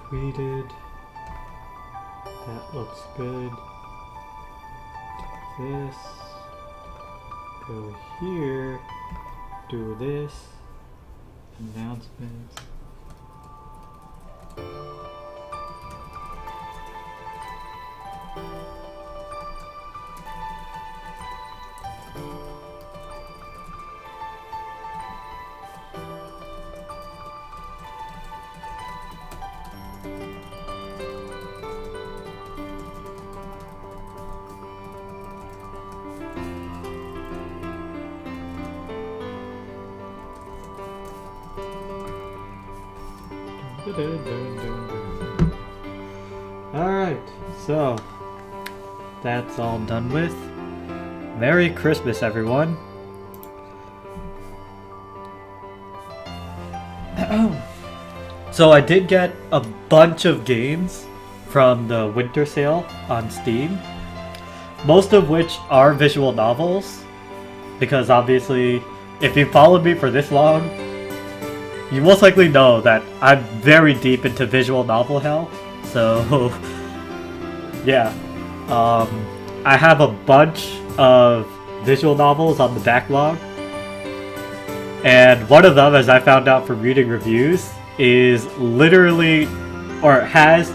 completed. That looks good. Do this. Go here. Do this. Announcements. Alright, so that's all done with. Merry Christmas, everyone. So I did get a bunch of games from the winter sale on Steam, most of which are visual novels, because obviously if you followed me for this long, you most likely know that I'm very deep into visual novel hell. So yeah, I have a bunch of visual novels on the backlog, and one of them, as I found out from reading reviews, is literally, or has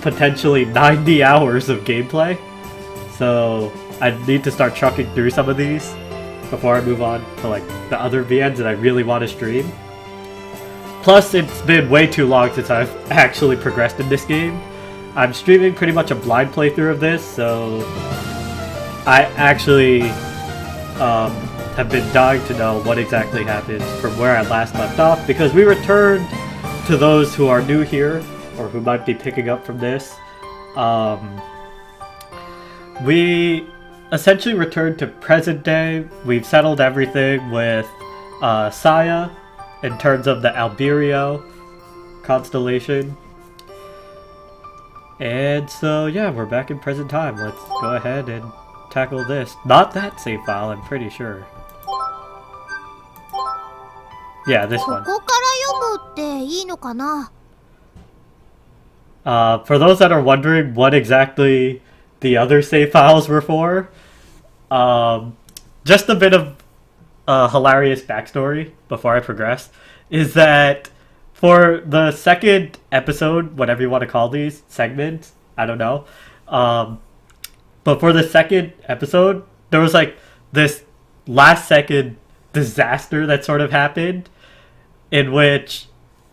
potentially 90 hours of gameplay. So I need to start trucking through some of these before I move on to like the other VNs that I really want to stream. Plus, it's been way too long since I've actually progressed in this game. I'm streaming pretty much a blind playthrough of this, so I actually have been dying to know what exactly happened from where I last left off, because we returned, to those who are new here, or who might be picking up from this, we essentially returned to present day. We've settled everything with Saya, in terms of the Alberio constellation. And so yeah, we're back in present time. Let's go ahead and tackle this. Not that save file, I'm pretty sure. Yeah, this one. For those that are wondering what exactly the other save files were for, just a bit of hilarious backstory before I progress is that for the second episode, whatever you want to call these segments, I don't know, but for the second episode, there was like this last second disaster that sort of happened, in which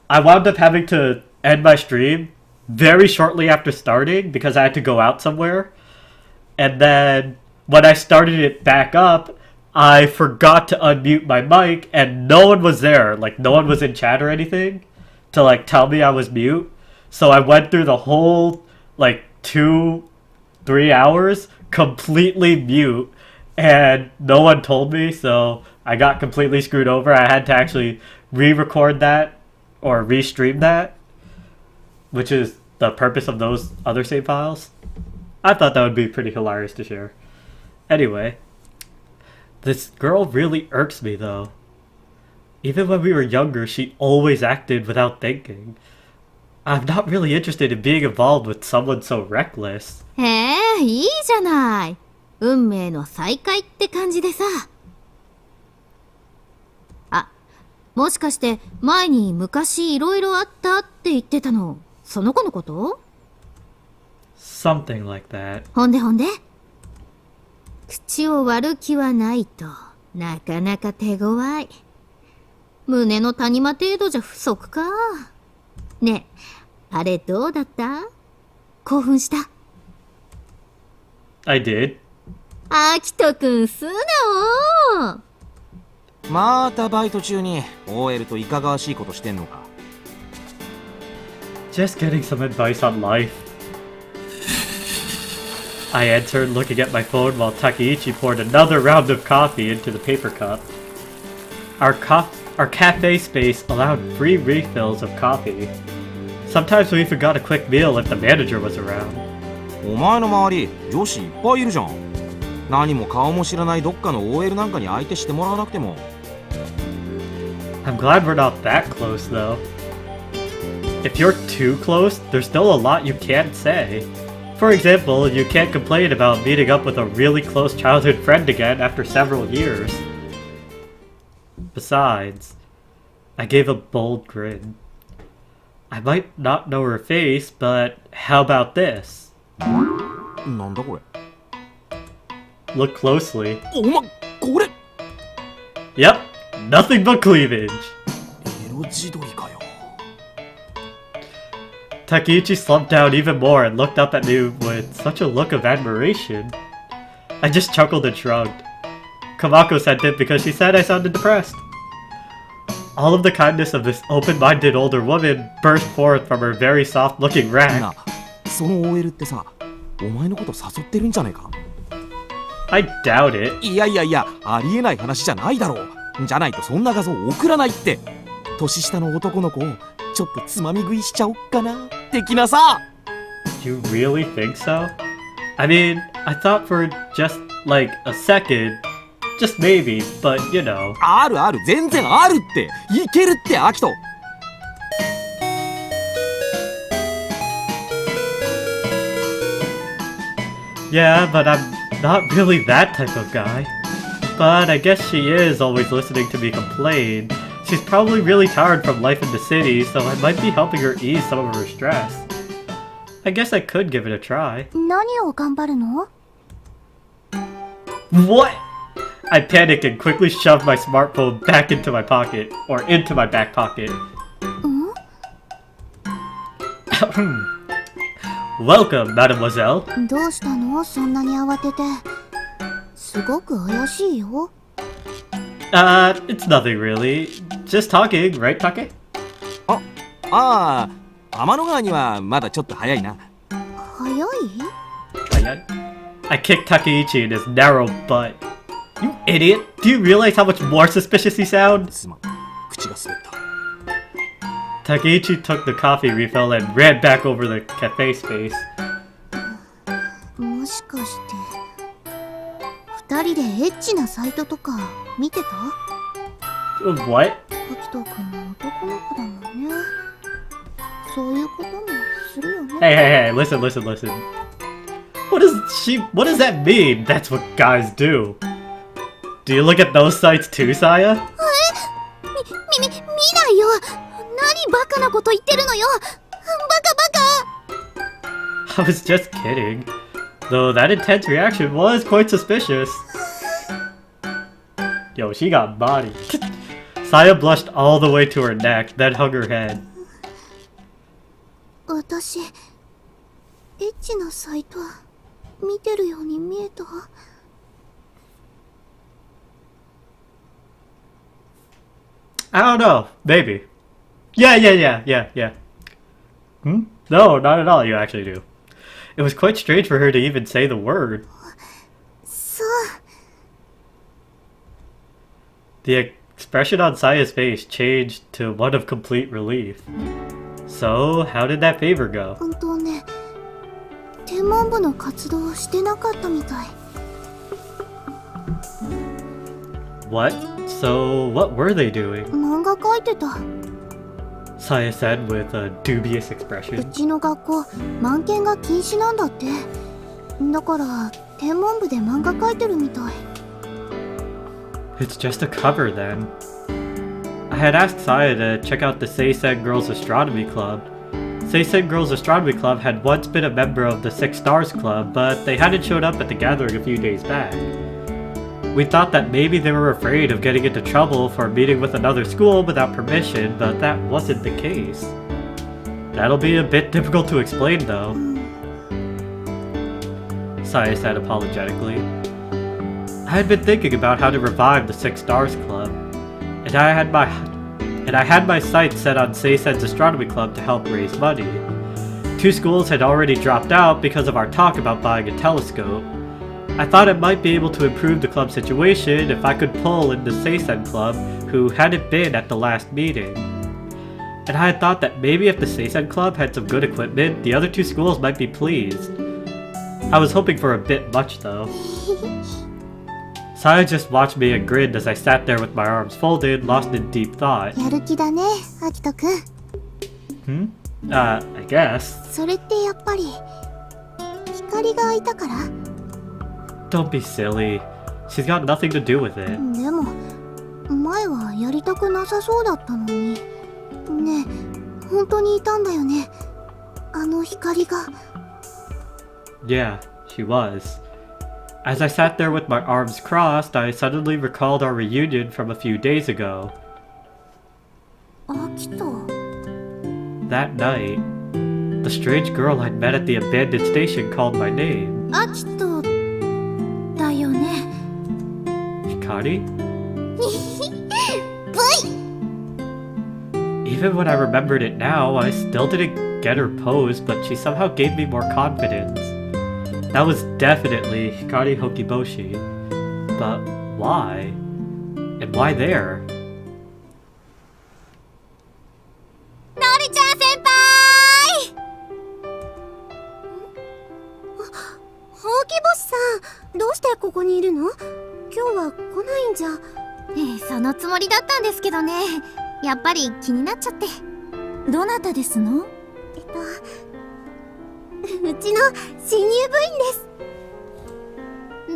I wound up having to end my stream very shortly after starting because I had to go out somewhere. And then when I started it back up, I forgot to unmute my mic, and no one was there. Like, no one was in chat or anything to, like, tell me I was mute. So I went through the whole, like, 2-3 hours completely mute, and no one told me, so I got completely screwed over. I had to actually re-record that, or re-stream that, which is the purpose of those other save files. I thought that would be pretty hilarious to share. Anyway. This girl really irks me, though. Even when we were younger, she always acted without thinking. I'm not really interested in being involved with someone so reckless. いいじゃない。運命の再会って感じでさ。あ、もしかして前に昔いろいろあったって言ってたの、その子のこと？ Something like that. ほんで。口を割る気はないとなかなか手強い。胸の谷間程度じゃ不足か。ねえ、あれどうだった？興奮した？ I did. あきとくん素直。またバイト中に OL といかがわしいことしてんのか。 Just getting some advice on life. I answered, looking at my phone while Takeichi poured another round of coffee into the paper cup. Our cafe space allowed free refills of coffee. Sometimes we even got a quick meal if the manager was around. お前の周り女子いっぱいいるじゃん。何も顔も知らないどっかの OL なんかに相手してもらわなくても。 I'm glad we're not that close, though. if you're too close, there's still a lot you can't say. For example, you can't complain about meeting up with a really close childhood friend again after several years. Besides, I gave a bold grin. I might not know her face, but how about this? なんだこれ Look closely. おま、これ Yep, nothing but cleavage. エロ自撮りかよ Takeichi slumped down even more and looked up at me with such a look of admiration. I just chuckled and shrugged. Kamako sent it because she said I sounded depressed. All of the kindness of this open-minded older woman burst forth from her very soft-looking な rack. その OL ってさお前のこと誘ってるんじゃねえか I doubt it. いやいやいやありえない話じゃないだろうじゃないとそんな画像送らないって年下の男の子をちょっとつまみ食いしちゃおっかな的なさ You really think so? I mean, I thought for just, like, a second, just maybe, but you know. あるある全然あるっていけるってアキト Yeah, but I'm not really that type of guy. But I guess she is always listening to me complain. She's probably really tired from life in the city, so I might be helping her ease some of her stress. I guess I could give it a try. 何を頑張るの？ What? I panicked and quickly shoved my smartphone back into my pocket, or into my back pocket. Welcome, mademoiselle. どうしたの？そんなに慌てて。すごく怪しいよ。It's nothing really. Just talking, right, Take? ああ天の川にはまだちょっと早いな 早い？ I kicked Takeichi in his narrow butt. You idiot! Do you realize how much more suspicious he sounds? すまん口が滑った Takeichi took the coffee refill and ran back over the cafe space. もしかして二人でエッチなサイトとか見てた？ What? アキト君も男の子だもんね。そういうこともするよね。 Hey, listen. What does that mean? That's what guys do. Do you look at those sites too, Saya? 見ないよ。何バカなこと言ってるのよ。バカ。 I was just kidding. Though that intense reaction was quite suspicious. Yo, she got body. Saya blushed all the way to her neck, then hung her head. 私、エッチなサイト見てるように見えた？ I don't know. Maybe. Yeah. No, not at all. You actually do. It was quite strange for her to even say the word. そう。 The expression on Saya's face changed to one of complete relief. So, how did that favor go? 本当ね、天文部の活動をしてなかったみたい。 What? So, what were they doing? 漫画描いてた。 Saya said with a dubious う expression. ちの学校、漫研が禁止なんだって。だから、天文部で漫画描いてるみたい。 It's just a cover then. I had asked Saya to check out the Seisen Girls Astronomy Club. Seisen Girls Astronomy Club had once been a member of the Six Stars Club, but they hadn't showed up at the gathering a few days back. We thought that maybe they were afraid of getting into trouble for meeting with another school without permission, but that wasn't the case. That'll be a bit difficult to explain though, Saya said apologetically. I had been thinking about how to revive the Six Stars Club, and I had my sights set on Seisen's Astronomy Club to help raise money. 2 schools had already dropped out because of our talk about buying a telescope. I thought it might be able to improve the club situation if I could pull in the Seisen Club, who hadn't been at the last meeting. And I had thought that maybe if the Seisen Club had some good equipment, the other 2 schools might be pleased. I was hoping for a bit much though. Saya just watched me and grinned as I sat there with my arms folded, lost in deep thought. やる気だね、アキトくん。I guess. それってやっぱり光がいたから？ Don't be silly. She's got nothing to do with it. でも前はやりたくなさそうだったのに。ねえ、本当にいたんだよね、あの光が。 Yeah, she was. As I sat there with my arms crossed, I suddenly recalled our reunion from a few days ago. 秋と That night, the strange girl I'd met at the abandoned station called my name. 秋とだよね。 Hikari? ブイ！ Even when I remembered it now, I still didn't get her pose, but she somehow gave me more confidence. That was definitely Hikari Hokiboshi. But why? And why there? のりちゃん先輩！ほうき星さん、どうしてここにいるの？今日は来ないんじゃ。そのつもりだったんですけどね。やっぱり気になっちゃって。どなたですの？うちの新入部員です。どうも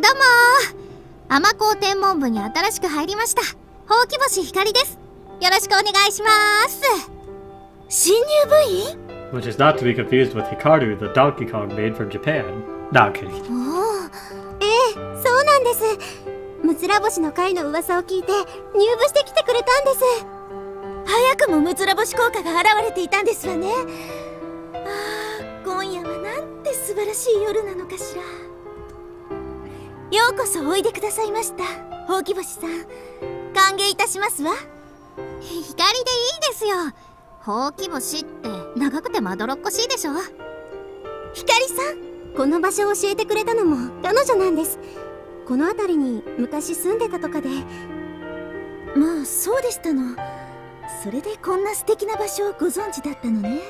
ー、尼高天文部に新しく入りました、ほうき星ひかりです。よろしくお願いします。新入部員？ Which is not to be confused with Hikaru, the Donkey Kong maid from Japan. No, I'm kidding. おお、そうなんです。むつら星の会の噂を聞いて入部してきてくれたんです。早くもむつら星効果が現れていたんですわね。今夜はなんて素晴らしい夜なのかしら。ようこそおいでくださいました、ほうき星さん。歓迎いたしますわ。光でいいですよ。ほうき星って長くてまどろっこしいでしょ。光さん、この場所を教えてくれたのも彼女なんです。この辺りに昔住んでたとかで。まあそうでしたの。それでこんな素敵な場所をご存知だったのね。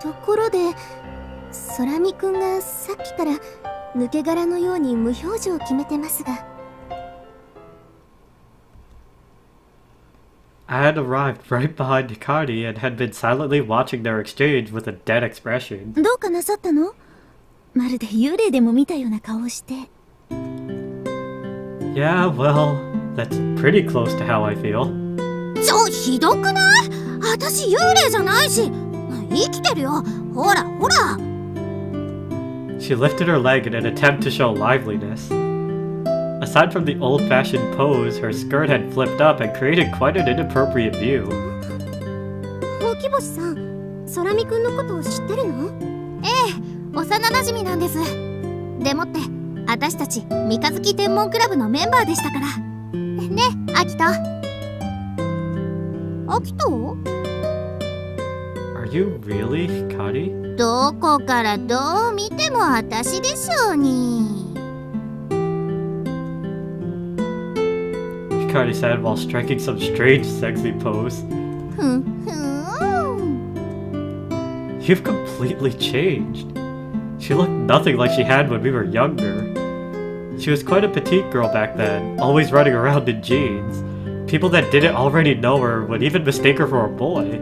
ところで空見くんがさっきから抜け殻のように無表情を決めてますが。 I had arrived right behind Hikari and had been silently watching their exchange with a dead expression. どうかなさったの？まるで幽霊でも見たような顔をして。 Yeah, well, that's pretty close to how I feel. ひどくない？私幽霊じゃないし、生きてるよ。ほらほら。 She lifted her leg in an attempt to show liveliness. Aside from the old-fashioned pose, her skirt had flipped up and created quite an inappropriate view. ほうき星さん、空見くんのことを知ってるの？幼馴染なんです。でもって私たち三日月天文クラブのメンバーでしたからね。アキト。アキト？ Are you really Hikari? どこからどう見ても私でしょうに。 Hikari said while striking some strange sexy pose. ふんふん。 You've completely changed. She looked nothing like she had when we were younger. She was quite a petite girl back then, always running around in jeans. People that didn't already know her would even mistake her for a boy.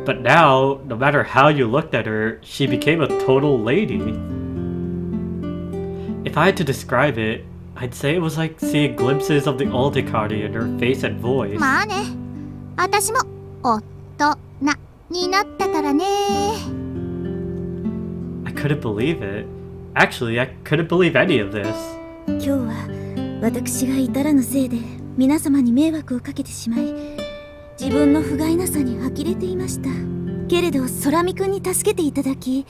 But now, no matter how you looked at her, she became a total lady. If I had to describe it, I'd say it was like seeing glimpses of the old Hikari in her face and voice. まあね、私も大人になったからね。 I couldn't believe it. Actually, I couldn't believe any of this. 今日は私が至らぬせいで皆様に迷惑をかけてしまい、自分の不甲斐なさに呆れていました。けれど空見くんに助けていただき、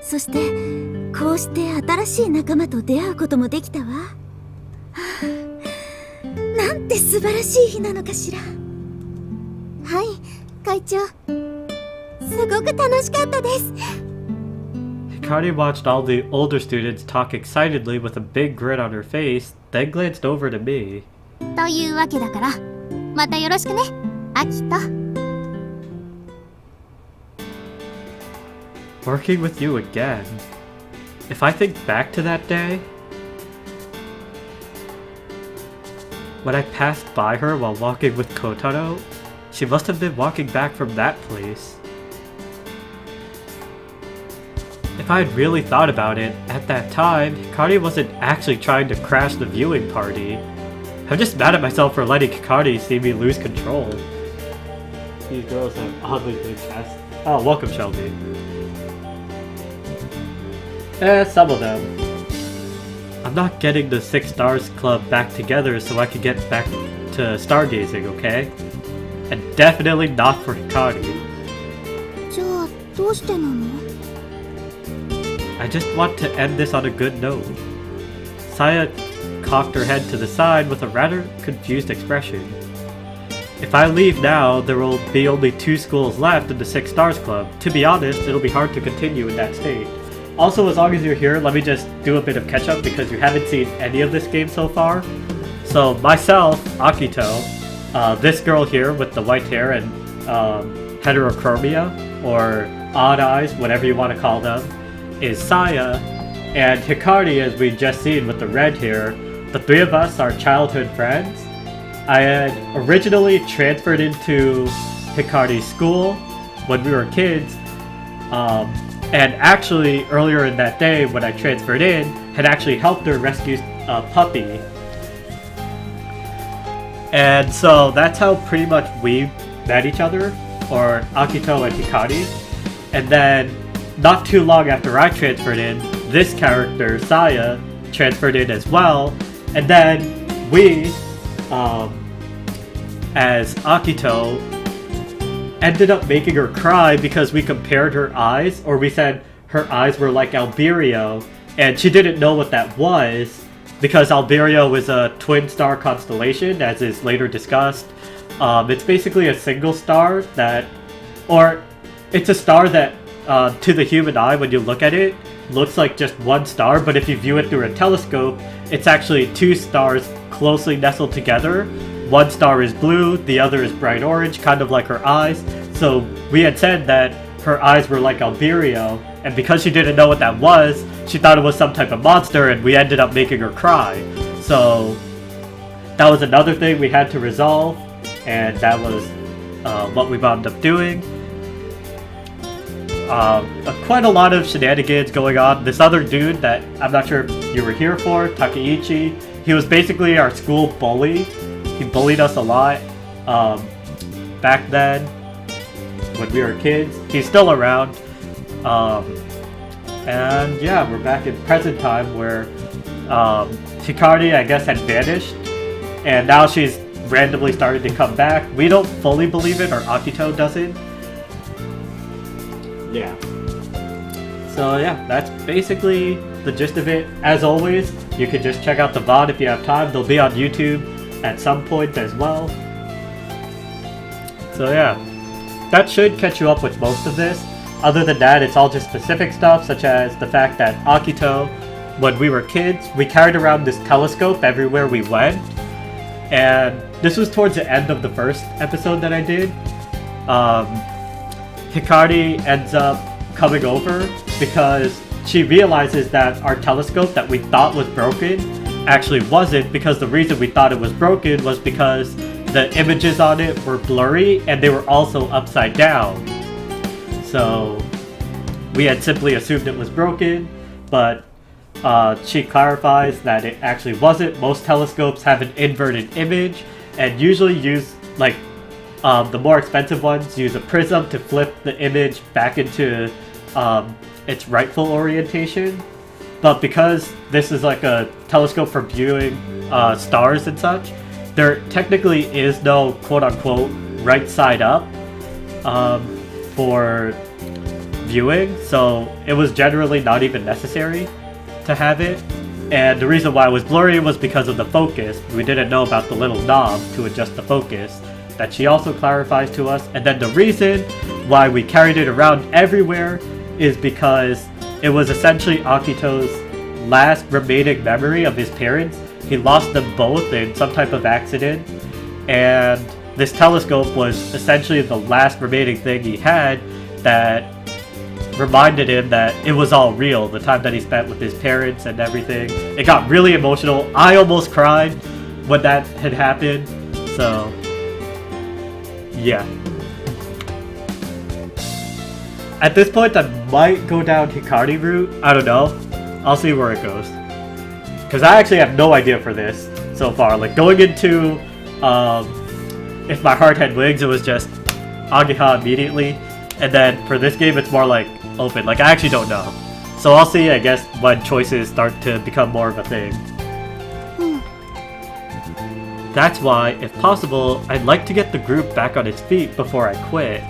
そしてこうして新しい仲間と出会うこともできたわ。はあ、なんて素晴らしい日なのかしら。はい、会長。すごく楽しかったです。 Hikari watched all the older students talk excitedly with a big grin on her face, then glanced over to me. というわけだから、またよろしくね、アキト。 Working with you again. If I think back to that day, when I passed by her while walking with Kotaro, she must have been walking back from that place. if I had really thought about it, at that time, Hikari wasn't actually trying to crash the viewing party. I'm just mad at myself for letting Hikari see me lose control. These girls have oddly big chests. Oh, welcome, Shelby. Some of them. I'm not getting the Six Stars Club back together so I can get back to stargazing, okay? And definitely not for Hikari. じゃあどうしてなの？ I just want to end this on a good note. Saya cocked her head to the side with a rather confused expression. If I leave now, there will be only 2 schools left in the Six Stars Club. To be honest, it'll be hard to continue in that state. Also, as long as you're here, let me just do a bit of catch-up because you haven't seen any of this game so far. So, myself, Akito, this girl here with the white hair and heterochromia, or odd eyes, whatever you want to call them, is Saya, and Hikari, as we just seen with the red hair. The 3 of us are childhood friends. I had originally transferred into Hikari's school when we were kids, and actually earlier in that day when I transferred in, had actually helped her rescue a puppy. And so that's how pretty much we met each other, or Akito and Hikari. And then, not too long after I transferred in, this character, Saya, transferred in as well. And then we, as Akito, ended up making her cry because we compared her eyes, or we said her eyes were like Alberio, and she didn't know what that was because Alberio is a twin star constellation, as is later discussed. It's basically a single star that, or it's a star that to the human eye, when you look at it, looks like just one star, but if you view it through a telescope, it's actually 2 stars closely nestled together. One star is blue, the other is bright orange, kind of like her eyes. So we had said that her eyes were like Alberio, and because she didn't know what that was, she thought it was some type of monster, and we ended up making her cry. So that was another thing we had to resolve, and that was what we wound up doing. Quite a lot of shenanigans going on. This other dude that I'm not sure if you were here for, Takeichi, he was basically our school bully. He bullied us a lot back then when we were kids. He's still around. And yeah, we're back in present time where Hikari, I guess, had vanished. And now she's randomly started to come back. We don't fully believe it, or Akito doesn't. Yeah. So yeah, that's basically the gist of it. As always, you can just check out the VOD if you have time. They'll be on YouTube at some point as well. So yeah, that should catch you up with most of this. Other than that, it's all just specific stuff, such as the fact that Akito, when we were kids, we carried around this telescope everywhere we went. And this was towards the end of the first episode that I did. Hikari ends up coming over because she realizes that our telescope that we thought was broken actually wasn't, because the reason we thought it was broken was because the images on it were blurry and they were also upside down. So we had simply assumed it was broken, but she clarifies that it actually wasn't. Most telescopes have an inverted image and usually use, like, the more expensive ones use a prism to flip the image back into its rightful orientation. But because this is like a telescope for viewing stars and such, there technically is no quote-unquote right side up for viewing, so it was generally not even necessary to have it. And the reason why it was blurry was because of the focus. We didn't know about the little knob to adjust the focus that she also clarifies to us. And then the reason why we carried it around everywhere is because it was essentially Akito's last remaining memory of his parents. He lost them both in some type of accident, and this telescope was essentially the last remaining thing he had that reminded him that it was all real, the time that he spent with his parents and everything. It got really emotional. I almost cried when that had happened, so yeah. At this point, I might go down Hikari route. I don't know. I'll see where it goes. Because I actually have no idea for this so far. Like, going into If My Heart Had Wings, it was just Ageha immediately. And then for this game, it's more like open. Like, I actually don't know. So I'll see, I guess, when choices start to become more of a thing. That's why, if possible, I'd like to get the group back on its feet before I quit.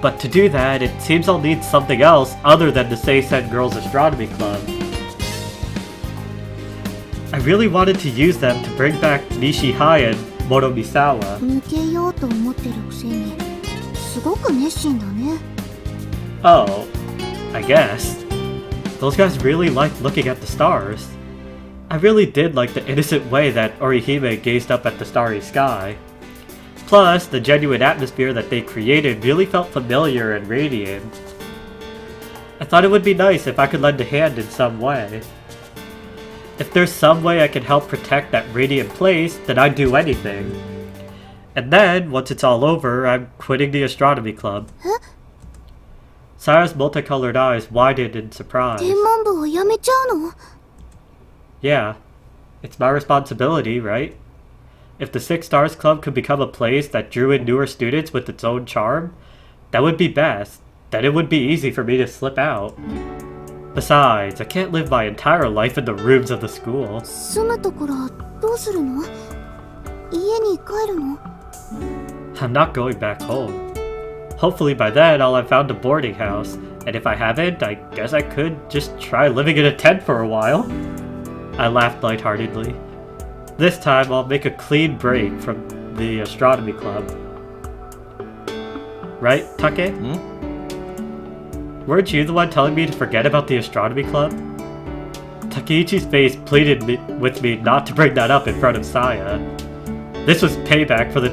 But to do that, it seems I'll need something else other than the Seisen Girls Astronomy Club. I really wanted to use them to bring back Nishihai and Motomisawa. 抜けようと思ってるくせにすごく熱心だね。 Oh, I guess. Those guys really liked looking at the stars. I really did like the innocent way that Orihime gazed up at the starry sky. Plus, the genuine atmosphere that they created really felt familiar and radiant. I thought it would be nice if I could lend a hand in some way. If there's some way I can help protect that radiant place, then I'd do anything. And then, once it's all over, I'm quitting the astronomy club. Huh? Saya's multicolored eyes widened in surprise. 天文部を辞めちゃうの？ Yeah, it's my responsibility, right? If the Six Stars Club could become a place that drew in newer students with its own charm, that would be best. Then it would be easy for me to slip out. Besides, I can't live my entire life in the rooms of the school. 住むところどうするの？家に帰るの？ I'm not going back home. Hopefully by then I'll have found a boarding house, and if I haven't, I guess I could just try living in a tent for a while. I laughed lightheartedly. This time I'll make a clean break from the astronomy club. Right, Take? Weren't you the one telling me to forget about the astronomy club? Takeichi's face pleaded with me not to bring that up in front of Saya. This was payback for the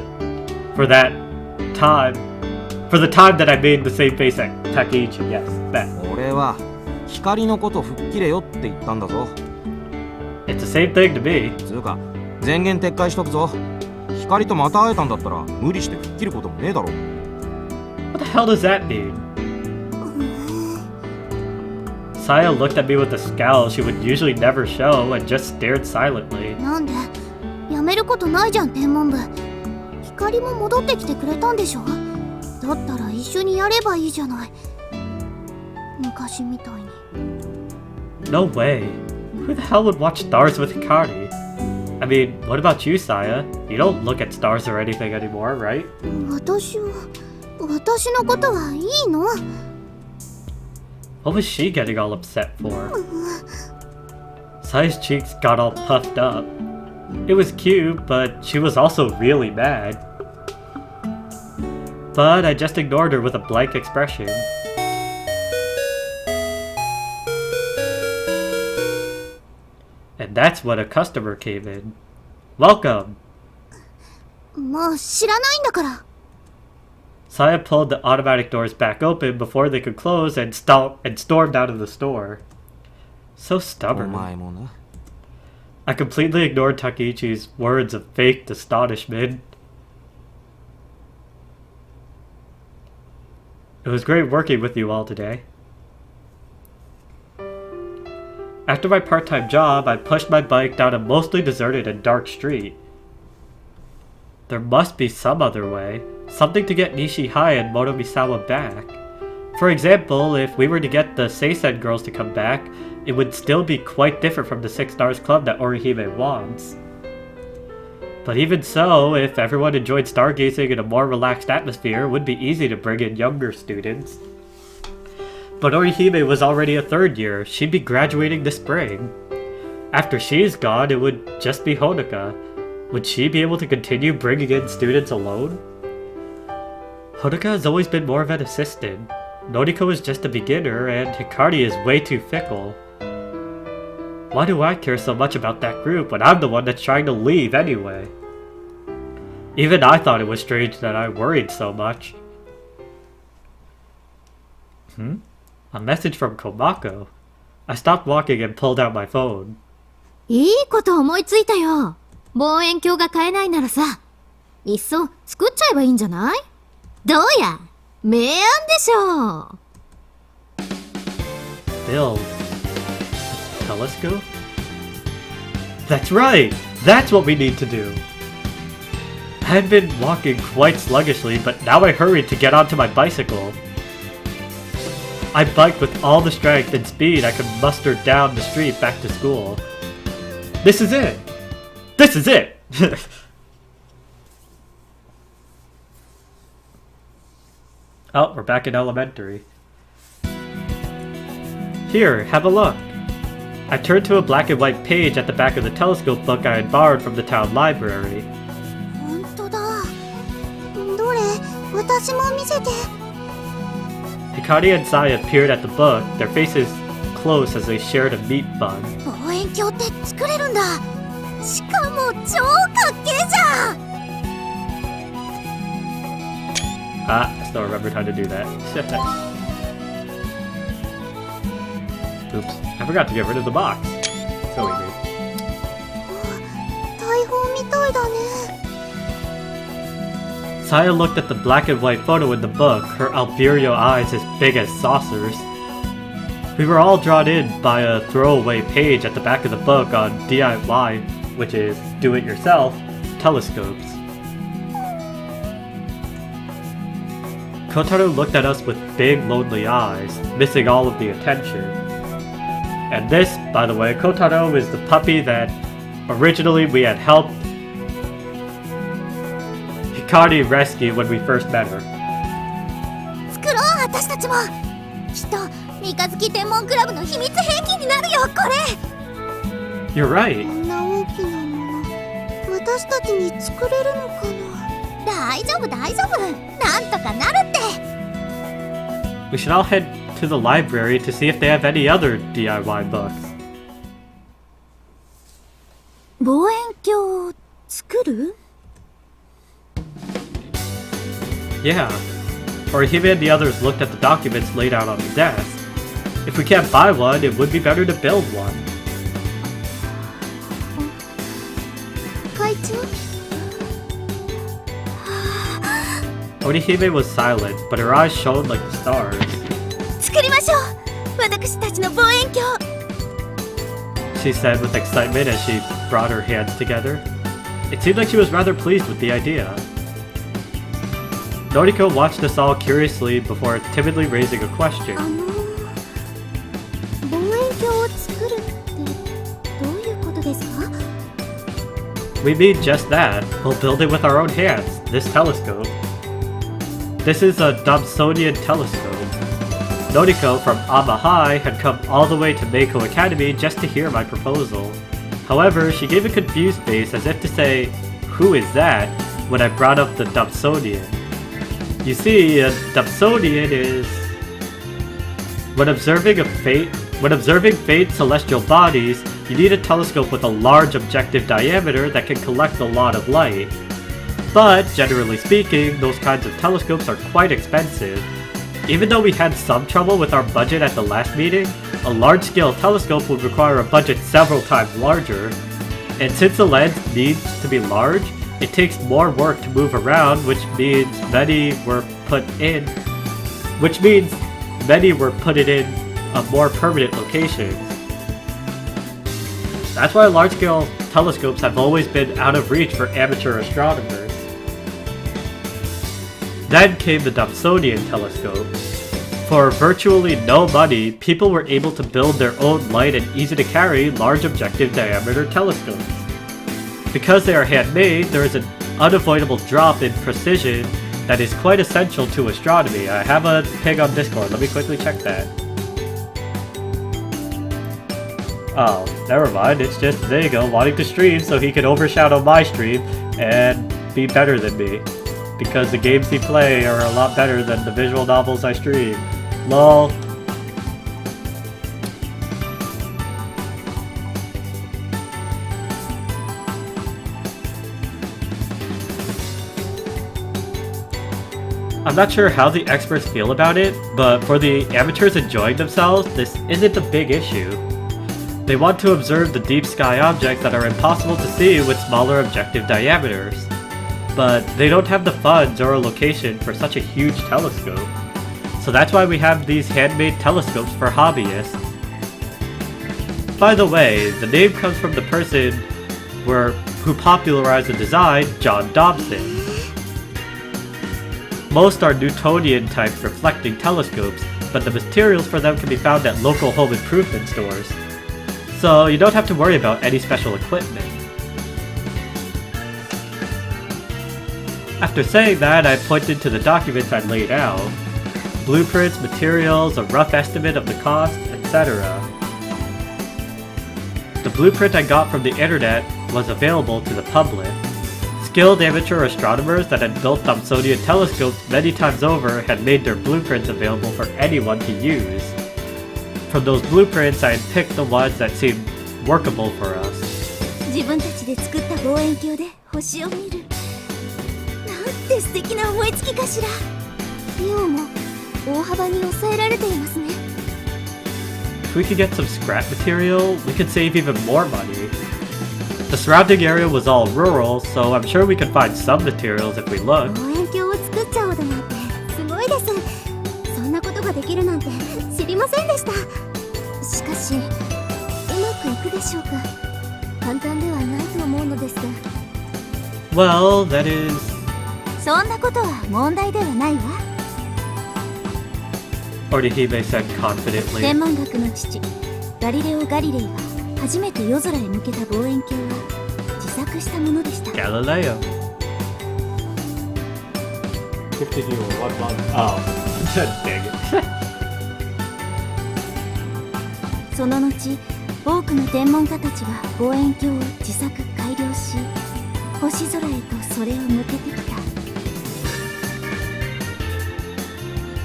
time that I made the same face at Takeichi. Yes, that. 俺は光のこと吹っ切れよって言ったんだぞ。 It's the same thing to me. つうか前言撤回しとくぞ。光とまた会えたんだったら無理して吹っ切ることもねえだろ。 What the hell does that mean? Saya looked at me with a scowl she would usually never show and just stared silently. なんで？辞めることないじゃん天文部。光も戻ってきてくれたんでしょ？だったら一緒にやればいいじゃない。昔みたいに。 No way. Who the hell would watch stars with Hikari? I mean, what about you, Saya? You don't look at stars or anything anymore, right? 私のことはいいの？ What was she getting all upset for? Saya's cheeks got all puffed up. It was cute, but she was also really mad. But I just ignored her with a blank expression. And that's when a customer came in. Welcome! もう知らないんだから。 Saya pulled the automatic doors back open before they could close and stormed out of the store. So お stubborn. 前もな。 I completely ignored Takeichi's words of faked astonishment. It was great working with you all today. After my part-time job, I pushed my bike down a mostly deserted and dark street. There must be some other way, something to get Nishihai and Motomisawa back. For example, if we were to get the Seisen girls to come back, it would still be quite different from the Six Stars Club that Orihime wants. But even so, if everyone enjoyed stargazing in a more relaxed atmosphere, it would be easy to bring in younger students. But Orihime was already a third year. She'd be graduating this spring. After she's gone, it would just be Honoka. Would she be able to continue bringing in students alone? Honoka has always been more of an assistant. Noriko is just a beginner, and Hikari is way too fickle. Why do I care so much about that group when I'm the one that's trying to leave anyway? Even I thought it was strange that I worried so much. A message from Komako. I stopped walking and pulled out my phone. いいこと思いついたよ。望遠鏡が買えないならさ、いっそ作っちゃえばいいんじゃない？どうや？明暗でしょう。build a telescope? That's right! That's what we need to do! I had been walking quite sluggishly, but now I hurried to get onto my bicycle. I biked with all the strength and speed I could muster down the street back to school. This is it! This is it! Oh, we're back in elementary. Here, have a look. I turned to a black and white page at the back of the telescope book I had borrowed from the town library. 本当だ。どれ？私も見せて。Hikari and Saya peered at the book, their faces close as they shared a meat bun. 望遠鏡って作れるんだ。しかも超かっけえじゃん。Ah, I still remembered how to do that. Oops, I forgot to get rid of the box. Silly me. 大砲みたいだね。 Saya looked at the black and white photo in the book, her Alberio eyes as big as saucers. We were all drawn in by a throwaway page at the back of the book on DIY, which is do-it-yourself, telescopes. Kotaro looked at us with big, lonely eyes, missing all of the attention. And this, by the way, Kotaro is the puppy that originally we had helped Hikari rescue when we first met her. 作ろう私たちも。きっと三日月天文クラブの秘密兵器になるよこれ。 You're right. こんな大きなもの、私たちに作れるのかな。大丈夫大丈夫。なんとかなるって。 We should all head to the library to see if they have any other DIY books. 望遠鏡作る？ Yeah. Orihime and the others looked at the documents laid out on the desk. If we can't buy one, it would be better to build one. 会長？ Orihime was silent, but her eyes shone like the stars. 作りましょう。私たちの望遠鏡。 She said with excitement as she brought her hands together. It seemed like she was rather pleased with the idea. Noriko watched us all curiously before timidly raising a question. 望遠鏡を作るってどういうことですか？ We mean just that. We'll build it with our own hands. This telescope. This is a Dobsonian telescope. Noriko from Ama High had come all the way to Meiko Academy just to hear my proposal. However, she gave a confused face as if to say, "Who is that?" when I brought up the Dobsonian. You see, a Dobsonian is... When observing faint celestial bodies, you need a telescope with a large objective diameter that can collect a lot of light. But, generally speaking, those kinds of telescopes are quite expensive. Even though we had some trouble with our budget at the last meeting, a large-scale telescope would require a budget several times larger. And since the lens needs to be large, it takes more work to move around, which means many were put in more permanent locations. That's why large-scale telescopes have always been out of reach for amateur astronomers. Then came the Dobsonian telescope. For virtually no money, people were able to build their own light and easy-to-carry large objective diameter telescopes. Because they are handmade, there is an unavoidable drop in precision that is quite essential to astronomy. I have a ping on Discord, let me quickly check that. Oh, never mind, it's just Vega wanting to stream so he can overshadow my stream and be better than me. Because the games he play are a lot better than the visual novels I stream. LOL. I'm not sure how the experts feel about it, but for the amateurs enjoying themselves, this isn't a big issue. They want to observe the deep sky objects that are impossible to see with smaller objective diameters. But they don't have the funds or a location for such a huge telescope. So that's why we have these handmade telescopes for hobbyists. By the way, the name comes from the person who popularized the design, John Dobson. Most are Newtonian-type reflecting telescopes, but the materials for them can be found at local home improvement stores. So you don't have to worry about any special equipment. After saying that, I pointed to the documents I laid out. Blueprints, materials, a rough estimate of the cost, etc. The blueprint I got from the internet was available to the public. Skilled amateur astronomers that had built Thomsonian telescopes many times over had made their blueprints available for anyone to use. From those blueprints, I had picked the ones that seemed workable for us. 自分たちで作った望遠鏡で星を見る。なんて素敵な思いつきかしら。費用も大幅に抑えられていますね。If we could get some scrap material, we could save even more money. The surrounding area was all rural, so I'm sure we could find some materials if we look. 望遠鏡を作っちゃおうだなんてすごいです。そんなことができるなんて知りませんでした。しかしうまくいくでしょうか。簡単ではないと思うのですが。Well, that is... そんなことは問題ではないわ。Orihime said confidently. 天文学の父ガリレオ・ガリレイは初めて夜空へ向けた望遠鏡は自作したものでした。 Galileo. Gifted you a 1 month. Oh, dang it. その後多くの天文家たちは望遠鏡を自作改良し星空へとそれを向けてきた。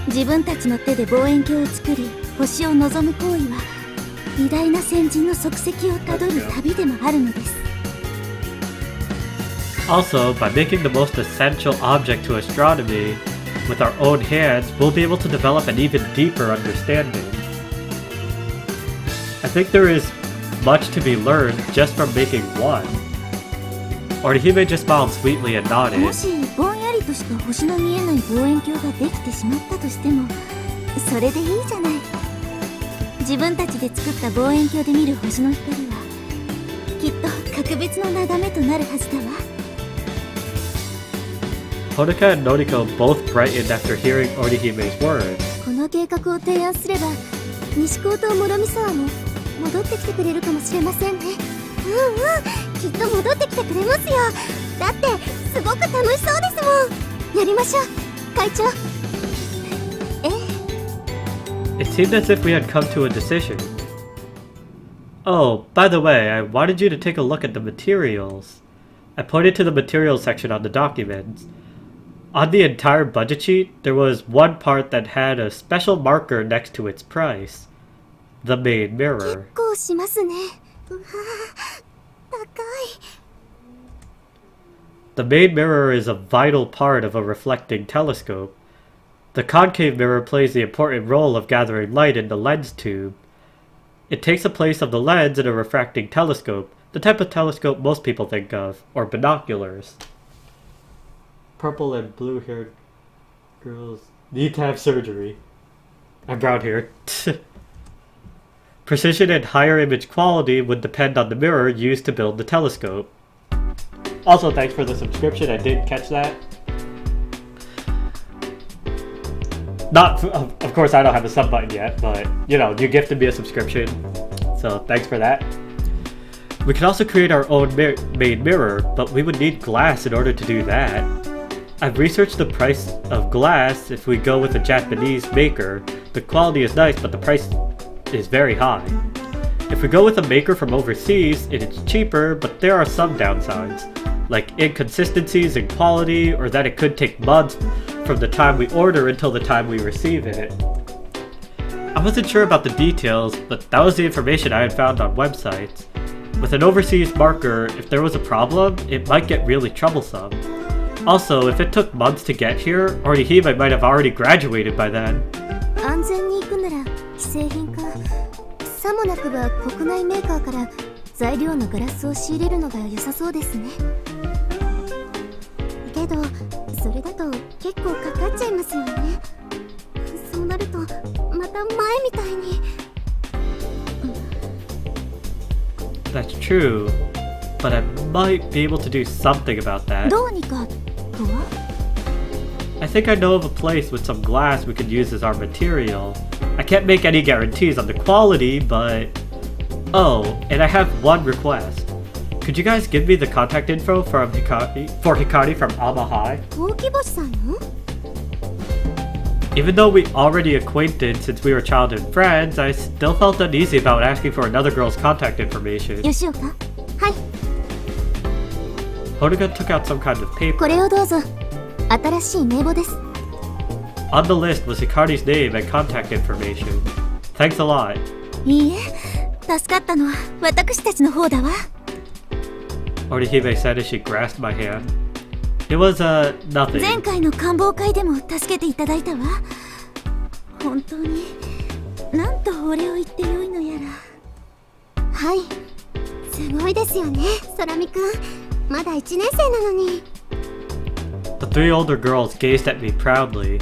自分たちの手で望遠鏡を作り星を望む行為は偉大な先人の足跡をたどる旅でもあるのです。 Also, by making the most essential object to astronomy with our own hands, we'll be able to develop an even deeper understanding. I think there is much to be learned just from making one. Orihime just smiled sweetly and も nodded. しぼんやりとしか星の見えない望遠鏡ができてしまったとしてもそれでいいじゃない。自分たちで作った望遠鏡で見る星の光はきっと格別の眺めとなるはずだわ。 Honoka and Noriko both brightened after hearing Orihime's words. この計画を提案すれば西高と諸見沢も戻ってきてくれるかもしれませんね。きっと戻ってきてくれますよ。だってすごく楽しそうですもん。やりましょう会長。It seemed as if we had come to a decision. Oh, by the way, I wanted you to take a look at the materials. I pointed to the materials section on the documents. On the entire budget sheet, there was one part that had a special marker next to its price. The main mirror. 結構しますね。うわ高い。 The main mirror is a vital part of a reflecting telescope. The concave mirror plays the important role of gathering light in the lens tube. It takes the place of the lens in a refracting telescope, the type of telescope most people think of, or binoculars. Purple and blue-haired girls need to have surgery. I'm brown here. Precision and higher image quality would depend on the mirror used to build the telescope. Also, thanks for the subscription. I did catch that. Not, of course, I don't have a sub button yet, but you know, you gifted me a subscription, so thanks for that. We can also create our own main mirror, but we would need glass in order to do that. I've researched the price of glass if we go with a Japanese maker. The quality is nice, but the price is very high. If we go with a maker from overseas, it is cheaper, but there are some downsides, like inconsistencies in quality, or that it could take months from the time we order until the time we receive it. I wasn't sure about the details, but that was the information I had found on websites. With an overseas marker, if there was a problem, it might get really troublesome. Also, if it took months to get here, Orihime might have already graduated by then. 安全に行くなら既製品か。さもなくば国内メーカーから材料のガラスを仕入れるのが良さそうですね。けどそれだと結構かかっちゃいますよね。そうなるとまた前みたいに。That's true, but I might be able to do something about that. どうにかとは I think I know of a place with some glass we could use as our material. I can't make any guarantees on the quality, but... Oh, and I have one request. Could you guys give me the contact info for Hikari from Alma High? ほうき星さんの Even though we already acquainted since we were childhood friends, I still felt uneasy about asking for another girl's contact information. 吉岡はい Hodoga took out some kind of こ paper. れをどうぞ新しい名簿です On the list was Hikari's name and contact information. Thanks a lot. いいえ助かったのは私たちの方だわ Orihime said as she grasped my hand. It was, 前 nothing. 回の官房会でも助けていただいたわ本当になんとお礼を言ってよいのやらはいすごいですよね空見くんまだ1年生なのに The three older girls gazed at me proudly.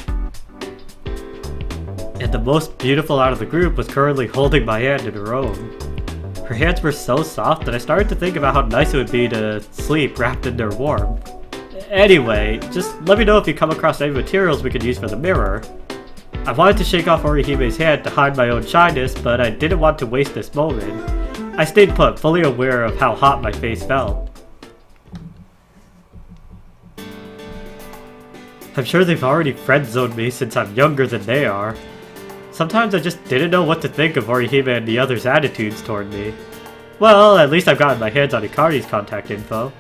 And the most beautiful out of the group was currently holding my hand in her own. Her hands were so soft that I started to think about how nice it would be to sleep wrapped in their warmth. Anyway, just let me know if you come across any materials we could use for the mirror. I wanted to shake off Orihime's hand to hide my own shyness, but I didn't want to waste this moment. I stayed put, fully aware of how hot my face felt. I'm sure they've already friend-zoned me since I'm younger than they are. Sometimes I just didn't know what to think of Orihime and the others' attitudes toward me. Well, at least I've gotten my hands on Hikari's contact info.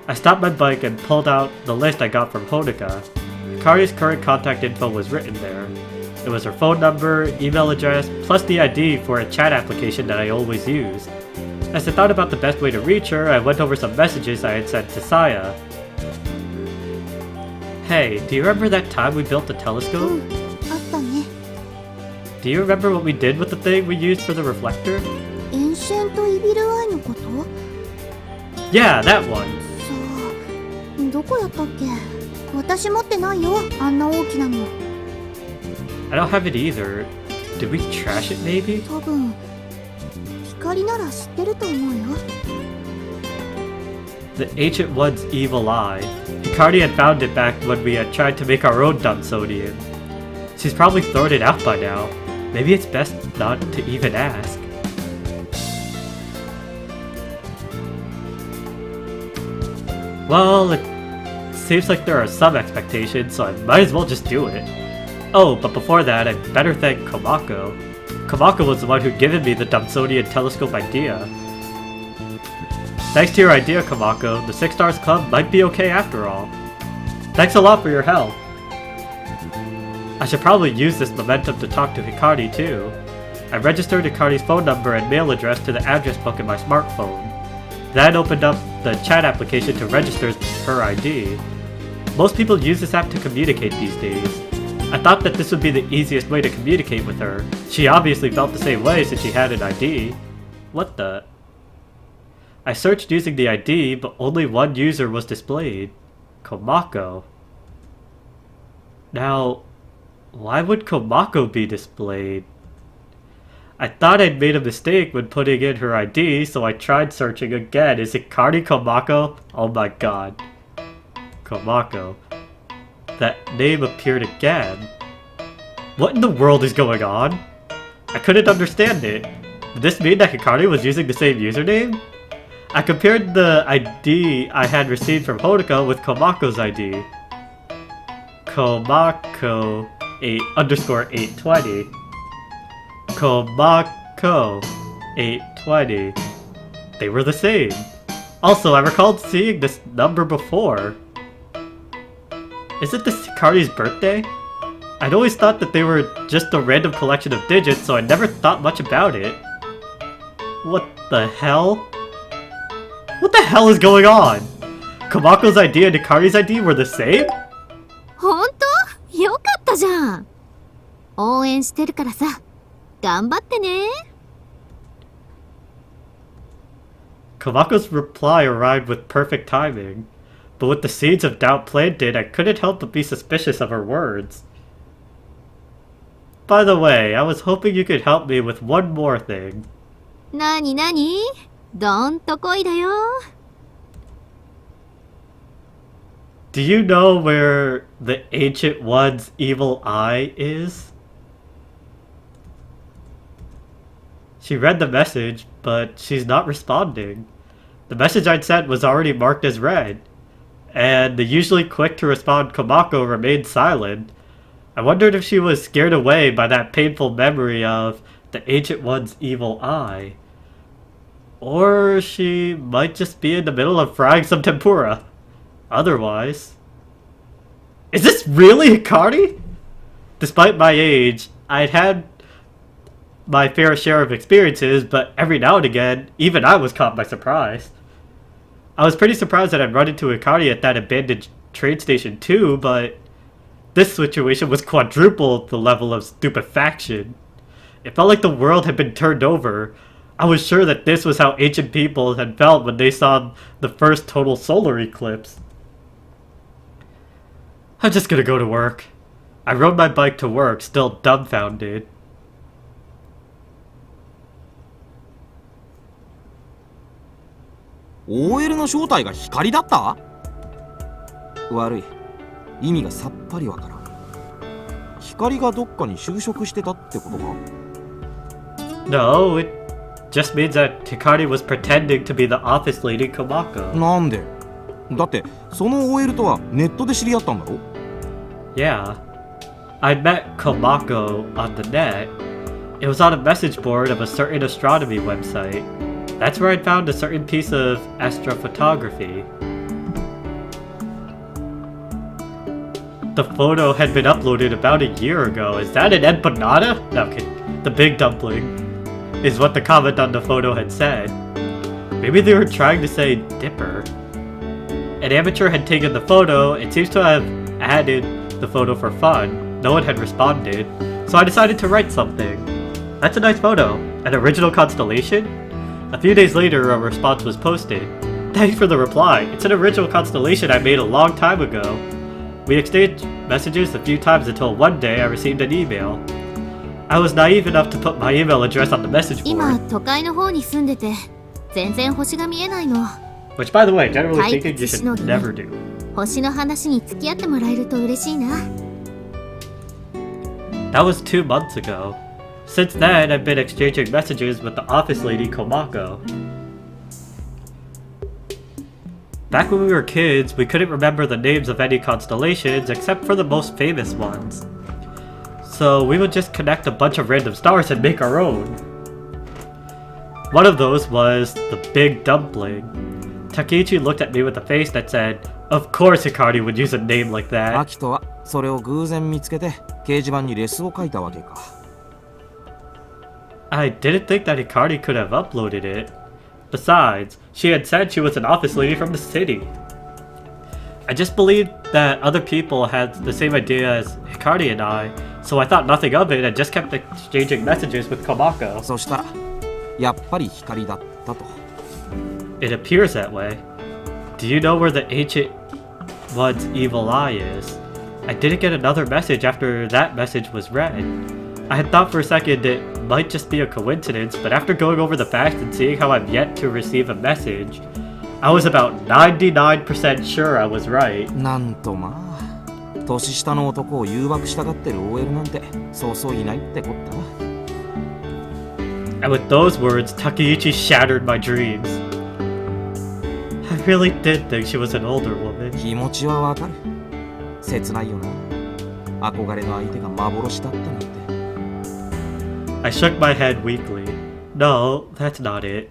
I stopped my bike and pulled out the list I got from Hodoka. Hikari's current contact info was written there. It was her phone number, email address, plus the ID for a chat application that I always use. As I thought about the best way to reach her, I went over some messages I had sent to Saya. Hey, do you remember that time we built the う telescope? んあったね Do you remember what we did with the thing we used for the reflector? エンシェントイビルアイのこと Yeah, that one. さあどこやったっけ私持ってないよあんな大きなの I don't have it either. Did we trash it maybe? 多分光なら知ってると思うよ The Ancient One's evil eye. Hikari had found it back when we had tried to make our own Dunsonian. She's probably thrown it out by now. Maybe it's best not to even ask. Well, it seems like there are some expectations, so I might as well just do it. Oh, but before that, I'd better thank Komako. Komako was the one who'd given me the Dunsonian telescope idea. Thanks to your idea, Komako, the Six Stars Club might be okay after all. Thanks a lot for your help. I should probably use this momentum to talk to Hikari too. I registered Hikari's phone number and mail address to the address book in my smartphone. Then opened up the chat application to register her ID. Most people use this app to communicate these days. I thought that this would be the easiest way to communicate with her. She obviously felt the same way since she had an ID. What the? I searched using the ID, but only one user was displayed. Komako. Now, why would Komako be displayed? I thought I'd made a mistake when putting in her ID, so I tried searching again. Is it Hikari Komako? Oh my god. Komako. That name appeared again. What in the world is going on? I couldn't understand it. Did this mean that Hikari was using the same username? I compared the ID I had received from Hodoka with Komako's ID. Komako 8_820. Komako 820. They were the same. Also, I recalled seeing this number before. Isn't this Hikari's birthday? I'd always thought that they were just a random collection of digits, so I never thought much about it. What the hell? What the hell is going on? Komako's ID and Hikari's ID were the same? ほんとよかったじゃん応援してるからさ頑張ってね Komako's reply arrived with perfect timing, but with the seeds of doubt planted, I couldn't help but be suspicious of her words. By the way, I was hoping you could help me with one more thing. なになにどんとこいだよ。Do you know where the Ancient One's evil eye is? She read the message, but she's not responding. The message I'd sent was already marked as read, and the usually quick to respond Komako remained silent. I wondered if she was scared away by that painful memory of the Ancient One's evil eye. Or she might just be in the middle of frying some tempura. Otherwise... Is this really Hikari? Despite my age, I'd had my fair share of experiences, but every now and again, even I was caught by surprise. I was pretty surprised that I'd run into Hikari at that abandoned train station too, but this situation was quadruple the level of stupefaction. It felt like the world had been turned over. I was sure that this was how ancient people had felt when they saw the first total solar eclipse. I'm just gonna go to work. I rode my bike to work, still dumbfounded. OL の正体が光だった？悪い。意味がさっぱりわからん。光がどっかに就職してたってことか？ No, it just means that Hikari was pretending to be the office lady Komako. なんで？だってその OL とはネットで知り合ったんだろ？ Yeah. I met Komako on the net. It was on a message board of a certain astronomy website. That's where I'd found a certain piece of astrophotography. The photo had been uploaded about a year ago. Is that an empanada? No, I'm kidding. The big dumpling is what the comment on the photo had said. Maybe they were trying to say dipper. An amateur had taken the photo. It seems to have added the photo for fun. No one had responded, so I decided to write something. That's a nice photo. An original constellation? A few days later, a response was posted. Thanks for the reply. It's an original constellation I made a long time ago. We exchanged messages a few times until one day I received an email. I was naive enough to put my email address on the message 今 board, 都会の方に住んでて全然星が見えないの。 which by the way, generally 退 speaking, you 屈し should のぎに never do. 星の話に付き合ってもらえると嬉しいな。 That was 2 months ago. Since then, I've been exchanging messages with the office lady Komako. Back when we were kids, we couldn't remember the names of any constellations except for the most famous ones. So we would just connect a bunch of random stars and make our own. One of those was the Big Dumpling. Takeichi looked at me with a face that said, "Of course Hikari would use a name like ア that." キトはそれを偶然見つけて掲示板にレスを書いたわけか。 I didn't think that Hikari could have uploaded it. Besides, she had said she was an office lady from the city. I just believed that other people had the same idea as Hikari and I, so I thought nothing of it and just kept exchanging messages with Komako. そしたらやっぱり光だったと。 It appears that way. Do you know where the Ancient One's evil eye is? I didn't get another message after that message was read. I had thought for a second it might just be a coincidence, but after going over the facts and seeing how I've yet to receive a message, I was about 99% sure I was right. なんとまあ年下の男を誘惑したがってる OL なんてそうそういないってこったな。 And with those words, Takeichi shattered my dreams. I really did think she was an older woman. 気持ちはわかる。切ないよな。憧れの相手が幻だったなんて。 I shook my head weakly. No, that's not it.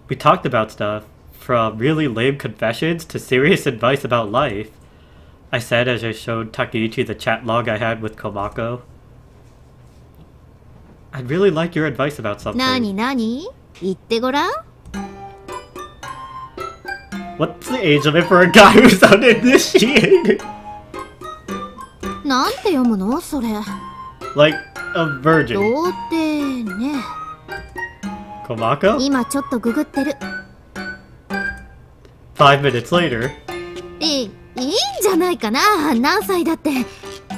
We talked about stuff, from really lame confessions to serious advice about life, I said as I showed Takeichi the chat log I had with Komako. I'd really like your advice about な something. になに言ってごらん。 What's the age limit for a guy who's uninitiated? なんて読むのそれ。 Like a virgin. 童貞ね。 Komako? 今ちょっとググってる。 5 minutes later. いいんじゃないかな。何歳だって。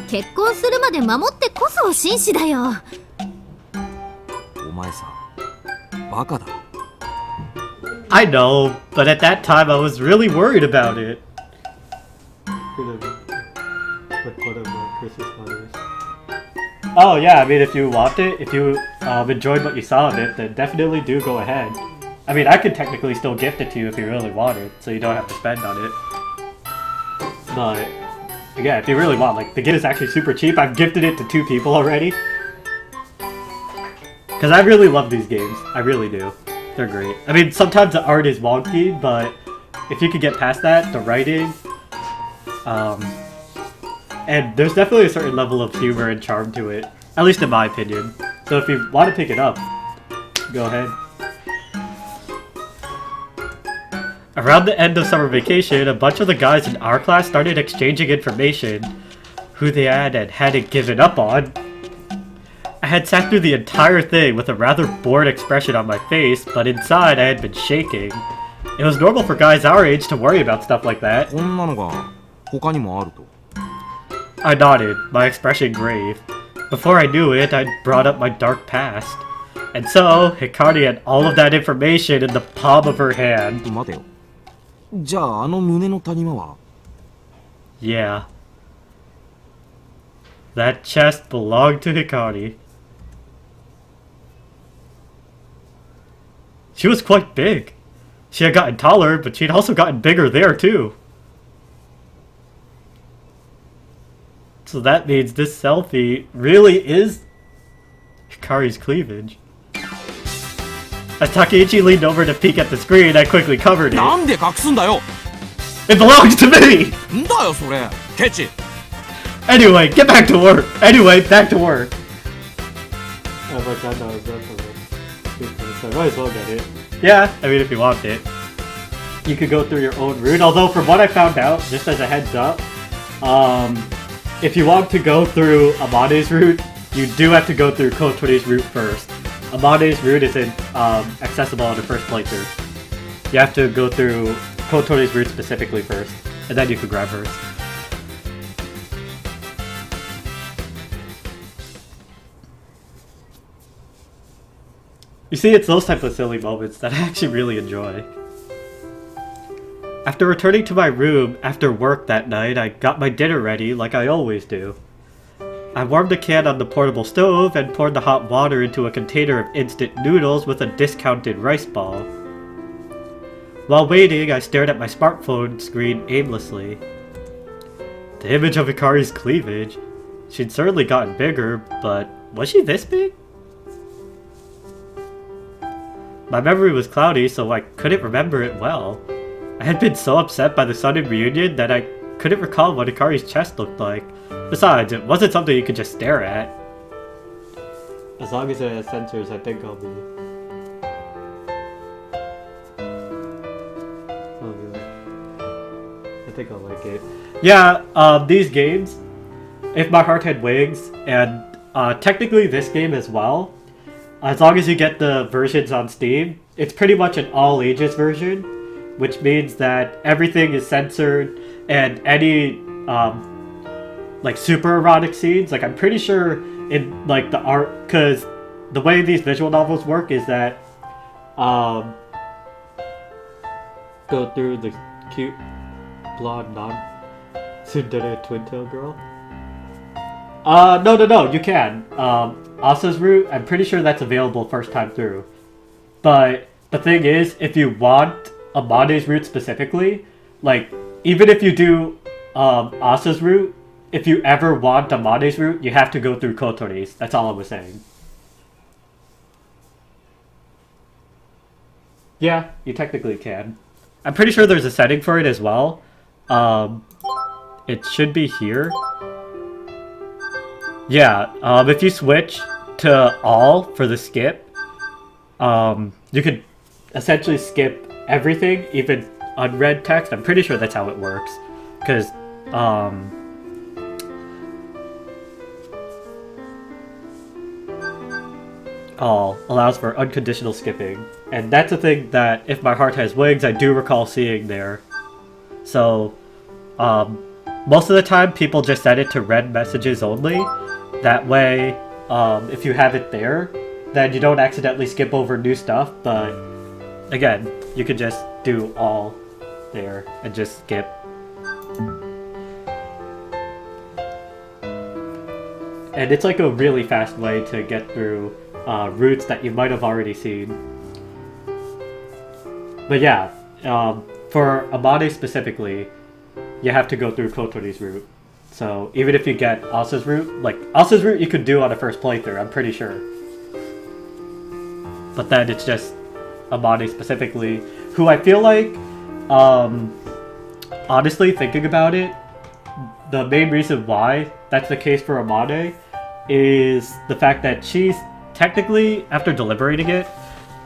結婚するまで守ってこそ紳士だよ。お前さバカだ。 I know, but at that time I was really worried about it. Oh yeah, I mean if you want it, if you enjoyed what you saw of it, then definitely do go ahead. I mean I could technically still gift it to you if you really want it, so you don't have to spend on it. But yeah, if you really want, like the gift is actually super cheap. I've gifted it to 2 people already. Cause I really love these games. I really do. They're great. I mean sometimes the art is wonky, but if you could get past that, the writing, and there's definitely a certain level of humor and charm to it, at least in my opinion. So if you want to pick it up, go ahead. Around the end of summer vacation, a bunch of the guys in our class started exchanging information, who they had and hadn't given up on. I had sat through the entire thing with a rather bored expression on my face, but inside I had been shaking. It was normal for guys our age to worry about stuff like that. こんなのが他にもあると。 I nodded, my expression grave. Before I knew it, I'd brought up my dark past. And so, Hikari had all of that information in the palm of her hand. 待てよ。じゃああの胸の谷間は Yeah. That chest belonged to Hikari. She was quite big. She had gotten taller, but she'd also gotten bigger there too. So that means this selfie really is Hikari's cleavage. As Takeichi leaned over to peek at the screen, I quickly covered it. なんで隠すんだよ。 It belongs to me! んだよそれ。ケチ。 Anyway, get back to work! Anyway, back to work! Oh my god, no, I might as well get it. Yeah, I mean if you want it. You could go through your own route, although from what I found out, just as a heads up, if you want to go through Amane's route, you do have to go through Kotori's route first. Amane's route isn't accessible on the first playthrough. You have to go through Kotori's route specifically first, and then you can grab hers. You see, it's those type of silly moments that I actually really enjoy. After returning to my room after work that night, I got my dinner ready like I always do. I warmed the can on the portable stove and poured the hot water into a container of instant noodles with a discounted rice ball. While waiting, I stared at my smartphone screen aimlessly. The image of Hikari's cleavage. She'd certainly gotten bigger, but was she this big? My memory was cloudy, so I couldn't remember it well. I had been so upset by the sudden reunion that I couldn't recall what Hikari's chest looked like. Besides, it wasn't something you could just stare at. As long as it has sensors, I think I'll be... I think I'll like it. Yeah, these games, If My Heart Had Wings, and technically this game as well, as long as you get the versions on Steam, it's pretty much an all ages version, which means that everything is censored, and any like super erotic scenes, like I'm pretty sure in like the art, because the way these visual novels work is that go through the cute blonde non-tsundere twin-tail girl. No, you can. Asa's route, I'm pretty sure that's available first time through. But the thing is, if you want Amane's route specifically, like, even if you do Asa's route, if you ever want Amane's route, you have to go through Kotori's. That's all I was saying. Yeah, you technically can. I'm pretty sure there's a setting for it as well. It should be here. Yeah, if you switch to all for the skip, you could essentially skip everything, even unread text. I'm pretty sure that's how it works. Because, all allows for unconditional skipping. And that's a thing that, If My Heart Has Wings, I do recall seeing there. So, most of the time people just set it to read messages only. That way, if you have it there, then you don't accidentally skip over new stuff, but again, you could just do all there and just skip. And it's like a really fast way to get through routes that you might have already seen. But yeah, for Amane specifically, you have to go through Kotori's route. So even if you get Asa's route, like Asa's route you could do on a first playthrough, I'm pretty sure. But then it's just Amane specifically, who I feel like, honestly thinking about it, the main reason why that's the case for Amane is the fact that she's technically, after deliberating it,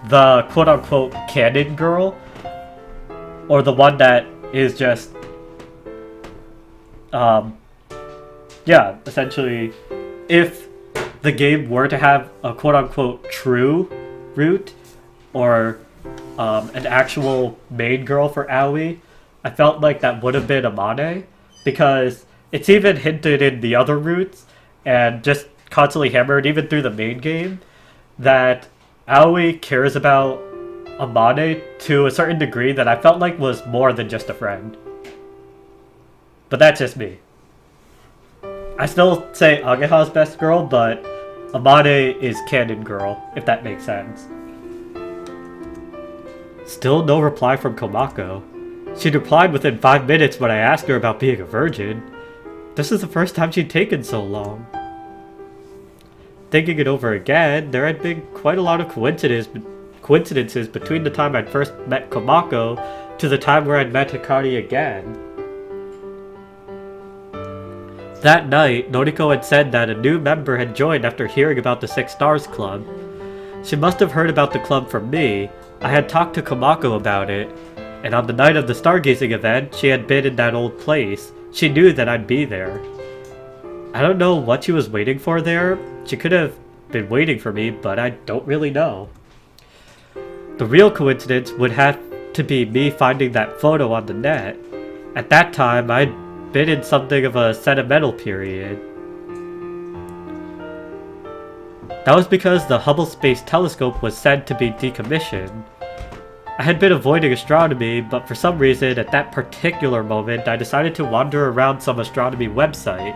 the quote-unquote canon girl, or the one that is just, yeah, essentially, if the game were to have a quote-unquote true route, or an actual main girl for Aoi, I felt like that would have been Amane, because it's even hinted in the other routes, and just constantly hammered even through the main game, that Aoi cares about Amane to a certain degree that I felt like was more than just a friend. But that's just me. I still say Ageha's best girl, but Amane is canon girl, if that makes sense. Still no reply from Komako. She'd replied within 5 minutes when I asked her about being a virgin. This is the first time she'd taken so long. Thinking it over again, there had been quite a lot of coincidences between the time I'd first met Komako to the time where I'd met Hikari again. That night, Noriko had said that a new member had joined after hearing about the Six Stars Club. She must have heard about the club from me. I had talked to Komako about it, and on the night of the stargazing event, she had been in that old place. She knew that I'd be there. I don't know what she was waiting for there. She could have been waiting for me, but I don't really know. The real coincidence would have to be me finding that photo on the net. At that time, I'd been in something of a sentimental period. That was because the Hubble Space Telescope was said to be decommissioned. I had been avoiding astronomy, but for some reason, at that particular moment, I decided to wander around some astronomy website.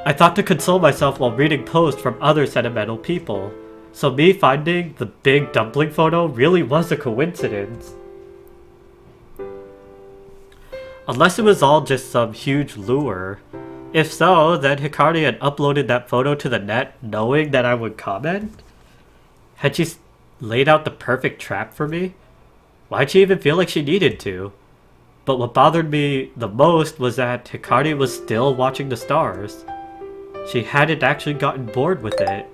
I thought to console myself while reading posts from other sentimental people, so me finding the big dumpling photo really was a coincidence. Unless it was all just some huge lure. If so, then Hikari had uploaded that photo to the net knowing that I would comment? Had she laid out the perfect trap for me? Why'd she even feel like she needed to? But what bothered me the most was that Hikari was still watching the stars. She hadn't actually gotten bored with it.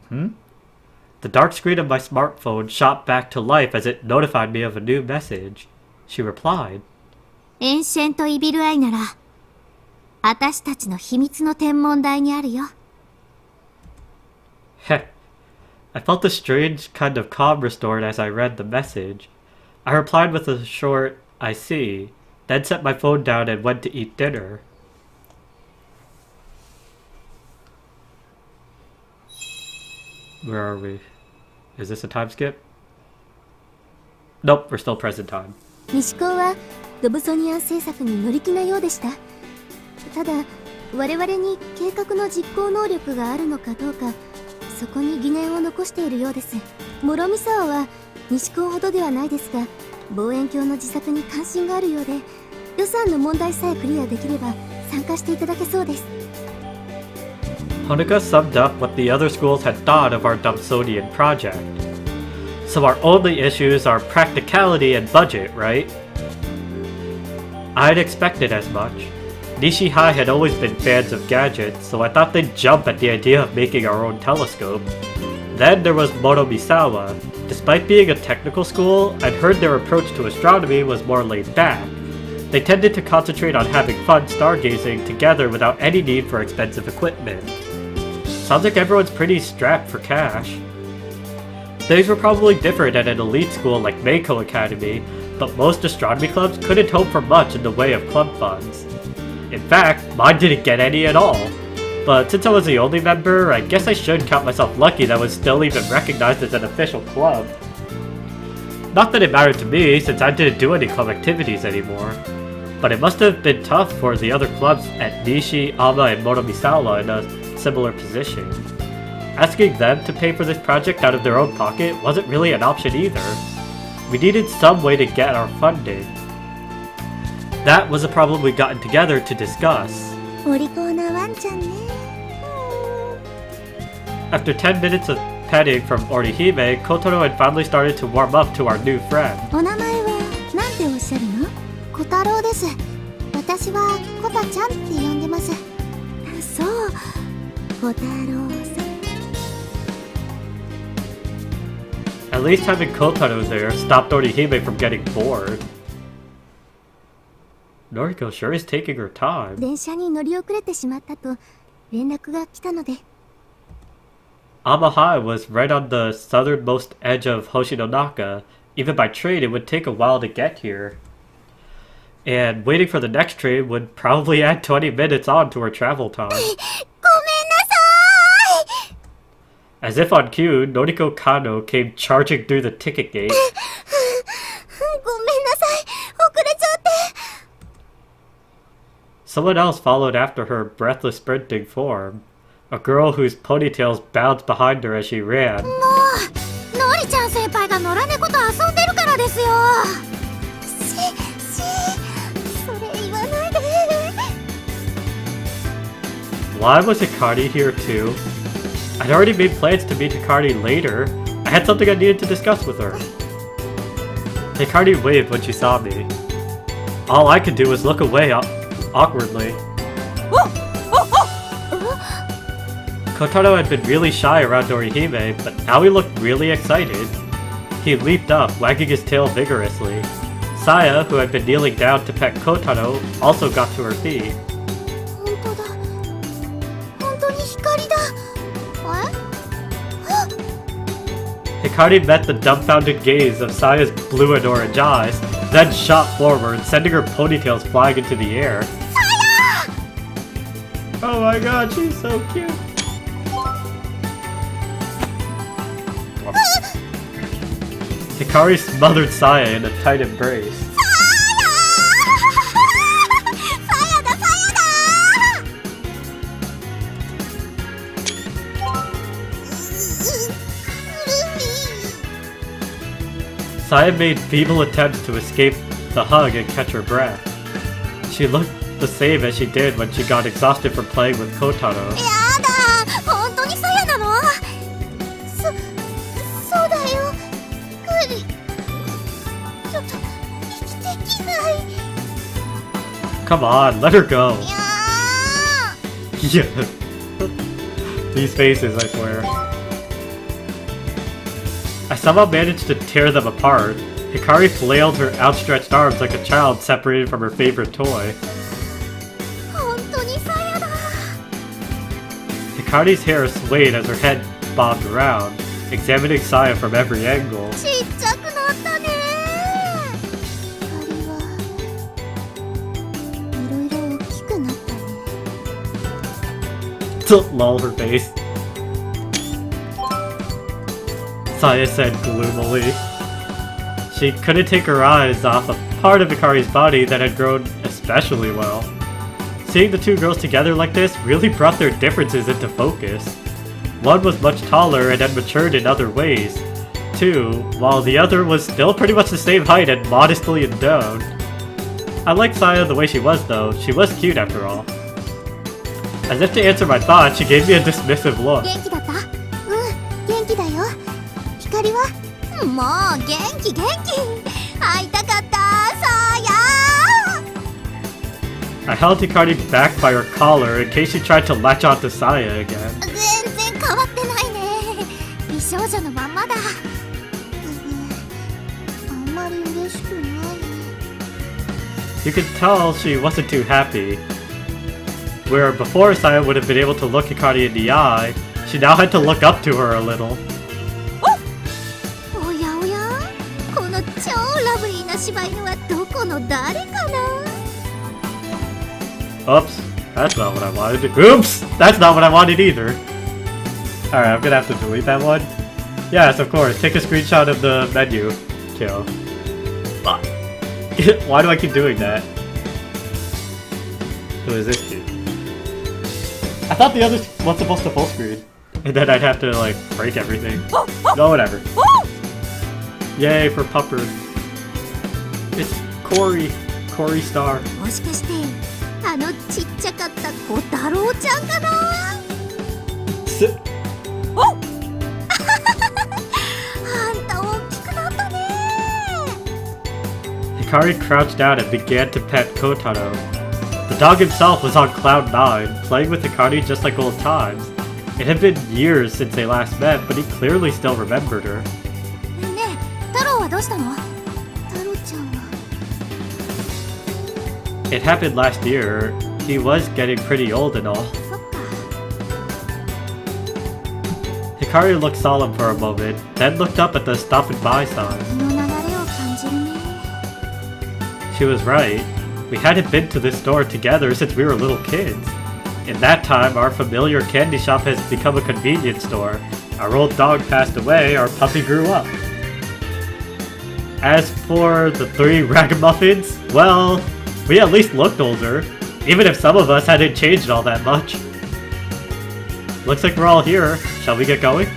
The dark screen of my smartphone shot back to life as it notified me of a new message. She replied, エンシェントイビルアイなら、あたしたちの秘密の天文台にあるよ。 Heh. I felt a strange kind of calm restored as I read the message. I replied with a short, I see, then set my phone down and went to eat dinner. Where are we? Is this a time skip? Nope, we're still present time. 西高はドブソニアン製作に乗り気なようでした。ただ、我々に計画の実行能力があるのかどうか、そこに疑念を残しているようです。諸見沢は西高ほどではないですが、望遠鏡の自作に関心があるようで、予算の問題さえクリアできれば参加していただけそうです。Honoka summed up what the other schools had thought of our Dumpsonian project. So our only issues are practicality and budget, right? I'd expected as much. Nishi High had always been fans of gadgets, so I thought they'd jump at the idea of making our own telescope. Then there was Moromisawa. Despite being a technical school, I'd heard their approach to astronomy was more laid back. They tended to concentrate on having fun stargazing together without any need for expensive equipment. Sounds like everyone's pretty strapped for cash. Things were probably different at an elite school like Meiko Academy, but most astronomy clubs couldn't hope for much in the way of club funds. In fact, mine didn't get any at all. But since I was the only member, I guess I should count myself lucky that I was still even recognized as an official club. Not that it mattered to me, since I didn't do any club activities anymore. But it must have been tough for the other clubs at Nishi, Ama, and Monomisawa in a similar position. Asking them to pay for this project out of their own pocket wasn't really an option either. We needed some way to get our funding. That was a problem we gotten together to discuss. お利口なワンちゃんね。After 10 minutes of petting from Orihime, Kotaro had finally started to warm up to our new friend. お名前は何ておっしゃるの？小太郎です。私はコタちゃんって呼んでます。そう、小太郎さん。At least having Kotaro there stopped Orihime from getting bored. Noriko sure is taking her time. 電車に乗り遅れてしまったと連絡が来たので。Amahai was right on the southernmost edge of Hoshinonaka. Even by train, it would take a while to get here. And waiting for the next train would probably add 20 minutes on to her travel time. ごめんなさい。 As if on cue, Noriko Kano came charging through the ticket gate. ごめんなさい。遅れちゃって。Someone else followed after her breathless sprinting form. A girl whose ponytails bounced behind her as she ran. もう、のりちゃん先輩が野良猫と遊んでるからですよ。それ言わないで。Why was Hikari here too? I'd already made plans to meet Hikari later. I had something I needed to discuss with her. Hikari waved when she saw me. All I could do was look away awkwardly. Kotaro had been really shy around Orihime, but now he looked really excited. He leaped up, wagging his tail vigorously. Saya, who had been kneeling down to pet Kotaro, also got to her feet. 本当だ。本当に光だ。Hikari met the dumbfounded gaze of Saya's blue and orange eyes, then shot forward, sending her ponytails flying into the air. Saya! Oh my god, she's so cute! Hikari smothered Saya in a tight embrace. Saya made feeble attempts to escape the hug and catch her breath. She looked the same as she did when she got exhausted from playing with Kotaro. やだ、本当にさやなの？そうだよ。ちょっと生きてきない。 Come on, let her go. いや Yeah. These faces, I swear. I somehow managed to tear them apart. Hikari flailed her outstretched arms like a child separated from her favorite toy. 本当にさやだ。 Hikari's hair swayed as her head bobbed around, examining Saya from every angle. ちっちゃくなったね。光はいろいろ大きくなったね。To lull her face. Saya said gloomily. She couldn't take her eyes off a part of Hikari's body that had grown especially well. Seeing the two girls together like this really brought their differences into focus. One was much taller and had matured in other ways, too, while the other was still pretty much the same height and modestly endowed. I liked Saya the way she was though, she was cute after all. As if to answer my thought, she gave me a dismissive look. 元気だった？うん、元気だよ。光は？もう元気。会いたかった、さや。I held Hikari back by her collar in case she tried to latch onto Saya again. 全然変わってないね。美少女のまんまだ。あんまり嬉しくない。 You could tell she wasn't too happy. Where before Saya would have been able to look Hikari in the eye, she now had to look up to her a little. おやおや、この超ラブリーな柴犬はどこの誰かな？ Oops, That's not what I wanted. Oops! That's not what I wanted either. Alright, I'm gonna have to delete that one. Yes, of course. Take a screenshot of the menu. Kill. Fuck. Why do I keep doing that? Who is this dude? I thought the other was supposed to full screen. And then I'd have to, like, break everything. No, whatever. Yay for Pupper. It's Corey. Corey Star. もしかしてあのちっちゃかった小太郎ちゃんかな。おあんた大きくなったね。 Hikari crouched down and began to pet Kotaro. The dog himself was on cloud 9, playing with Hikari just like old times. It had been years since they last met, but he clearly still remembered her. ねえ、太郎はどうしたの？太郎ちゃんは。It happened last year. He was getting pretty old and all. そっか。 Hikari looked solemn for a moment, then looked up at the stop and buy sign. この流れを感じるね。 She was right. We hadn't been to this store together since we were little kids. In that time, our familiar candy shop has become a convenience store. Our old dog passed away, our puppy grew up. As for the three ragamuffins, well, we at least looked older, even if some of us hadn't changed all that much. Looks like we're all here. Shall we get going?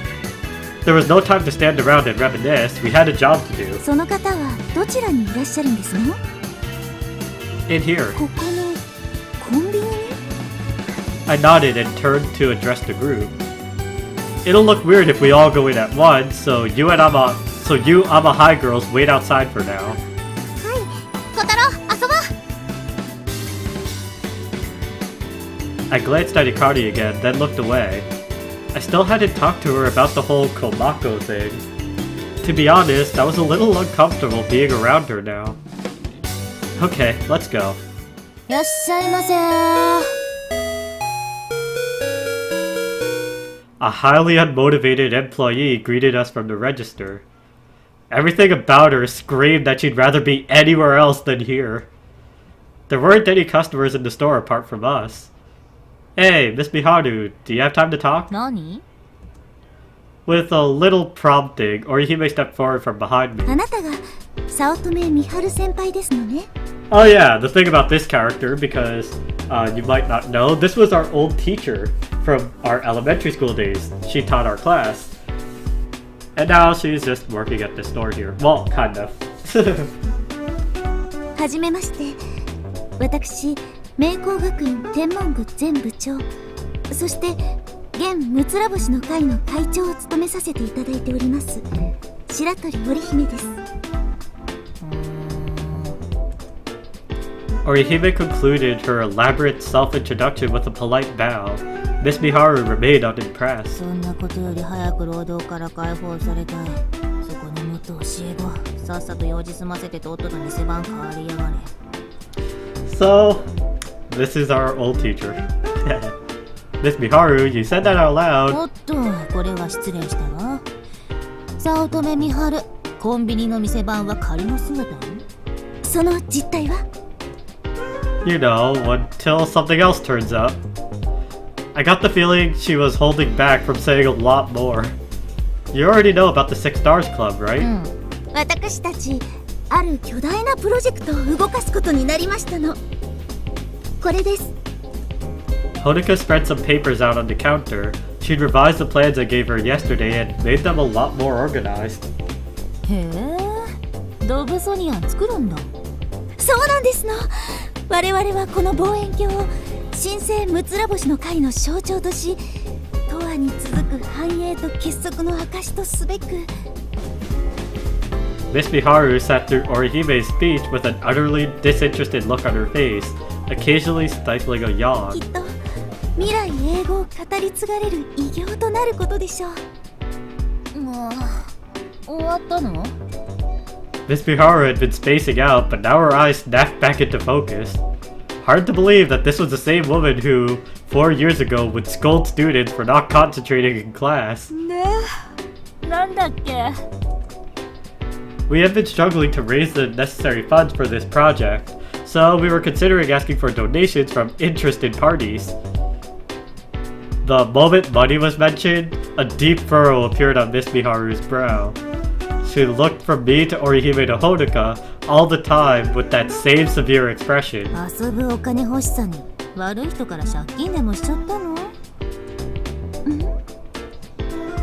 There was no time to stand around and reminisce. We had a job to do. その方はどちらにいらっしゃるんですの？ In here. ここのコンビニに？ I nodded and turned to address the group. It'll look weird if we all go in at once, so you Ama High girls wait outside for now. はい、小太郎遊ぼう。 I glanced at Hikari again, then looked away. I still hadn't talked to her about the whole Komako thing. To be honest, I was a little uncomfortable being around her now. Okay, let's go. いらっしゃいませ。 A highly unmotivated employee greeted us from the register. Everything about her screamed that she'd rather be anywhere else than here. There weren't any customers in the store apart from us. Hey, Miss Miharu, do you have time to talk? 何？ With a little prompting, Orihime stepped forward from behind me. あなたが早乙女美春先輩ですのね。 Oh yeah, the thing about this character, because you might not know, this was our old teacher from our elementary school days. She taught our class. And now she's just working at the store here. Well, kind of. はじめまして。私、明光学院天文部前部長、そして現六つ星の会の会長を務めさせていただいております白鳥織姫です。 Orihime concluded her elaborate self-introduction with a polite bow. Miss Miharu remained unimpressed. そんなことより早く労働から解放されたい。そこにもっと教え子。さっさと用事済ませてとっとと店番変わりやがれ。 So, this is our old teacher. Miss Miharu, you said that out loud. おっと、これは失礼したわ。早乙女美春、コンビニの店番は仮の姿？その実態は？ You know, until something else turns up. I got the feeling she was holding back from saying a lot more. You already know about the Six Stars Club, right? 私たち、ある巨大なプロジェクトを動かすことになりましたの。これです。 Honoka spread some papers out on the counter. She'd revised the plans I gave her yesterday and made them a lot more organized. へえ、ドブソニアン作るんだ。そうなんですの。我々はこの望遠鏡を新生六つ星の会の象徴とし、永遠に続く繁栄と結束の証とすべく。 Miss Miharu sat through Orihime's speech with an utterly disinterested look on her face, occasionally stifling a き yawn. っと未来英語を語り継がれる偉業となることでしょう。もう終わったの？ Miss Miharu had been spacing out, but now her eyes snapped back into focus. Hard to believe that this was the same woman who, 4 years ago, would scold students for not concentrating in class. ねえ、なんだっけ？ We have been struggling to raise the necessary funds for this project, So we were considering asking for donations from interested parties. The moment money was mentioned, a deep furrow appeared on Miss Miharu's brow. She looked from me to Orihime to Honoka all the time with that same severe expression. 遊ぶお金欲しさに悪い人から借金でもしちゃったの？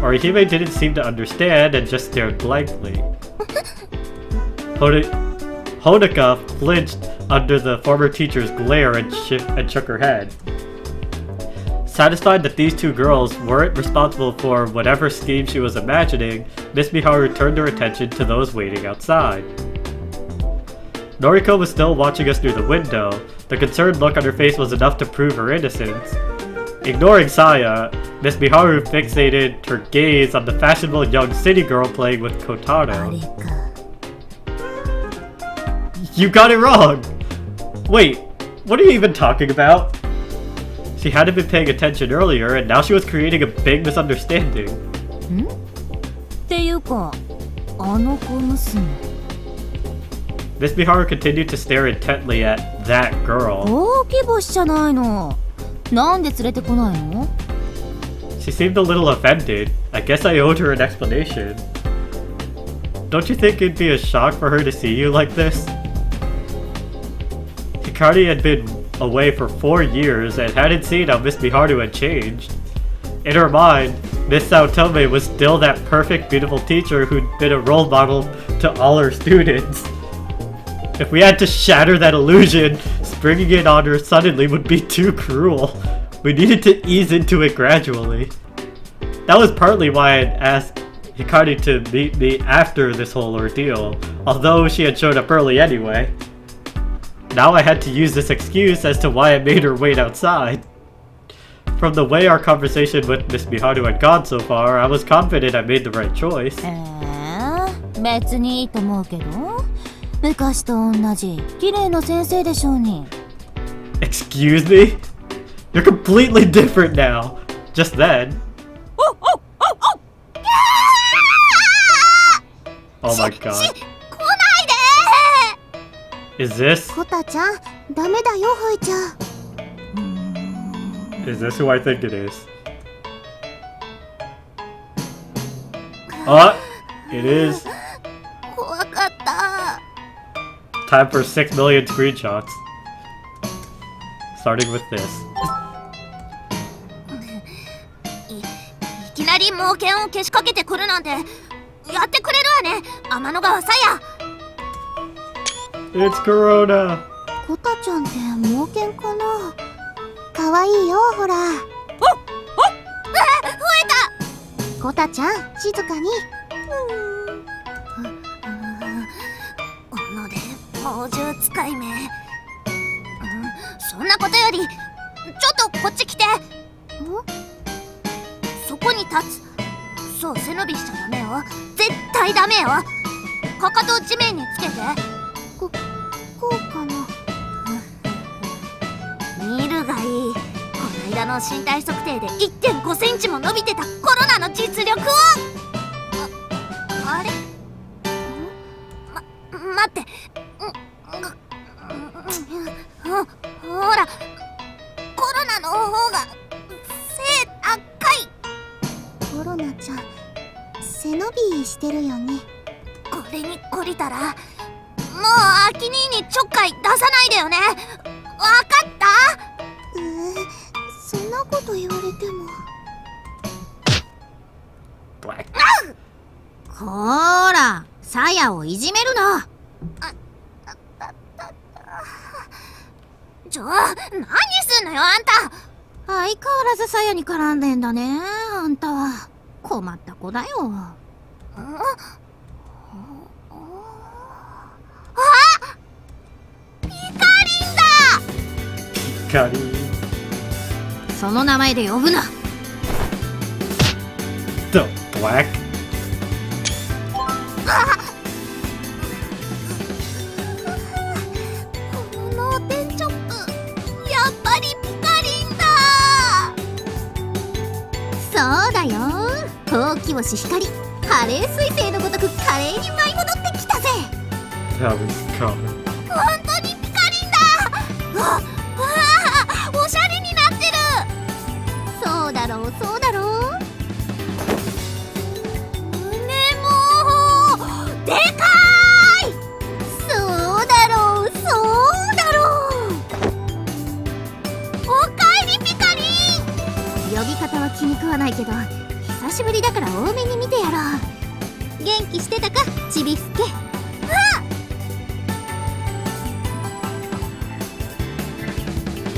Orihime didn't seem to understand and just stared blankly. Honoka flinched under the former teacher's glare and shook her head. Satisfied that these two girls weren't responsible for whatever scheme she was imagining, Miss Miharu turned her attention to those waiting outside. Noriko was still watching us through the window. The concerned look on her face was enough to prove her innocence. Ignoring Saya, Miss Miharu fixated her gaze on the fashionable young city girl playing with Kotaro. You got it wrong! Wait, what are you even talking about? She hadn't been paying attention earlier, and now she was creating a big misunderstanding. っていうか、あの小娘。Miss Miharu continued to stare intently at that girl. 大き星じゃないの。なんで連れてこないの？ She seemed a little offended. I guess I owed her an explanation. Don't you think it'd be a shock for her to see you like this? Hikari had been away for 4 years and hadn't seen how Miss Miharu had changed. In her mind, Miss Saotome was still that perfect, beautiful teacher who'd been a role model to all her students. If we had to shatter that illusion, springing it on her suddenly would be too cruel. We needed to ease into it gradually. That was partly why I'd asked Hikari to meet me after this whole ordeal, although she had showed up early anyway. Now I had to use this excuse as to why I made her wait outside. From the way our conversation with Miss Miharu had gone so far, I was confident I made the right choice. 別にいいと思うけど、昔と同じ綺麗な先生でしょうに。Excuse me? You're completely different now. Just then. Oh my god. Is this? コタちゃん、ダメだよ、ふいちゃん。Is this who I think it is? It is. 怖かった。Time for 6 million screenshots. Starting with this. いきなり猛犬をけしかけてくるなんて、やってくれるわね、天の川さや。It's Corona. コタちゃんって猛犬かな。かわいいよ、ほら。増えた。コタちゃん、静かに。猛獣使いめ。そんなことより、ちょっとこっち来て。そこに立つ。そう、背伸びしちゃダメよ。絶対ダメよ。かかとを地面につけて。こうかな。見るがいい。この間の身体測定で 1.5 センチも伸びてたコロナの実力を。あれ？待って。ほら、コロナの方が背高い。コロナちゃん、背伸びしてるよね。これに懲りたら、もうアキ兄にちょっかい出さないでよね。わかった？そんなこと言われても。こーら、サヤをいじめるな。何すんのよ、あんた。相変わらずサヤに絡んでんだね、あんたは。困った子だよ。ピカリンだ。ピカリン。その名前で呼ぶな。The Black? このノーテンチョップ、やっぱりピカリンだ。そうだよ、ほうき星光、ハレー彗星のごとく華麗に舞い戻ってきたぜ。That was coming. 本当にピカリンだ。久しぶりだから多めに見てやろう。元気してたか、ちびすけ。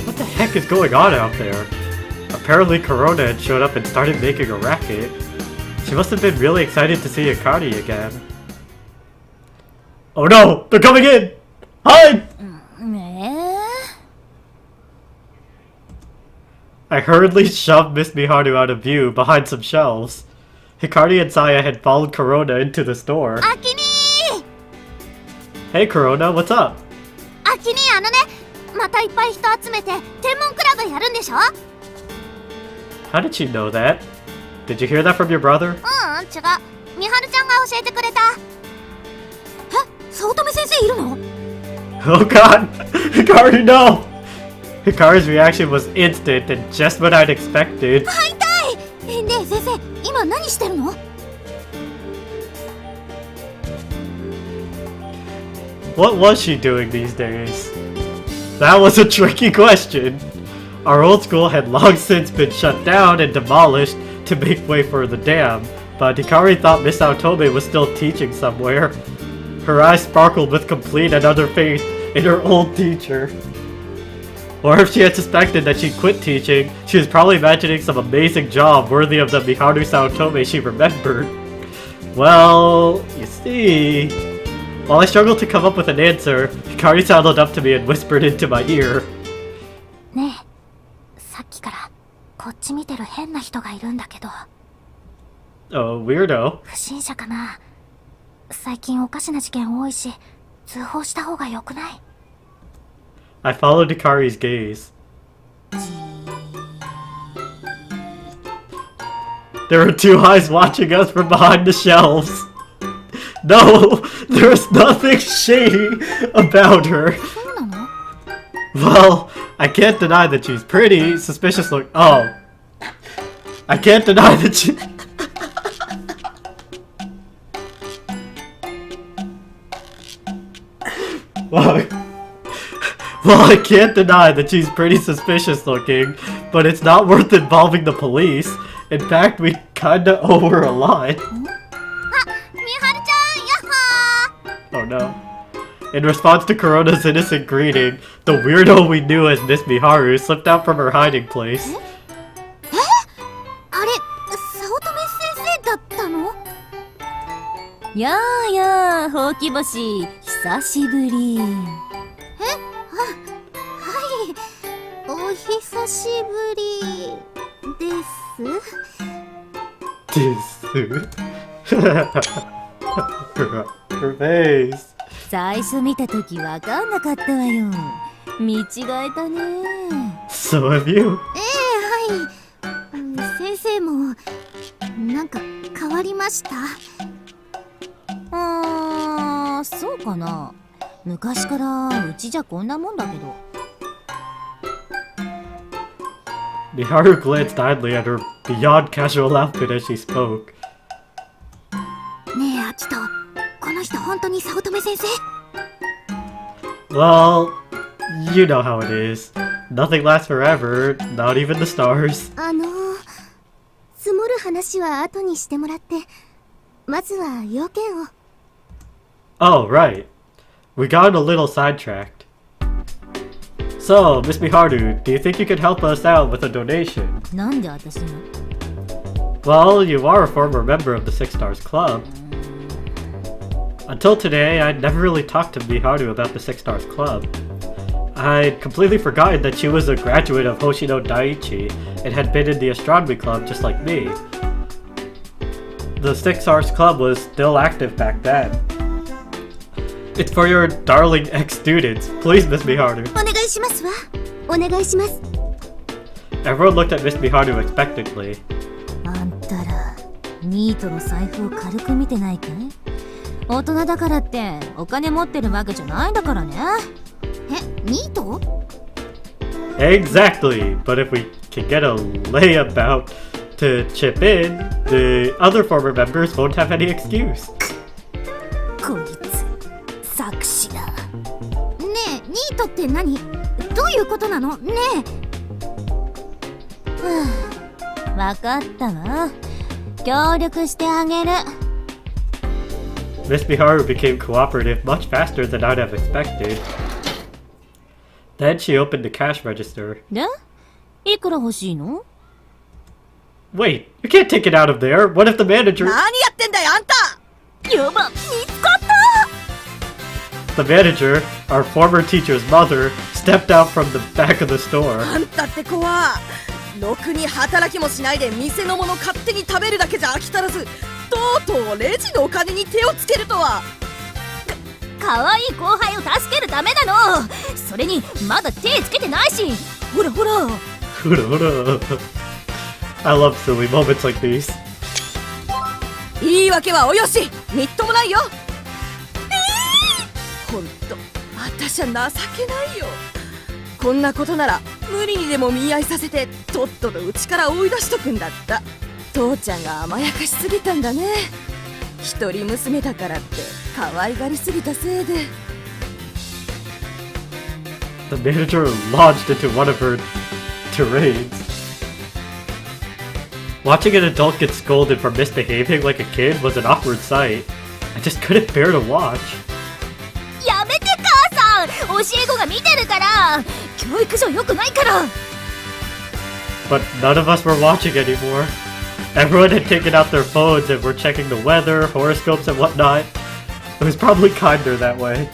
What the heck is going on out there? Apparently Corona had showed up and started making a racket. She must have been really excited to see Akari again. Oh no! They're coming in! Hide! I hurriedly shoved Miss Miharu out of view behind some shelves. Hikari and Saya had followed Corona into the store. アキニ Hey Corona, what's up? ー、アキニー、またいっぱい人集めて天文クラブやるんでしょ。 How did she know that? Did you hear that from your brother? 違う。みはるちゃんが教えてくれた。え、早乙女先生いるの？ Oh god! Hikari, no! Hikari's reaction was instant and just what I'd expected. 会いたい。ねえ先生、今何してるの？ What was she doing these days? That was a tricky question. Our old school had long since been shut down and demolished to make way for the dam, but Hikari thought Miss Aotome was still teaching somewhere. Her eyes sparkled with complete and utter faith in her old teacher. Or if she had suspected that she'd quit teaching, she was probably imagining some amazing job worthy of the Miharu Saotome she remembered. Well, you see... While I struggled to come up with an answer, Hikari sidled up to me and whispered into my ear. ねえ、さっきからこっち見てる変な人がいるんだけど。 Oh, weirdo. 不審者かな。最近おかしな事件多いし、通報した方がよくない？ I followed Hikari's gaze. There were two eyes watching us from behind the shelves. No, there's nothing shady about her. そうなの？ Well, I can't deny that she's pretty, suspicious look. Oh. I can't deny that she... Well, I can't deny that she's pretty suspicious looking, but it's not worth involving the police. In fact, we kinda owe her a lot. みはるちゃん、やっほー。 Oh no. In response to Corona's innocent greeting, the weirdo we knew as Miss Miharu slipped out from her hiding place. あれ、早乙女先生だったの？やあやあ、ほうき星、久しぶり。お久しぶりです。 Her face. 最初見たときわかんなかったわよ。見違えたね。So have you. はい。先生もなんか変わりました？そうかな。昔からうちじゃこんなもんだけど。 Miharu glanced idly at her beyond casual outfit as she spoke. ねえ、アキト、この人本当に早乙女先生？ Well, you know how it is. Nothing lasts forever, not even the stars. 積もる話は後にしてもらって、まずは要件を。 Oh, right. We got a little sidetracked. So, Miss Miharu, do you think you could help us out with a donation? なんで私が？ Well, you are a former member of the Six Stars Club. Until today, I'd never really talked to Miharu about the Six Stars Club. I'd completely forgotten that she was a graduate of Hoshino Daiichi and had been in the astronomy club just like me. The Six Stars Club was still active back then. It's for your darling ex-students. Please, Miss Miharu. お願いしますわ。お願いします。 Everyone looked at Miss Miharu expectantly. あんたら、ニートの財布を軽く見てないかい？大人だからってお金持ってるわけじゃないんだからね。え、ニート？ Exactly. But if we can get a layabout to chip in, the other former members won't have any excuse. こいつ、作詞だ。ねえ、ニートって何？どういうことなの？ねえ。わかったわ。協力してあげる。 Miss Miharu became cooperative much faster than I'd have expected. Then she opened the cash register. で、いくら欲しいの？ Wait, you can't take it out of there. What if the manager... 何やってんだよあんた。やば、見つかった。 The manager, our former teacher's mother, stepped out from the back of the store. あんたって子はろくに働きもしないで店のもの勝手に食べるだけじゃ飽き足らず、とうとうレジのお金に手をつけるとは。可愛い後輩を助けるためなの。それにまだ手つけてないし。ほらほら。 I love silly moments like these. 言い訳はおよし、みっともないよ。ほんと私は情けないよ。こんなことなら無理にでも見合いさせてとっととうちから追い出しとくんだった。父ちゃんが甘やかしすぎたんだね。一人娘だからって可愛がりすぎたせいで。 The manager launched into one of her tirades. Watching an adult get scolded for misbehaving like a kid was an awkward sight. I just couldn't bear to watch. やめて母さん、教え子が見てるから。教育上良くないから。 But none of us were watching anymore. Everyone had taken out their phones and were checking the weather, horoscopes, and whatnot. It was probably kinder that way.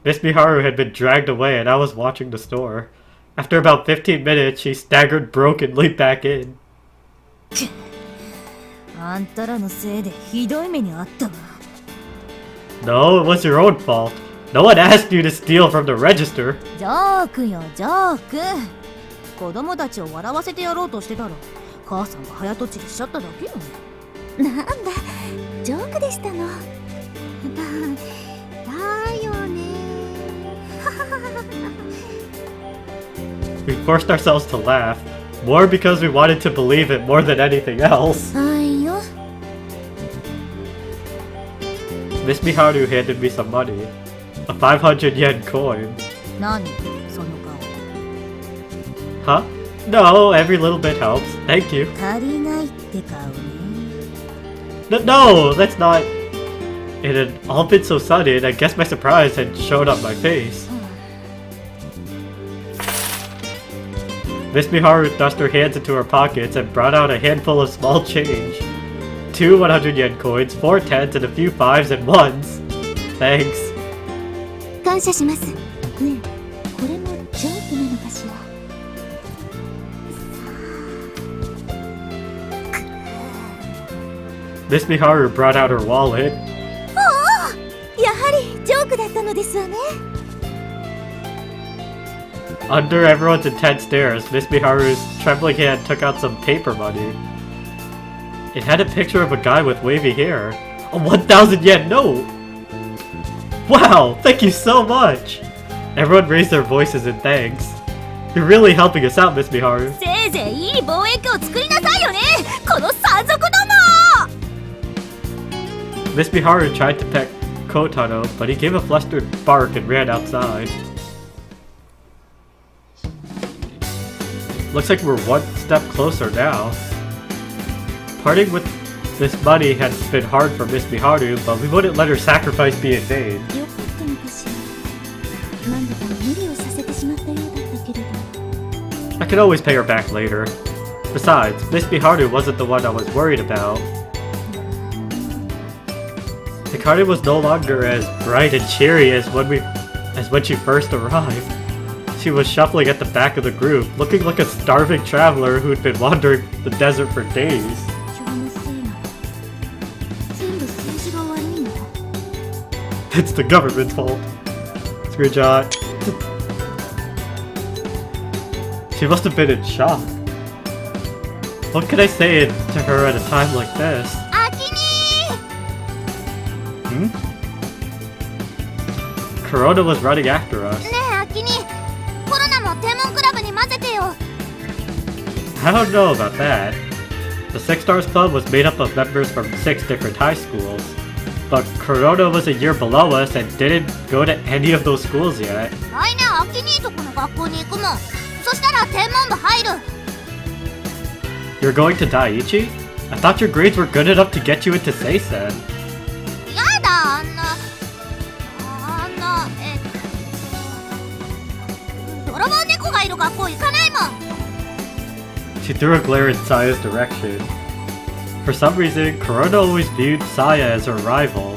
Miss Miharu had been dragged away and I was watching the store. After about 15 minutes, she staggered brokenly back in. あんたらのせいでひどい目にあったわ。 No, it was your own fault. No one asked you to steal from the register. ジョークよ、ジョーク。子供たちを笑わせてやろうとしてたら母さんが早とちりしちゃっただけよ。なんだ、ジョークでしたの。だよね。 We forced ourselves to laugh, more because we wanted to believe it more than anything else. はいよ。 Miss Miharu handed me some money. A 500 yen coin. 何その顔。 Huh? No, every little bit helps. Thank you. 足りないって顔ね。 No, that's not... It had all been so sudden, I guess my surprise had showed on my face. Miss Miharu thrust her hands into her pockets and brought out a handful of small change. 2 100 yen coins, 4 tens, and a few 5s and 1s. Thanks. 感謝します。ねえ、これもジョークなのかしら。 Miss Miharu brought out her wallet. やはりジョークだったのですわね。 Under everyone's intense stares, Miss Miharu's trembling hand took out some paper money. It had a picture of a guy with wavy hair. A 1,000 yen note! Wow, thank you so much! Everyone raised their voices in thanks. You're really helping us out, Miss Miharu. せいぜいいい貿易を作りなさいよね、この山賊ども。 Miss Miharu tried to pet Kotaro, but he gave a flustered bark and ran outside. Looks like we're one step closer now. Parting with this money had been hard for Miss Miharu, but we wouldn't let her sacrifice be in vain. よかったのかしら。なんだか無理をさせてしまったようだったけれど。 I could always pay her back later. Besides, Miss Miharu wasn't the one I was worried about. Hikaru was no longer as bright and cheery as when she first arrived. She was shuffling at the back of the group, looking like a starving traveler who'd been wandering the desert for days. 今日のせいなの。全部数字が悪いの。 It's the government's fault. Screenshot. She must have been in shock. What could I say to her at a time like this? アキニ Hmm? Corona was running after us. ねえアキニ、コロナも天文クラブに混ぜてよ。 I don't know about that. The Six Stars Club was made up of members from 6 different high schools. But Corona was a year below us and didn't go to any of those schools yet. 来年アキニとこの学校に行くもん。そしたら天文部入る。You're going to Daiichi? I thought your grades were good enough to get you into Seisen. やだ、泥棒猫がいる学校行かないもん。 She threw a glare in Saya's direction. For some reason, Corona always viewed Saya as her rival.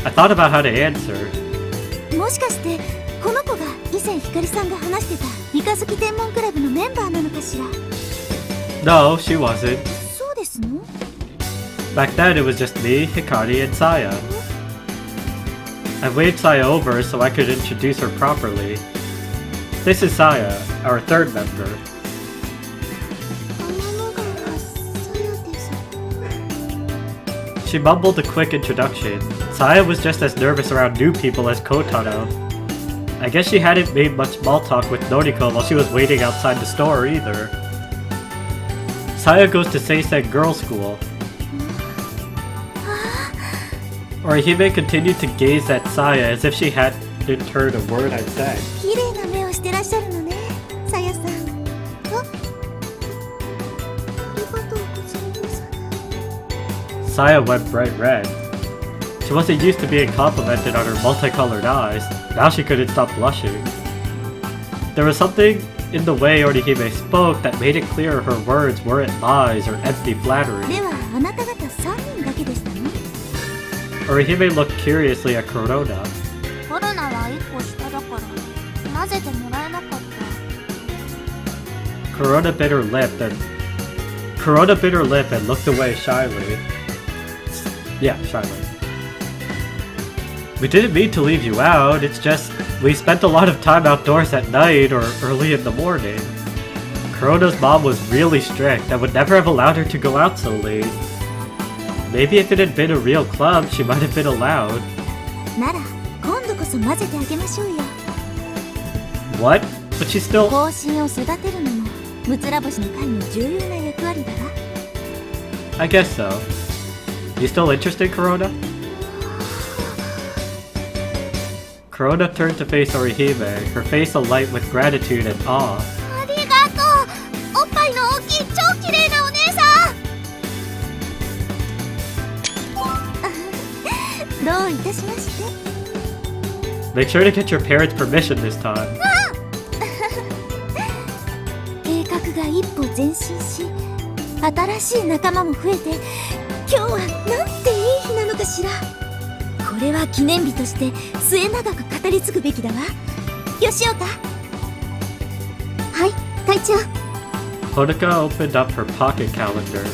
I thought about how to answer. もしかしてこの子が以前ひかりさんが話してた三日月天文クラブのメンバーなのかしら。 No, she wasn't. そうですの？ Back then, it was just me, Hikari, and Saya. I waved Saya over so I could introduce her properly. This is Saya, our third member. 天の川さやです。 She mumbled a quick introduction. Saya was just as nervous around new people as Kotaro. I guess she hadn't made much small talk with Noriko while she was waiting outside the store either. Saya goes to Seisen Girls' School. Orihime continued to gaze at Saya as if she hadn't heard a word I'd said. 綺麗な目をしてらっしゃるのね、さやさん。あ、ありがとうございます。 Saya went bright red. She wasn't used to being complimented on her multicolored eyes. Now she couldn't stop blushing. There was something in the way Orihime spoke that made it clear her words weren't lies or empty flattery. ではあなた方3人だけでしたね。 Orihime looked curiously at Corona. コロナは1個下だから混ぜてもらえなかった。 Corona bit her lip and looked away shyly. Yeah, shyly. We didn't mean to leave you out, it's just we spent a lot of time outdoors at night or early in the morning. Corona's mom was really strict and would never have allowed her to go out so late. Maybe if it had been a real club, she might have been allowed. なら今度こそ混ぜてあげましょうよ。 What? But she's still... 後進を育てるのもムツラボシの会の重要な役割だわ。 I guess so. You still interested, Corona? Corona turned to face Orihime, her face alight with gratitude and awe. ありがとう。おっぱいの大きい超綺麗なお姉さん。どういたしまして。 Make sure to get your parents' permission this time. 計画が一歩前進し、新しい仲間も増えて、今日はなんていい日なのかしら。これは記念日として末永く語り継ぐべきだわ。吉岡。はい、隊長。 Honoka opened up her pocket calendar.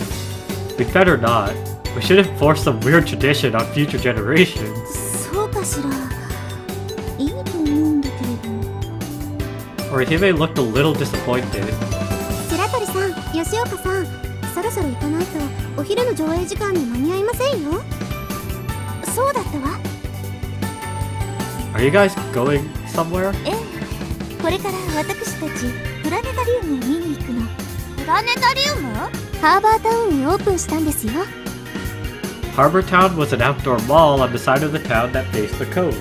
We'd better not. We shouldn't force some weird tradition on future generations. そうかしら。いいと思うんだけれど。 Orihime looked a little disappointed. 白鳥さん、吉岡さん、そろそろ行かないとお昼の上映時間に間に合いませんよ。そうだったわ。 Are you guys going somewhere? ええ、これから私たちプラネタリウムを見に行くの。プラネタリウム？ハーバータウンにオープンしたんですよ。 Harbor Town was an outdoor mall on the side of the town that faced the coast.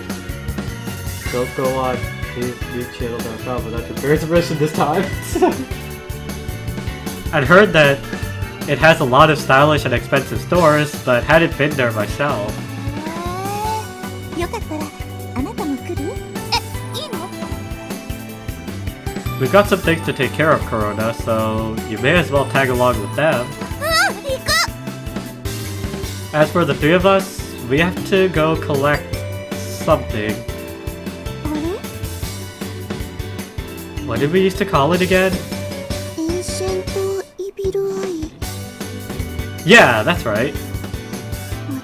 Don't go on newschannel.com without your parents' permission this time. I'd heard that it has a lot of stylish and expensive stores, but hadn't been there myself. よかったらあなたも来る？え、いいの？ We've got some things to take care of, Corona, so you may as well tag along with them. 行く！ As for the three of us, we have to go collect something. あれ？ What did we used to call it again? エンシェントイビルアイ。 Yeah, that's right.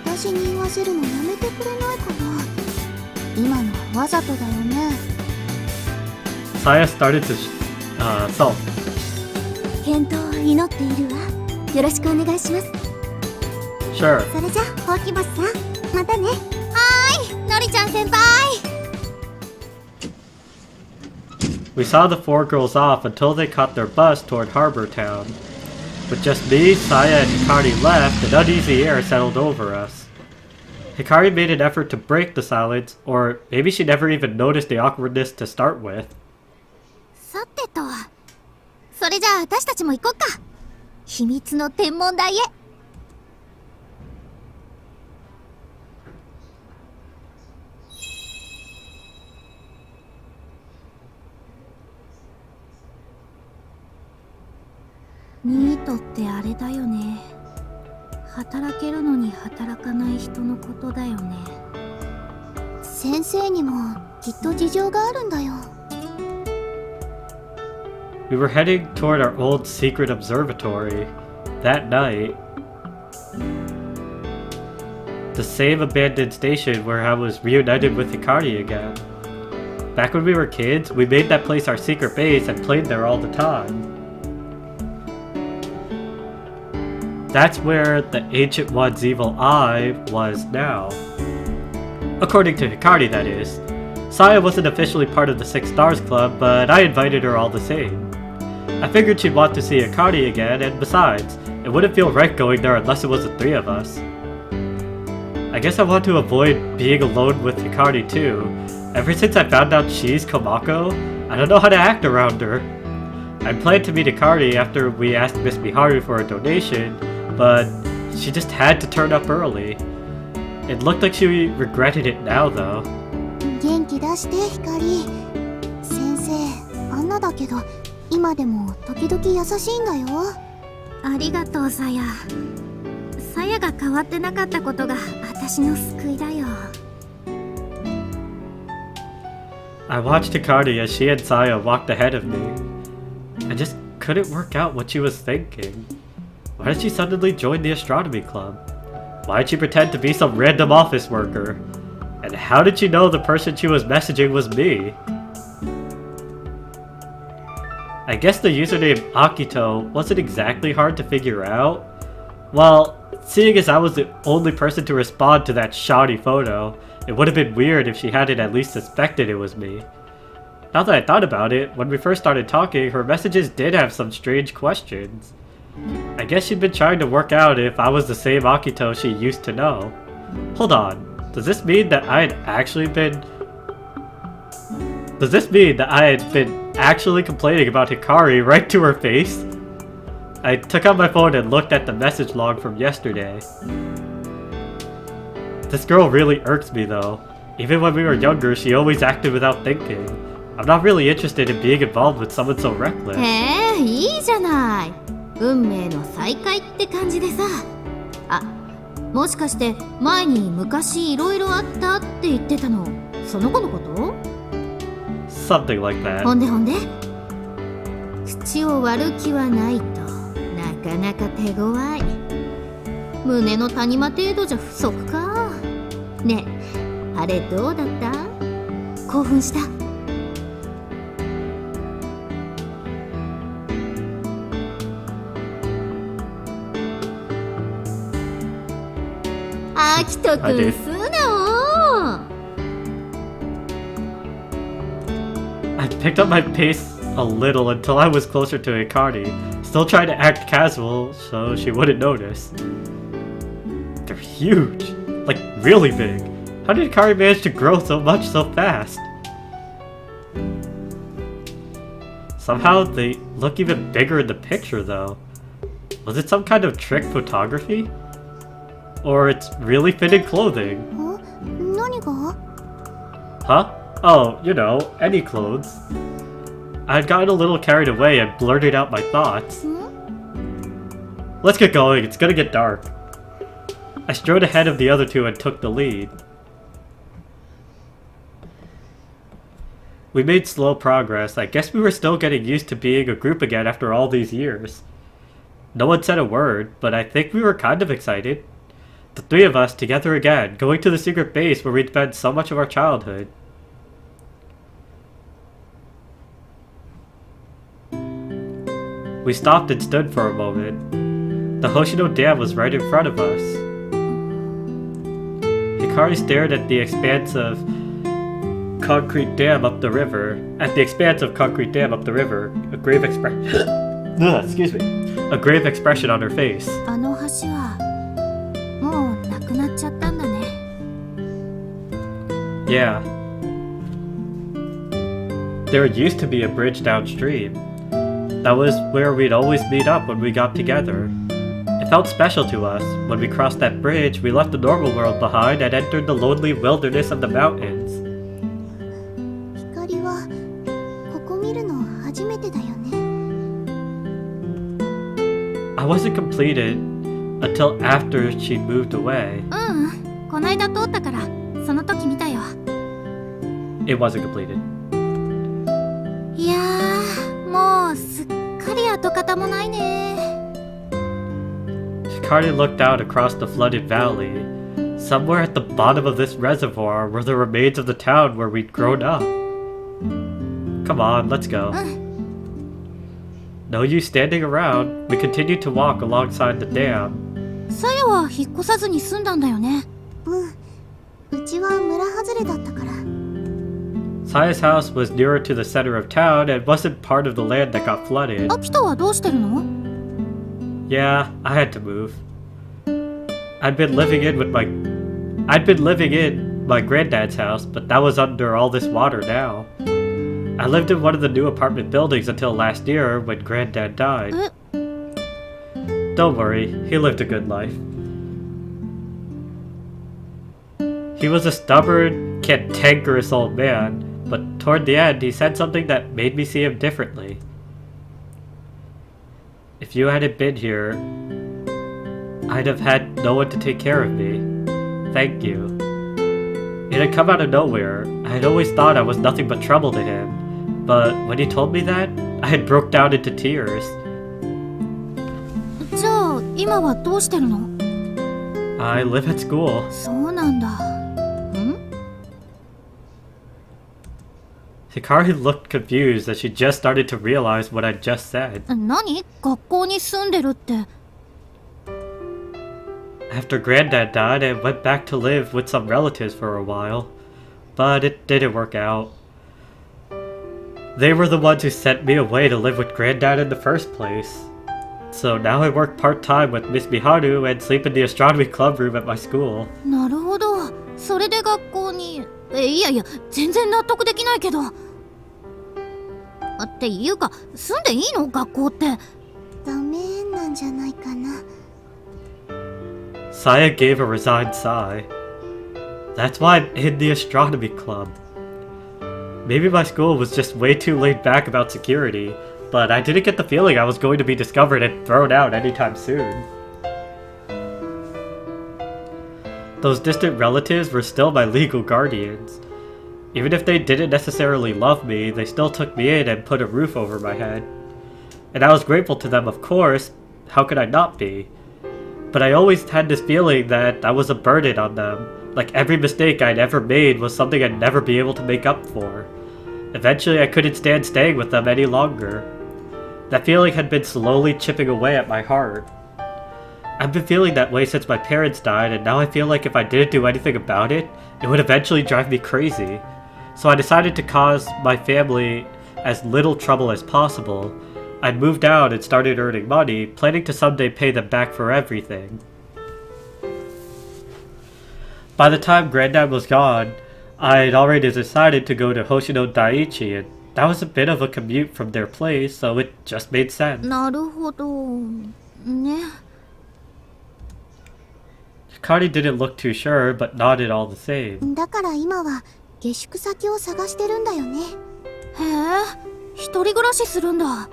私に言わせるのやめてくれないかな。今のはわざとだよね。 Saya started to sulk. 健闘を祈っているわ。よろしくお願いします。 Sure. それじゃほうき星さん、またね。はーい、のりちゃん先輩。 We saw the four girls off until they caught their bus toward Harbor Town. With just me, Saya, and Hikari left, an uneasy air settled over us. Hikari made an effort to break the silence, or maybe she never even noticed the awkwardness to start with. さてと、そそれじゃあ私たちも行こっか。秘密の天文台へ。ニートってあれだよね。働けるのに働かない人のことだよね。先生にもきっと事情があるんだよ。We were heading toward our old secret observatory that night. The same abandoned station where I was reunited with Hikari again. Back when we were kids, we made that place our secret base and played there all the time. That's where the Ancient One's evil eye was now. According to Hikari, that is. Saya wasn't officially part of the Six Stars Club, but I invited her all the same. I figured she'd want to see Hikari again, and besides, it wouldn't feel right going there unless it was the three of us. I guess I want to avoid being alone with Hikari too. Ever since I found out she's Komako, I don't know how to act around her. I planned to meet Hikari after we asked Miss Miharu for a donation, but she just had to turn up early. It looked like she regretted it now though. 元気出して光。先生、あんなだけど今でも時々優しいんだよ。ありがとうさや。さやが変わってなかったことが私の救いだよ。I watched Hikari as she and Saya walked ahead of me. I just couldn't work out what she was thinking. Why did she suddenly join the astronomy club? Why did she pretend to be some random office worker? And how did she know the person she was messaging was me? I guess the username Akito wasn't exactly hard to figure out. Well, seeing as I was the only person to respond to that shoddy photo, it would have been weird if she hadn't at least suspected it was me. Now that I thought about it, when we first started talking, her messages did have some strange questions. I guess she'd been trying to work out if I was the same Akito she used to know. Hold on, does this mean that I had been actually complaining about Hikari right to her face? I took out my phone and looked at the message log from yesterday. This girl really irks me though. Even when we were younger, she always acted without thinking. I'm not really interested in being involved with someone so reckless. へえ、いいじゃない。運命の再会って感じでさ。あ、もしかして前に昔いろいろあったって言ってたの、その子のこと？ Something like that. ほんで口を割る気はないとなかなか手強い。胸の谷間程度じゃ不足か。ねえ、あれどうだった？興奮した？アキトくん素直。I picked up my pace a little until I was closer to Hikari, still trying to act casual so she wouldn't notice. They're huge, like really big. How did Hikari manage to grow so much so fast? Somehow they look even bigger in the picture though. Was it some kind of trick photography? Or it's really fitted clothing? 何が？ Huh? Oh, you know, any clothes. I'd gotten a little carried away and blurted out my thoughts. Let's get going, it's gonna get dark. I strode ahead of the other two and took the lead. We made slow progress. I guess we were still getting used to being a group again after all these years. No one said a word, but I think we were kind of excited. The three of us together again, going to the secret base where we'd spent so much of our childhood. We stopped and stood for a moment. The Hoshino Dam was right in front of us. Hikari stared at the expanse of concrete dam up the river. A grave excuse me. A grave expression on her face. あの橋はもうなくなっちゃったんだね。Yeah. There used to be a bridge downstream. that was where we'd always meet up when we got together. It felt special to us. When we crossed that bridge, we left the normal world behind and entered the lonely wilderness of the mountains. 光はここ見るの初めてだよね。 I wasn't completed until after she moved away. こないだ通ったからその時見たよ。 It wasn't completed. いやー、もうすっかり跡形もないね。 Hikari looked out across the flooded valley. Somewhere at the bottom of this reservoir were the remains of the town where we'd grown up. Come on, let's go. No use standing around. We continued to walk alongside the dam. さやは引っ越さずに住んだんだよね。うちは村外れだったから。 Saya's house was nearer to the center of town and wasn't part of the land that got flooded. 秋田はどうしてるの？ Yeah, I had to move. I'd been living in my granddad's house, but that was under all this water now. I lived in one of the new apartment buildings until last year when Granddad died. Don't worry, he lived a good life. He was a stubborn, cantankerous old man, but toward the end he said something that made me see him differently. If you hadn't been here, I'd have had no one to take care of me. Thank you. It had come out of nowhere. I had always thought I was nothing but trouble to him. But when he told me that, I had broke down into tears. じゃあ今はどうしてるの？ I live at school. そうなんだ。Hikari looked confused as she just started to realize what I'd just said. 何？学校に住んでるって。 After Granddad died, I went back to live with some relatives for a while. But it didn't work out. They were the ones who sent me away to live with Granddad in the first place. So now I work part-time with Miss Miharu and sleep in the astronomy club room at my school. なるほど。それで学校に。いやいや、全然納得できないけど。っていうか、住んでいいの？学校って。ダメなんじゃないかな。 Saya gave a resigned sigh. That's why I'm in the astronomy club. Maybe my school was just way too laid back about security, but I didn't get the feeling I was going to be discovered and thrown out anytime soon. Those distant relatives were still my legal guardians. Even if they didn't necessarily love me, they still took me in and put a roof over my head. And I was grateful to them, of course. How could I not be? But I always had this feeling that I was a burden on them. Like every mistake I'd ever made was something I'd never be able to make up for. Eventually I couldn't stand staying with them any longer. That feeling had been slowly chipping away at my heart. I've been feeling that way since my parents died, and now I feel like if I didn't do anything about it, it would eventually drive me crazy. So I decided to cause my family as little trouble as possible. I moved out and started earning money, planning to someday pay them back for everything. By the time Granddad was gone, I'd already decided to go to Hoshino Daiichi, and that was a bit of a commute from their place, so it just made sense. なるほど。ね。 Hikari didn't look too sure, but nodded all the same. だから今は下宿先を探してるんだよね。へえ、一人暮らしするんだ。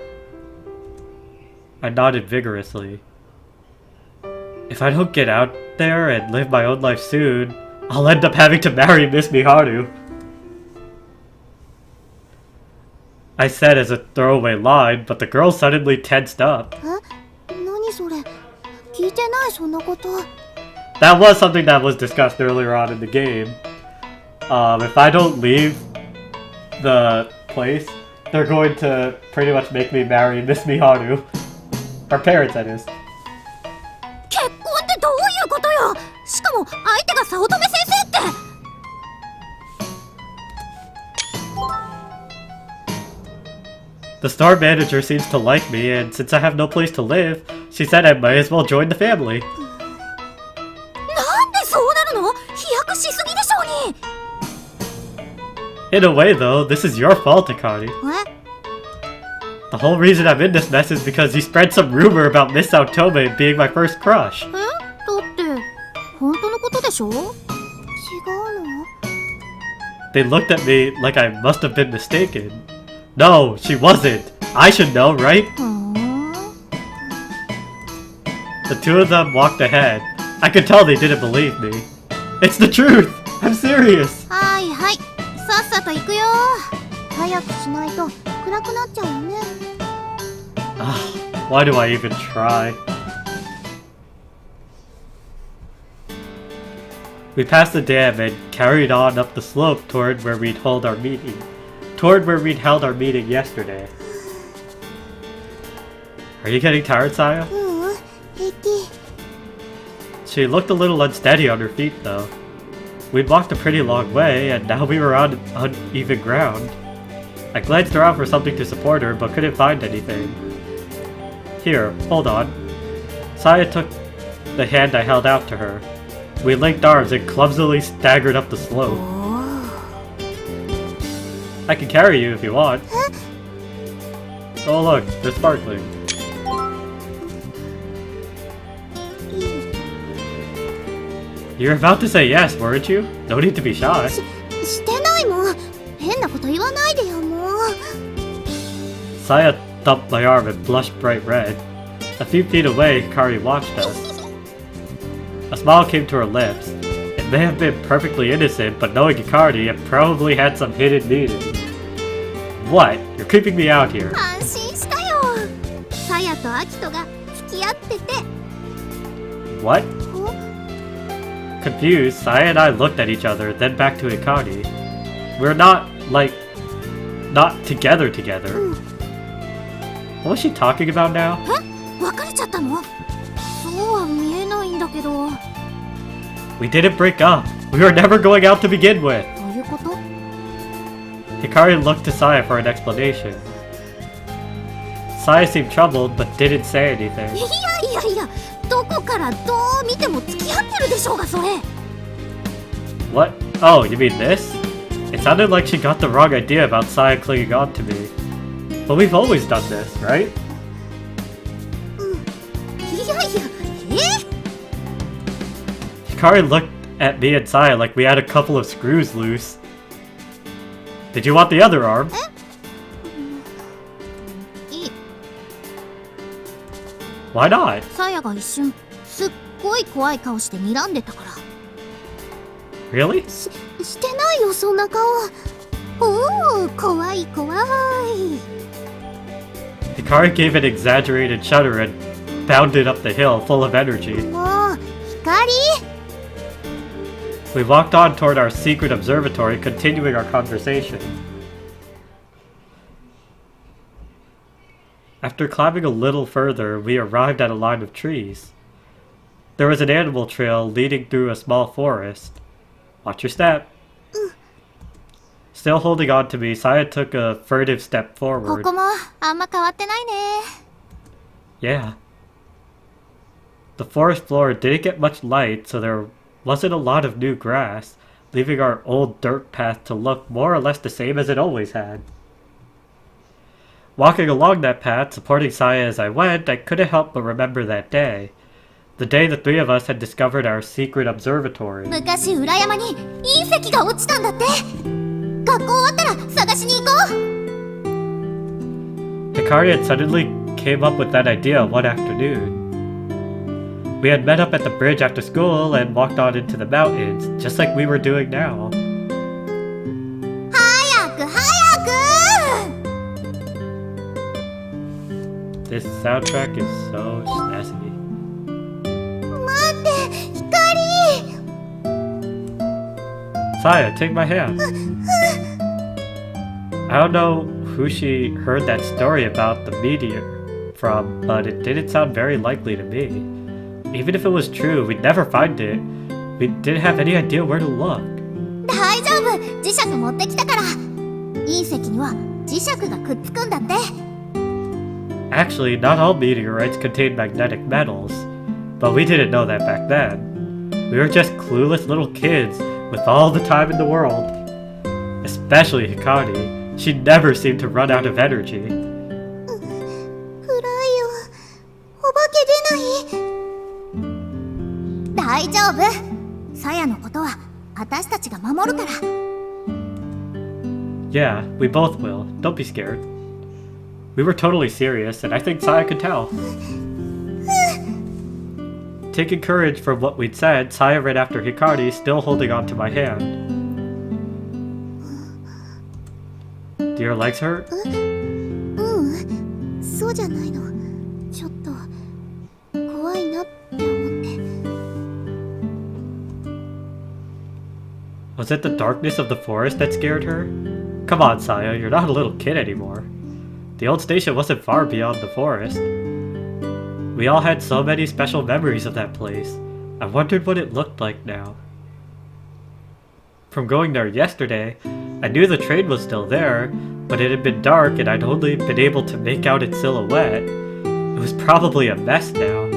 I nodded vigorously. If I don't get out there and live my own life soon, I'll end up having to marry Miss Miharu. I said as a throwaway line, but the girl suddenly tensed up. 何それ？聞いてないそんなこと。 That was something that was discussed earlier on in the game. If I don't leave the place, they're going to pretty much make me marry Miss Miharu. Her parents, that is. 結婚ってどういうことよ。しかも相手が早乙女先生って。 The store manager seems to like me, and since I have no place to live, she said I might as well join the family. なんでそうなるの？飛躍しすぎでしょうに。 In a way, though, this is your fault, Hikari. What? The The whole reason I'm in this mess is because he spread some rumor about Miss Saotome being my first crush. だって本当のことでしょ？違うの？ They looked at me like I must have been mistaken. No, she wasn't. I should know, right? ふーん。 The two of them walked ahead. I could tell they didn't believe me. It's the truth! I'm serious! はいはい。さっさと行くよ。早くしないと暗くなっちゃうよね。Why do I even try? We passed the dam and carried on up the slope toward where we'd held our meeting. Yesterday. Are you getting tired, Saya? ううん、平気。 She looked a little unsteady on her feet, though. We'd walked a pretty long way, and now we were on uneven ground. I glanced around for something to support her, but couldn't find anything. Here, hold on. Saya took the hand I held out to her. We linked arms and clumsily staggered up the slope. I can carry you if you want. Oh look, they're sparkling. You're about to say yes, weren't you? No need to be shy. してないもん。変なこと言わないでよ、もう。 Saya thumped my arm and blushed bright red. A few feet away, Hikari watched us. A smile came to her lips. It may have been perfectly innocent, but knowing Hikari, it probably had some hidden meaning. What? You're creeping me out here. 安心したよ。さやとアキトが付き合ってて。 What? お Confused, Saya and I looked at each other, then back to Hikari. We're not together. What was she talking about now? 別れちゃったの？そうは見えないんだけど。 We didn't break up. We were never going out to begin with. どういうこと？ Hikari looked to Saya for an explanation. Saya seemed troubled, but didn't say anything. いや、どこからどう見ても付き合ってるでしょうが、それ。 What? Oh, you mean this? It sounded like she got the wrong idea about Saya clinging on to me. But we've always done this, right? いや、Hikari looked at me and Saya like we had a couple of screws loose. Did you want the other arm? いい。 Why not? さやが一瞬すっごい怖い顔して睨んでたから。 Really? してないよ、そんな顔。おお、怖い。 Hikari gave an exaggerated shudder and bounded up the hill full of energy. もう、光。 We walked on toward our secret observatory, continuing our conversation. After climbing a little further, we arrived at a line of trees. There was an animal trail leading through a small forest. Watch your step. Still holding on to me, Saya took a furtive step こ forward. こもあんま変わってないね。 Yeah. The forest floor didn't get much light, so there wasn't a lot of new grass, leaving our old dirt path to look more or less the same as it always had. Walking along that path, supporting Saya as I went, I couldn't help but remember that day. The day the three of us had discovered our secret observatory. 昔裏山に隕石が落ちたんだって。学校終わったら探しに行こう。 Hikari had suddenly came up with that idea one afternoon. We had met up at the bridge after school and walked on into the mountains, just like we were doing now. 早く。 This soundtrack is so snazzy. 待って、光。 Saya, take my hand. I don't know who she heard that story about the meteor from, but it didn't sound very likely to me. Even if it was true, we'd never find it. We didn't have any idea where to look. 大丈夫、磁石持ってきたから。隕石には磁石がくっつくんだって。 Actually, not all meteorites contain magnetic metals, but we didn't know that back then. We were just clueless little kids with all the time in the world. Especially Hikari. She never seemed to run out of energy. 大丈夫。さやのことは私たちが守るから。 Yeah, we both will. Don't be scared. We were totally serious, and I think Saya could tell. Taking courage from what we'd said, Saya ran after Hikari, still holding on to my hand. Do your legs hurt? そうじゃないの。ちょっと怖いなって思って。 Was it the darkness of the forest that scared her? Come on, Saya, you're not a little kid anymore. The old station wasn't far beyond the forest. We all had so many special memories of that place. I wondered what it looked like now. From going there yesterday, I knew the train was still there, but it had been dark and I'd only been able to make out its silhouette. It was probably a mess now.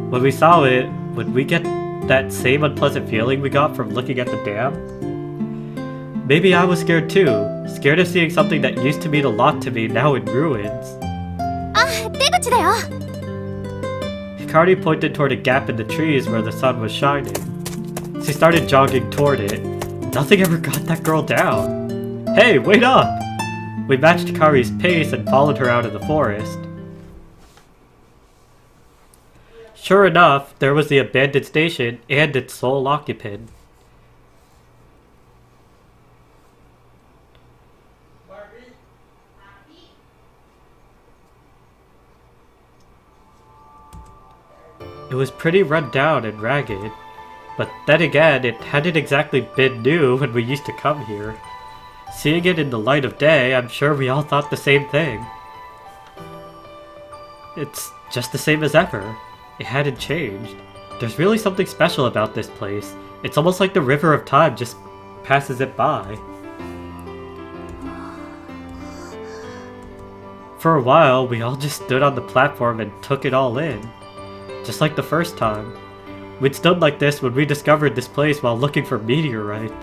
When we saw it, would we get that same unpleasant feeling we got from looking at the dam? Maybe I was scared too, scared of seeing something that used to mean a lot to me now in ruins. あ、出口だよ。 Hikari pointed toward a gap in the trees where the sun was shining. She started jogging toward it. Nothing ever got that girl down. Hey, wait up! We matched Hikari's pace and followed her out of the forest. Sure enough, there was the abandoned station and its sole occupant. It was pretty run down and ragged, but then again, it hadn't exactly been new when we used to come here. Seeing it in the light of day, I'm sure we all thought the same thing. It's just the same as ever. It hadn't changed. There's really something special about this place. It's almost like the river of time just passes it by. For a while, we all just stood on the platform and took it all in. Just like the first time. We'd stood like this when we discovered this place while looking for meteorites.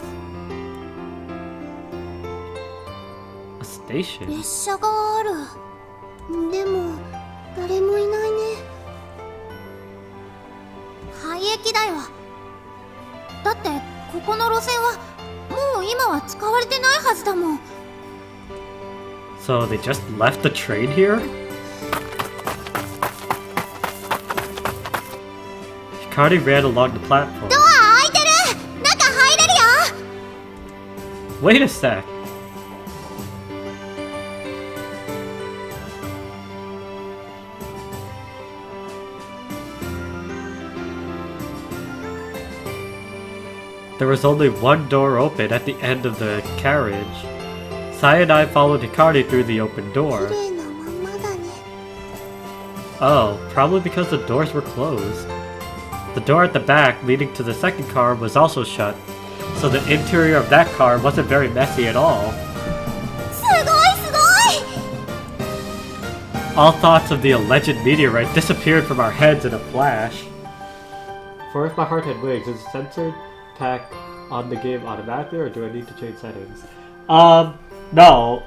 A station? 列車がある。でも誰もいないね。廃駅だよ。だってここの路線はもう今は使われてないはずだもん。 So they just left the train here? Hikari ran along the platform. ドア開いてる。中入れるよ。 Wait a sec. There was only one door open at the end of the carriage. Saya and I followed Hikari through the open door. 綺麗なまんまだね。 Oh, probably because the doors were closed. The door at the back leading to the second car was also shut, so the interior of that car wasn't very messy at all. すごいすごい。 All thoughts of the alleged meteorite disappeared from our heads in a flash. For if my heart had wings, is the censored pack on the game automatically, or do I need to change settings? No.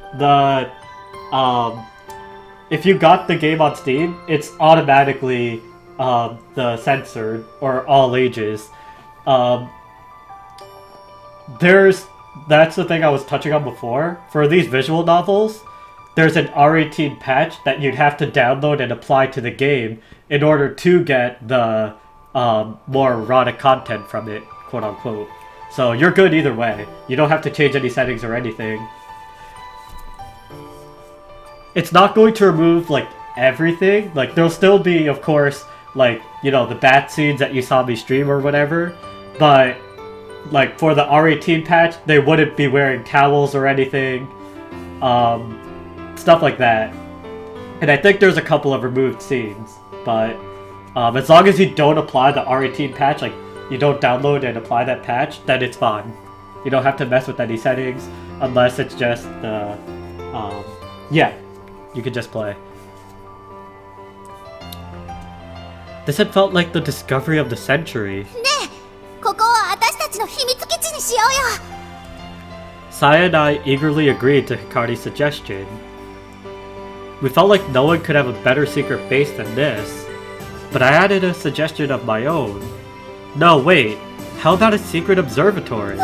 If you got the game on Steam, it's automatically the censored or all ages. That's the thing I was touching on before. For these visual novels, there's an R18 patch that you'd have to download and apply to the game in order to get the more erotic content from it, quote unquote. So you're good either way. You don't have to change any settings or anything. It's not going to remove like everything. Like there'll still be, of course, like, you know, the bat scenes that you saw me stream or whatever, but like for the R18 patch, they wouldn't be wearing towels or anything, stuff like that. And I think there's a couple of removed scenes, but as long as you don't apply the R18 patch, like you don't download and apply that patch, then it's fine. You don't have to mess with any settings unless it's just yeah, you can just play. This had felt like the discovery of the century. ねえ、ここは私たちの秘密基地にしようよ。 Saya and I eagerly agreed to Hikari's suggestion. We felt like no one could have a better secret base than this, but I added a suggestion of my own. No, wait. How about a secret observatory?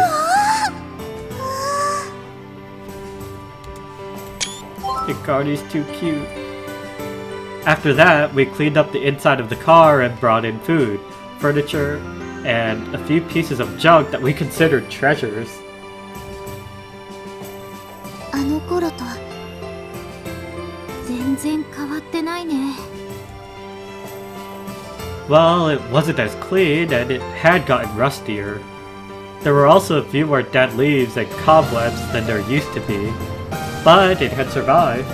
Hikari's too cute. After that, we cleaned up the inside of the car and brought in food, furniture, and a few pieces of junk that we considered treasures. あの頃と全然変わってないね。 Well, it wasn't as clean, and it had gotten rustier. There were also a few more dead leaves and cobwebs than there used to be, but it had survived.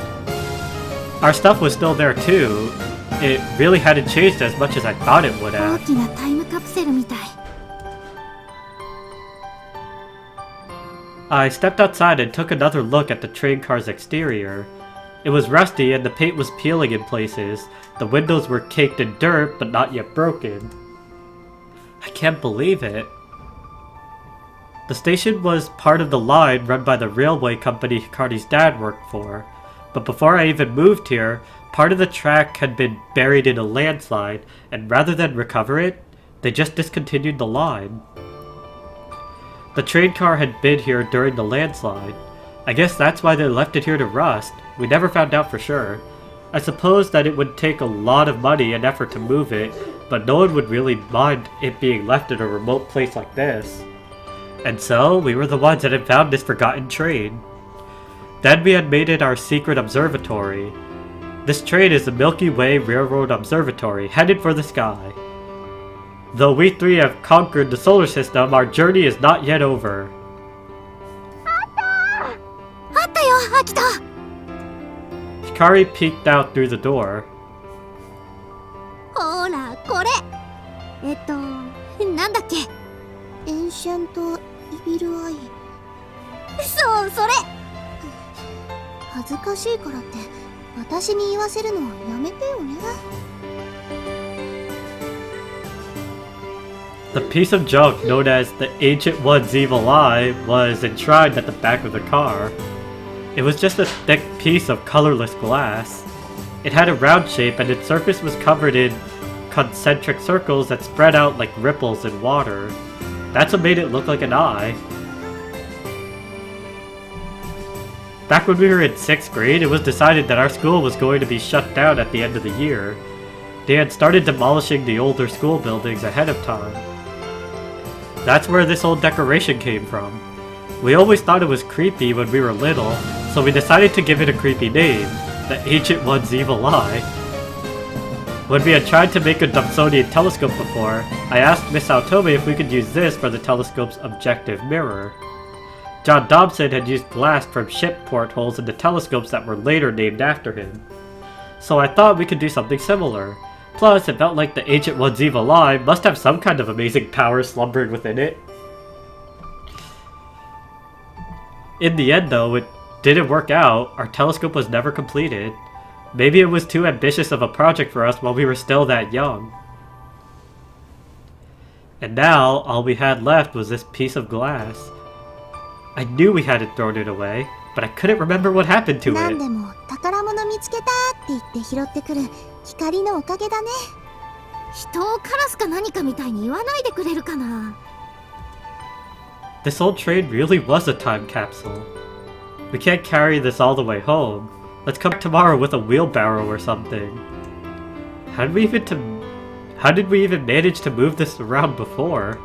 Our stuff was still there too. It really hadn't changed as much as I thought it would 大 have. きなタイムカプセルみたい。 I stepped outside and took another look at the train car's exterior. It was rusty and the paint was peeling in places. The windows were caked in dirt but not yet broken. I can't believe it. The station was part of the line run by the railway company Hikari's dad worked for. But before I even moved here, part of the track had been buried in a landslide, and rather than recover it, they just discontinued the line. The train car had been here during the landslide. I guess that's why they left it here to rust. We never found out for sure. I suppose that it would take a lot of money and effort to move it, but no one would really mind it being left in a remote place like this. And so, we were the ones that had found this forgotten train. Then we had made it our secret observatory. This train is the Milky Way Railroad Observatory, headed for the sky. Though we three have conquered the solar system, our journey is not yet over. あったよ、アキト。 Hikari peeked out through the door. ほら、これ。なんだっけ。エンシャント・イビル・アイ。そう、それ。恥ずかしいからって私に言わせるのやめてよね。 The piece of junk known as the Ancient One's Evil Eye was enshrined at the back of the car. It was just a thick piece of colorless glass. It had a round shape and its surface was covered in concentric circles that spread out like ripples in water. That's what made it look like an eye. Back when we were in 6th grade, it was decided that our school was going to be shut down at the end of the year. They had started demolishing the older school buildings ahead of time. That's where this old decoration came from. We always thought it was creepy when we were little, so we decided to give it a creepy name, the Ancient One's Evil Eye. When we had tried to make a Dobsonian telescope before, I asked Miss Autome if we could use this for the telescope's objective mirror. John Dobson had used glass from ship portholes in the telescopes that were later named after him. So I thought we could do something similar. Plus, it felt like the Ancient One's Evil Eye must have some kind of amazing power slumbering within it. In the end though, it didn't work out. Our telescope was never completed. Maybe it was too ambitious of a project for us while we were still that young. And now, all we had left was this piece of glass. I knew we hadn't thrown it away, but I couldn't remember what happened to なん it. でも宝物見つけたって言って拾ってくる光のおかげだね。人をカラスか何かみたいに言わないでくれるかな。 This old train really was a time capsule. We can't carry this all the way home. Let's come tomorrow with a wheelbarrow or something. How did we even manage to move this around before?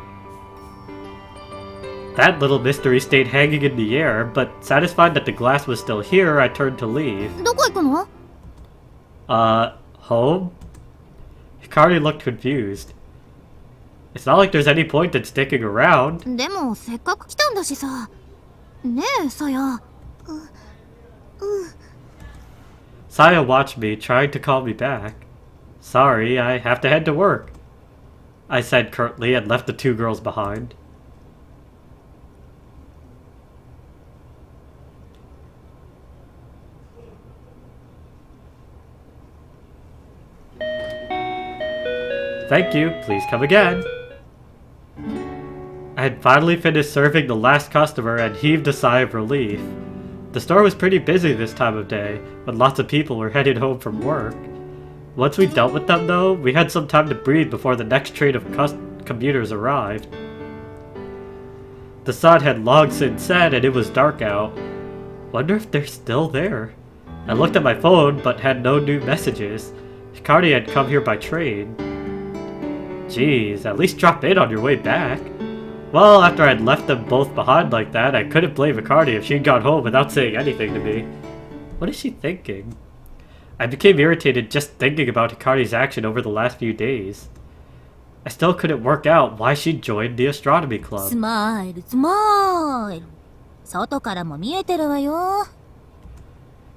That little mystery stayed hanging in the air, but satisfied that the glass was still here, I turned to leave. どこ行くの？ Home? Hikari looked confused. It's not like there's any point in sticking around. でもせっかく来たんだしさ。ねえ、さや。Saya watched me, trying to call me back. Sorry, I have to head to work, I said curtly and left the two girls behind. Thank you, please come again. I had finally finished serving the last customer and heaved a sigh of relief. The store was pretty busy this time of day, when lots of people were headed home from work. Once we dealt with them though, we had some time to breathe before the next train of commuters arrived. The sun had long since set and it was dark out. Wonder if they're still there. I looked at my phone but had no new messages. Hikari had come here by train. Jeez, at least drop in on your way back. Well, after I'd left them both behind like that, I couldn't blame Hikari if she'd gone home without saying anything to me. What is she thinking? I became irritated just thinking about Hikari's action over the last few days. I still couldn't work out why she joined the astronomy club. スマイルスマイル、外からも見えてるわよ。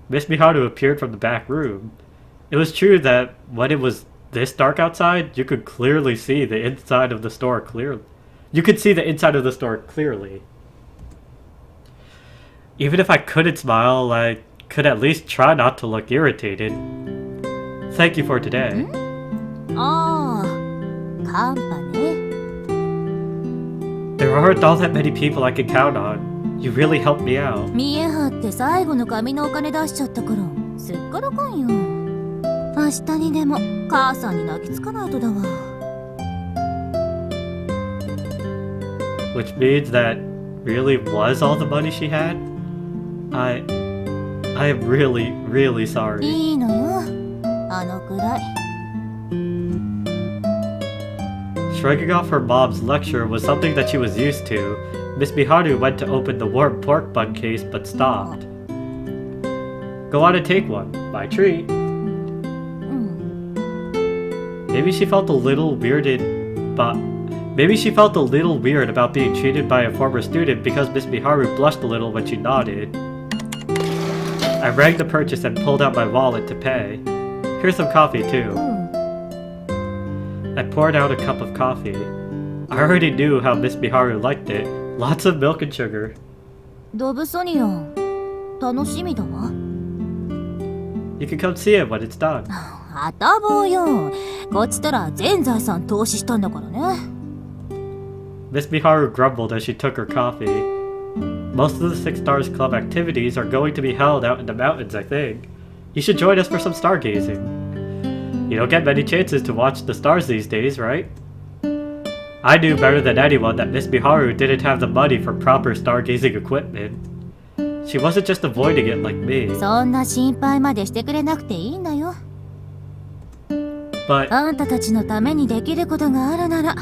Miss Miharu appeared from the back room. It was true that when it was this dark outside, you could clearly see the inside of the store clearly. You could see the inside of the store clearly. Even if I couldn't smile, I could at least try not to look irritated. Thank you for today. ああ、カンパね。 There aren't all that many people I can count on. You really helped me out. 見え張って最後の紙のお金出しちゃったからすっからかんよ。明日にでも母さんに泣きつかないとだわ。 Which means that really was all the money she had? I am really, really sorry. いいのよ、あのくらい。 Shrugging off her mom's lecture was something that she was used to. Miss Miharu went to open the warm pork bun case but stopped. Go on and take one. My treat. うん。 Maybe she felt a little weirded, but maybe she felt a little weird about being treated by a former student because Miss Miharu blushed a little when she nodded. I rang the purchase and pulled out my wallet to pay. Here's some coffee too. I poured out a cup of coffee. I already knew how Miss Miharu liked it. Lots of milk and sugar. ドブソニアン、楽しみだわ。 You can come see it when it's done. あたぼうよ。こっちとら全財産投資したんだからね。 Miss Miharu grumbled as she took her coffee. Most of the Six Stars Club activities are going to be held out in the mountains, I think. You should join us for some stargazing. You don't get many chances to watch the stars these days, right? I knew better than anyone that Miss Miharu didn't have the money for proper stargazing equipment. She wasn't just avoiding it like me. そんな心配までしてくれなくていいんだよ。 But あんたたちのためにできることがあるなら、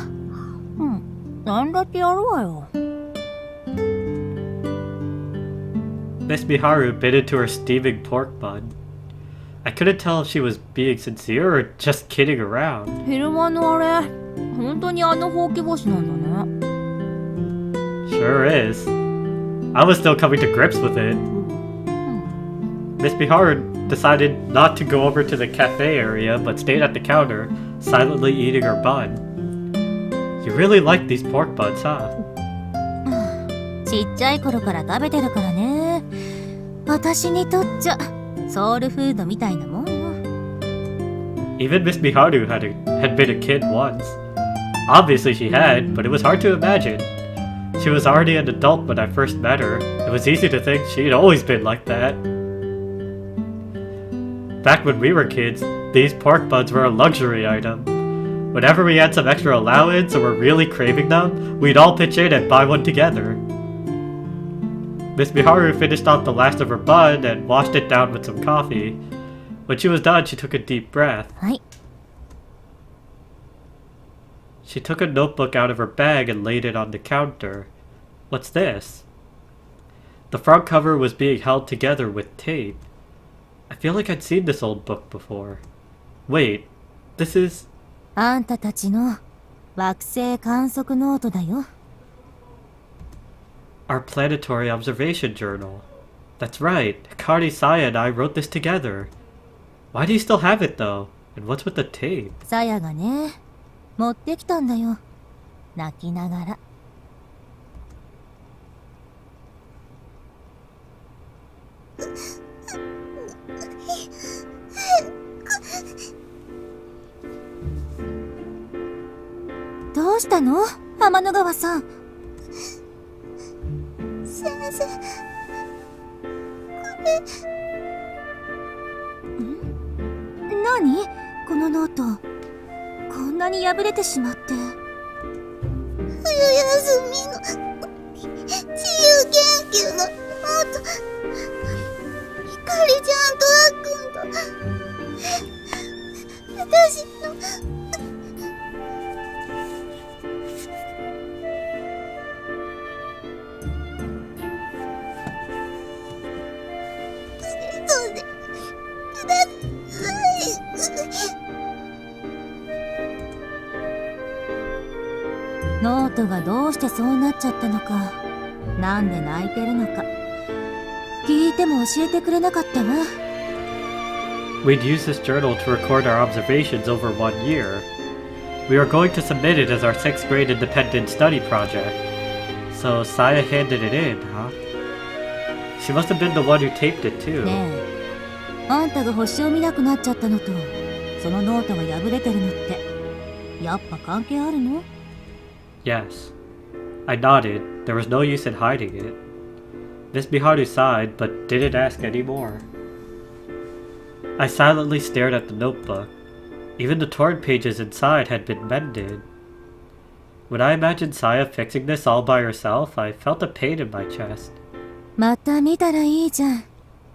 なんだってやるわよ。 Miss Miharu bit into her steaming pork bun. I couldn't tell if she was being sincere or just kidding around. 昼間のあれ、本当にあのほうき星なんだね。 Sure is. I was still coming to grips with it. Miss Miharu decided not to go over to the cafe area but stayed at the counter, silently eating her bun. You really like these pork buns, huh? ちっちゃい頃から食べてるからね。私にとっちゃソウルフードみたいなもんよ。 Even Miss Miharu had been a kid once. Obviously she had, but it was hard to imagine. She was already an adult when I first met her. It was easy to think she'd always been like that. Back when we were kids, these pork buns were a luxury item. Whenever we had some extra allowance or were really craving them, we'd all pitch in and buy one together. Miss Miharu finished off the last of her bun and washed it down with some coffee. When she was done, she took a deep breath. はい。 She took a notebook out of her bag and laid it on the counter. What's this? The front cover was being held together with tape. I feel like I'd seen this old book before. Wait, this is... あんたたちの惑星観測ノートだよ。 our planetary observation journal. That's right, Hikari Saya and I wrote this together. Why do you still have it though? And what's with the tape? さやがね、持ってきたんだよ。泣きながら。どうしたの？天の川さん。先生、これ。何？このノート。こんなに破れてしまって。休みの自由研究のノート、ひかりちゃんとあっくんと私のそうでください。ノートがどうしてそうなっちゃったのか、なんで泣いてるのか、聞いても教えてくれなかったわ。 We'd use this journal to record our observations over 1 year. We were going to submit it as our 6th grade independent study project. So Saya handed it in, huh? She must have been the one who taped it too. ねえ、あんたが星を見なくなっちゃったのと、そのノートが破れてるのって、やっぱ関係あるの？ Yes. I nodded. There was no use in hiding it. Miss Miharu sighed, but didn't ask any more. I silently stared at the notebook. Even the torn pages inside had been mended. When I imagined Saya fixing this all by herself, I felt a pain in my chest. また見たらいいじゃん、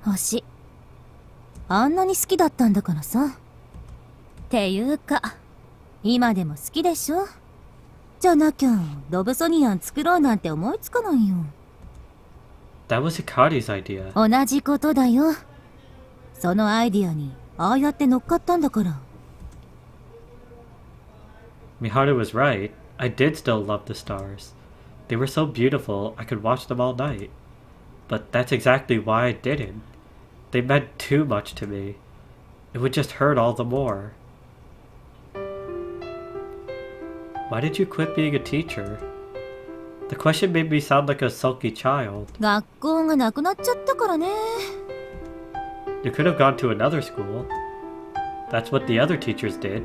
星。あんなに好きだったんだからさ。っていうか、今でも好きでしょ？じゃなきゃ、ロブソニアン作ろうなんて思いつかないよ。That was Hikari's idea. 同じことだよ。そのアイディアに、ああやって乗っかったんだから。Miharu was right. I did still love the stars. They were so beautiful, I could watch them all night. But that's exactly why I didn't. They meant too much to me. It would just hurt all the more. Why did you quit being a teacher? The question made me sound like a sulky child. 学校がなくなっちゃったからね。You could have gone to another school. That's what the other teachers did.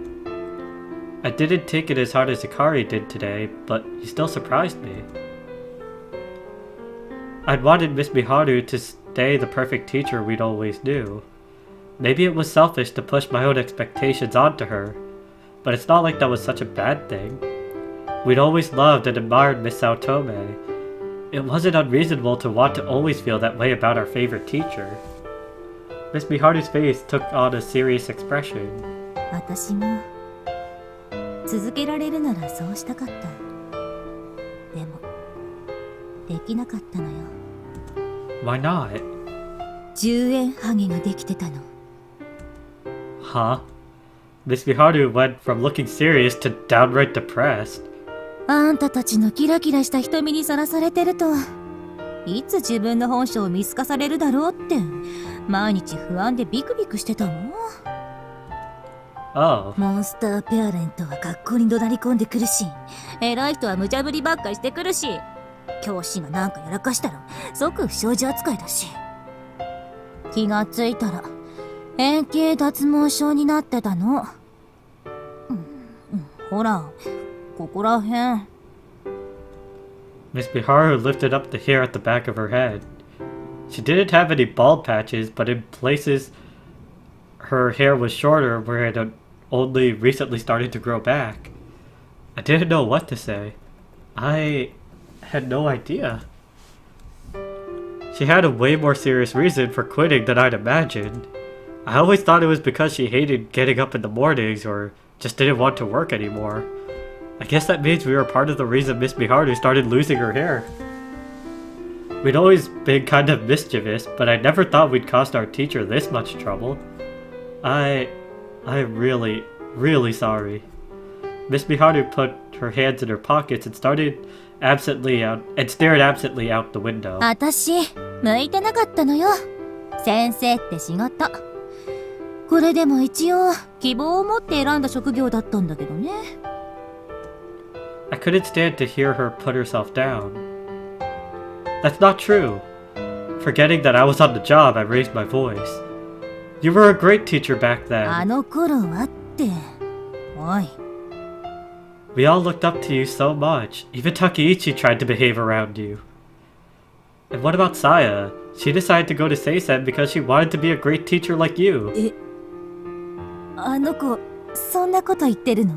I didn't take it as hard as Hikari did today, but you still surprised me. I'd wanted Miss Miharu to stay the perfect teacher we'd always knew. Maybe it was selfish to push my own expectations onto her, but it's not like that was such a bad thing. We'd always loved and admired Miss Saotome. It wasn't unreasonable to want to always feel that way about our favorite teacher. Miss Miharu's face took on a serious expression. 私も続けられるならそうしたかった。でもできなかったのよ。 Why not? 10円ハゲができてたの。 Huh? Miss Miharu went from looking serious to downright depressed. あんたたちのキラキラした瞳にさらされてると、いつ自分の本性を見透かされるだろうって毎日不安でビクビクしてたもん。 Oh. モンスターペアレントは学校に怒鳴り込んでくるし、偉い人は無茶ぶりばっかしてくるし、教師がなんかやらかしたら即不祥事扱いだし、気がついたら円形脱毛症になってたの。ほら、ここらへん。 Miss Miharu lifted up the hair at the back of her head. She didn't have any bald patches, but in places her hair was shorter where it had only recently started to grow back. I didn't know what to say. I had no idea. She had a way more serious reason for quitting than I'd imagined. I always thought it was because she hated getting up in the mornings or just didn't want to work anymore. I guess that means we were part of the reason Miss Miharu started losing her hair. We'd always been kind of mischievous, but I never thought we'd cost our teacher this much trouble. I'm really, really sorry. Miss Miharu put her hands in her pockets and stared absently out the window. 私、向いてなかったのよ。先生って仕事。これでも一応、希望を持って選んだ職業だったんだけどね。I couldn't stand to hear her put herself down. That's not true. Forgetting that I was on the job, I raised my voice. You were a great teacher back あ then. の頃はって。おい。 We all looked up to you so much. Even Takeichi tried to behave around you. And what about Saya? She decided to go to Seisen because she wanted to be a great teacher like you. あの子、そんなこと言ってるの？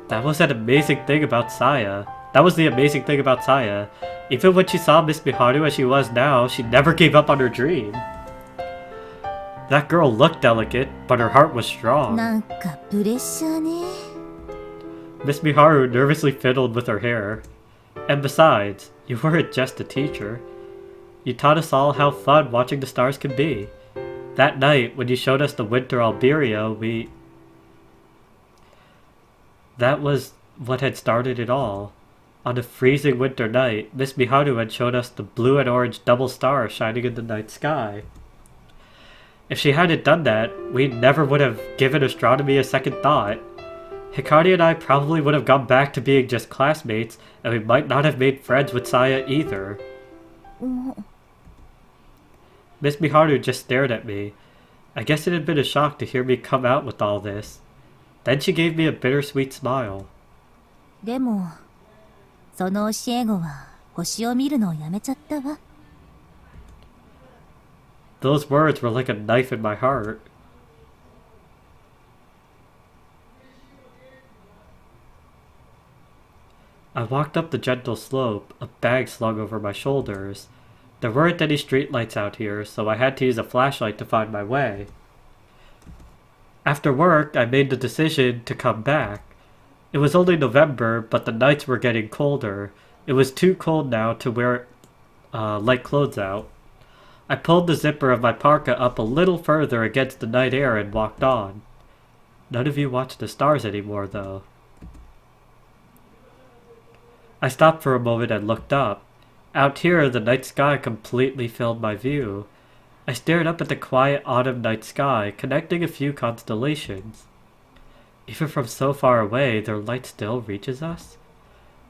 That was an amazing thing about Saya. That was the amazing thing about Saya. Even when she saw Miss Miharu as she was now, she never gave up on her dream. That girl looked delicate, but her heart was strong. なんかプレッシャーね。 Miss Miharu nervously fiddled with her hair. And besides, you weren't just a teacher. You taught us all how fun watching the stars could be. That night, when you showed us the winter Alberia, That was what had started it all. On a freezing winter night, Miss Miharu had shown us the blue and orange double star shining in the night sky. If she hadn't done that, we never would have given astronomy a second thought. Hikari and I probably would have gone back to being just classmates, and we might not have made friends with Saya either. Miss Miharu just stared at me. I guess it had been a shock to hear me come out with all this. Then she gave me a bittersweet smile. でも、その教え子は星を見るのをやめちゃったわ。Those words were like a knife in my heart. I walked up the gentle slope, a bag slung over my shoulders. There weren't any streetlights out here, so I had to use a flashlight to find my way. After work, I made the decision to come back. It was only November, but the nights were getting colder. It was too cold now to wear light clothes out. I pulled the zipper of my parka up a little further against the night air and walked on. None of you watch the stars anymore, though. I stopped for a moment and looked up. Out here, the night sky completely filled my view. I stared up at the quiet autumn night sky, connecting a few constellations. Even from so far away, their light still reaches us?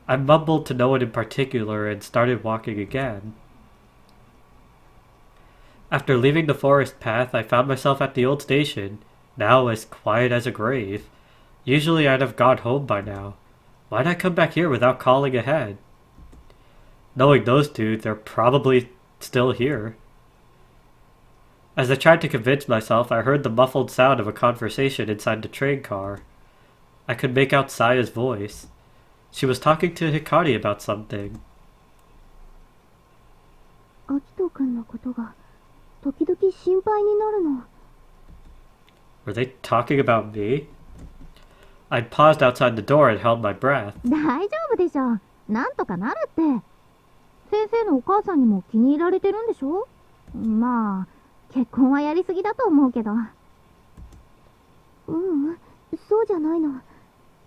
I mumbled to no one in particular and started walking again. After leaving the forest path, I found myself at the old station, now as quiet as a grave. Usually I'd have gone home by now. Why'd I come back here without calling ahead? Knowing those two, they're probably still here. As I tried to convince myself, I heard the muffled sound of a conversation inside the train car. I could make out Saya's voice. She was talking to Hikari about something. アキト君のことが時々心配になるの。 Were they talking about me? I'd paused outside the door and held my breath. 大丈夫でしょ。なんとかなるって。先生のお母さんにも気に入られてるんでしょ。まあ、結婚はやりすぎだと思うけど。そうじゃないの。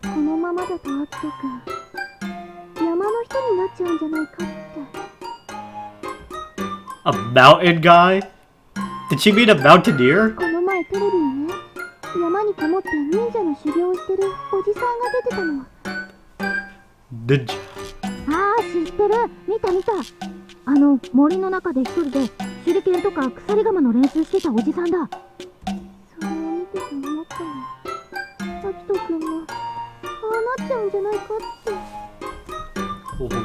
このままだとアキト君、山の人になっちゃうんじゃないかって。A mountain guy? Did she mean a mountaineer? この前テレビにね、山にこもって忍者の修行をしてるおじさんが出てたの。Ninja. ああ、知ってる。見た見た。森の中で一人で手裏剣とか鎖鎌の練習してたおじさんだ。それを見てて思ったの。アキト君もああなっちゃうんじゃないかって。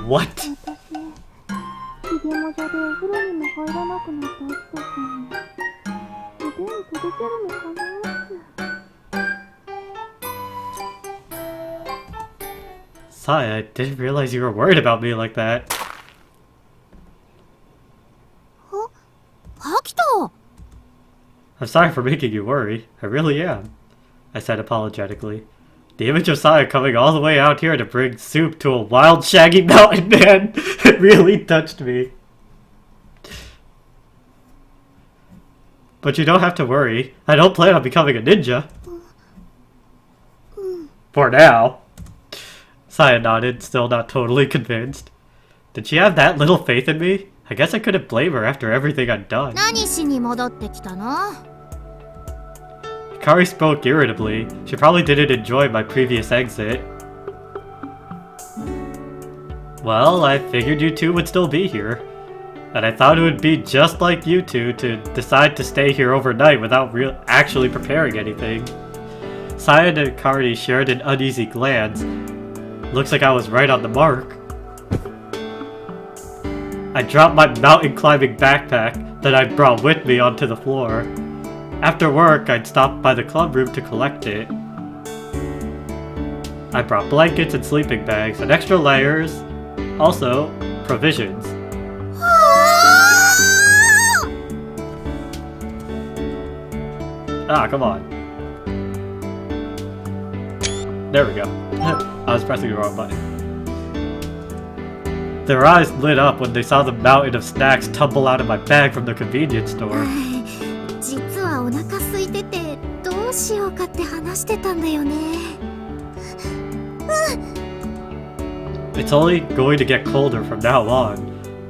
What? 私、ひげもじゃでお風呂にも入らなくなったアキト君に腕に届けるのかなって。Saya, I didn't realize you were worried about me like that. アキト I'm sorry for making you worry. I really am, I said apologetically. The image of Saya coming all the way out here to bring soup to a wild, shaggy mountain man it really touched me. But you don't have to worry. I don't plan on becoming a ninja. For now. Saya nodded, still not totally convinced. Did she have that little faith in me? I guess I couldn't blame her after everything I'd done. 何しに戻ってきたの？ Hikari spoke irritably. She probably didn't enjoy my previous exit. Well, I figured you two would still be here. And I thought it would be just like you two to decide to stay here overnight without actually preparing anything. Saya and Hikari shared an uneasy glance. Looks like I was right on the mark. I dropped my mountain climbing backpack that I'd brought with me onto the floor. After work, I'd stop by the club room to collect it. I brought blankets and sleeping bags and extra layers. Also, provisions. Ah, come on. There we go. I was pressing the wrong button. Their eyes lit up when they saw the mountain of snacks tumble out of my bag from the convenience store. 実はお腹空いててどうしようかって話してたんだよね。 It's only going to get colder from now on.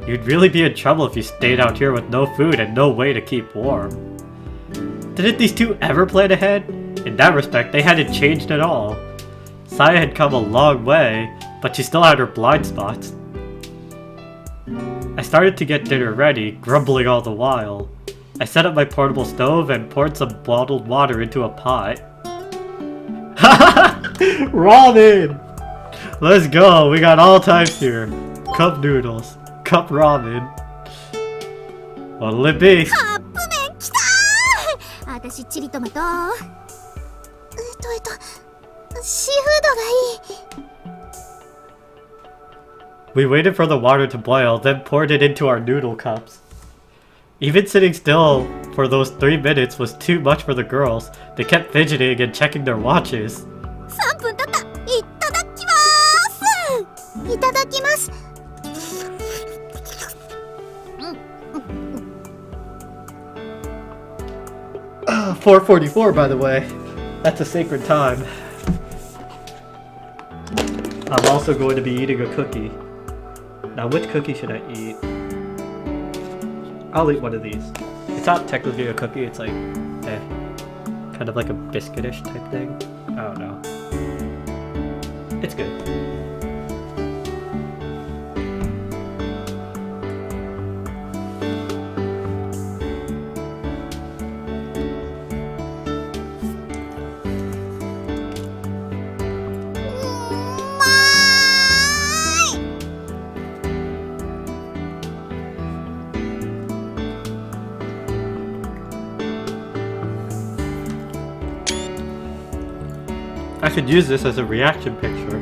You'd really be in trouble if you stayed out here with no food and no way to keep warm. Didn't these two ever plan ahead? In that respect, they hadn't changed at all. Saya had come a long way, but she still had her blind spots. I started to get dinner ready, grumbling all the while. I set up my portable stove and poured some bottled water into a pot. Ramen! Let's go, we got all types here. Cup noodles, cup ramen. What'll it be? カップ麺きたー。私チリトマト。シーフードがいい。 We waited for the water to boil, then poured it into our noodle cups. Even sitting still for those 3 minutes was too much for the girls. They kept fidgeting and checking their watches. 3分経った。いただきまーす。いただきます。 4:44, by the way. That's a sacred time. I'm also going to be eating a cookie. Now, which cookie should I eat? I'll eat one of these. It's not technically a cookie, it's like, kind of like a biscuitish type thing. I don't know. It's good. I could use this as a reaction picture.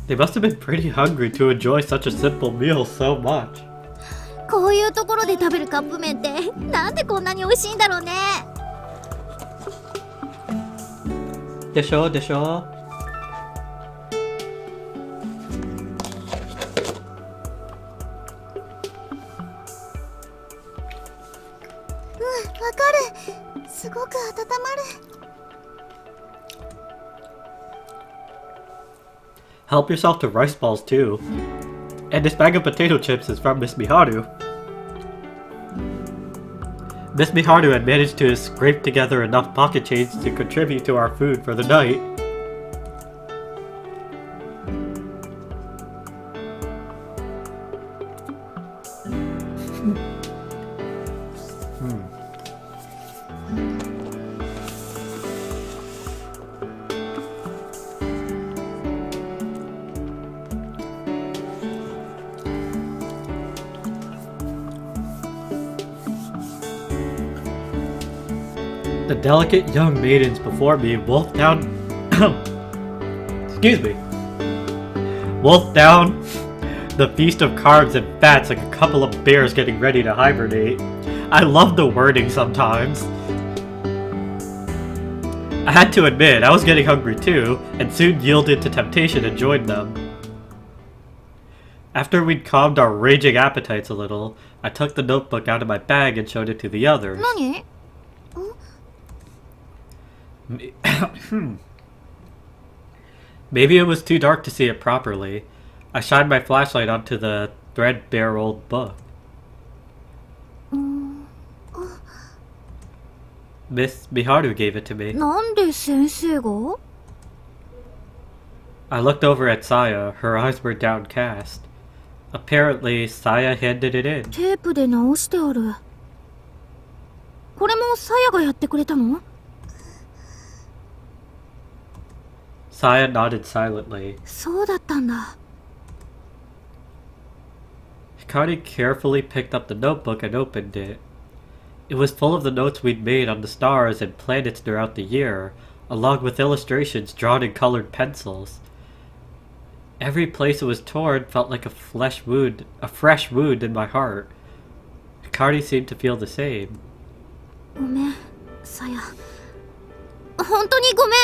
They must have been pretty hungry to enjoy such a simple meal so much. こういうところで食べるカップ麺ってなんでこんなに美味しいんだろうね。でしょでしょ。わかる。すごく温まる。 Help yourself to rice balls too. And this bag of potato chips is from Miss Miharu. Miss Miharu had managed to scrape together enough pocket change to contribute to our food for the night. The delicate young maidens before me wolfed down excuse me. Wolfed down the feast of carbs and fats like a couple of bears getting ready to hibernate. I love the wording sometimes. I had to admit, I was getting hungry too, and soon yielded to temptation and joined them. After we'd calmed our raging appetites a little, I took the notebook out of my bag and showed it to the others. 何？ Maybe it was too dark to see it properly. I shined my flashlight onto the threadbare old book. Miss Miharu gave it to me. なんで先生が？ I looked over at Saya. Her eyes were downcast. Apparently, Saya handed it in. テープで直してある。これもサヤがやってくれたの？ Saya nodded silently. そうだったんだ。 Hikari carefully picked up the notebook and opened it. It was full of the notes we'd made on the stars and planets throughout the year, along with illustrations drawn in colored pencils. Every place it was torn felt like a fresh wound in my heart. Hikari seemed to feel the same. ごめん、サヤ。本当にごめん。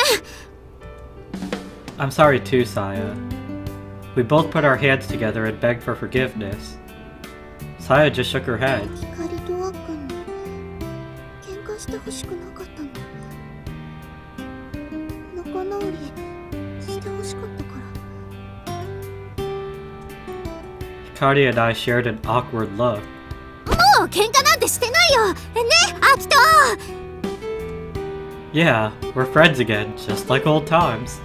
I'm sorry too, Saya. We both put our hands together and begged for forgiveness. Saya just shook her head. 光とアッくんに喧嘩してほしくなかったの。仲直りしてほしかったから。 Hikari and I shared an awkward look. もう喧嘩なんてしてないよ。ね、アキト。 Yeah, we're friends again, just like old times.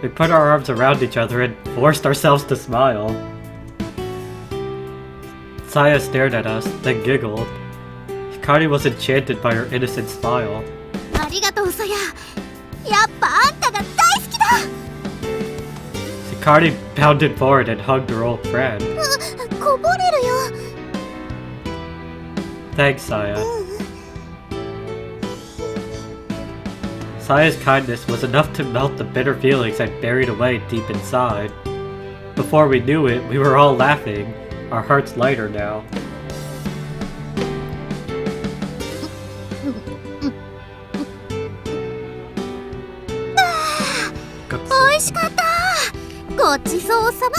We put our arms around each other and forced ourselves to smile. Saya stared at us, then giggled. Hikari was enchanted by her innocent smile. ありがとう、サヤ。やっぱあんたが大好きだ。 Hikari bounded forward and hugged her old friend. こぼれるよ。 Thanks, Saya. Saya's kindness was enough to melt the bitter feelings I'd buried away deep inside. Before we knew it, we were all laughing, our hearts lighter now. Oh, 美味しかった。ごちそうさま。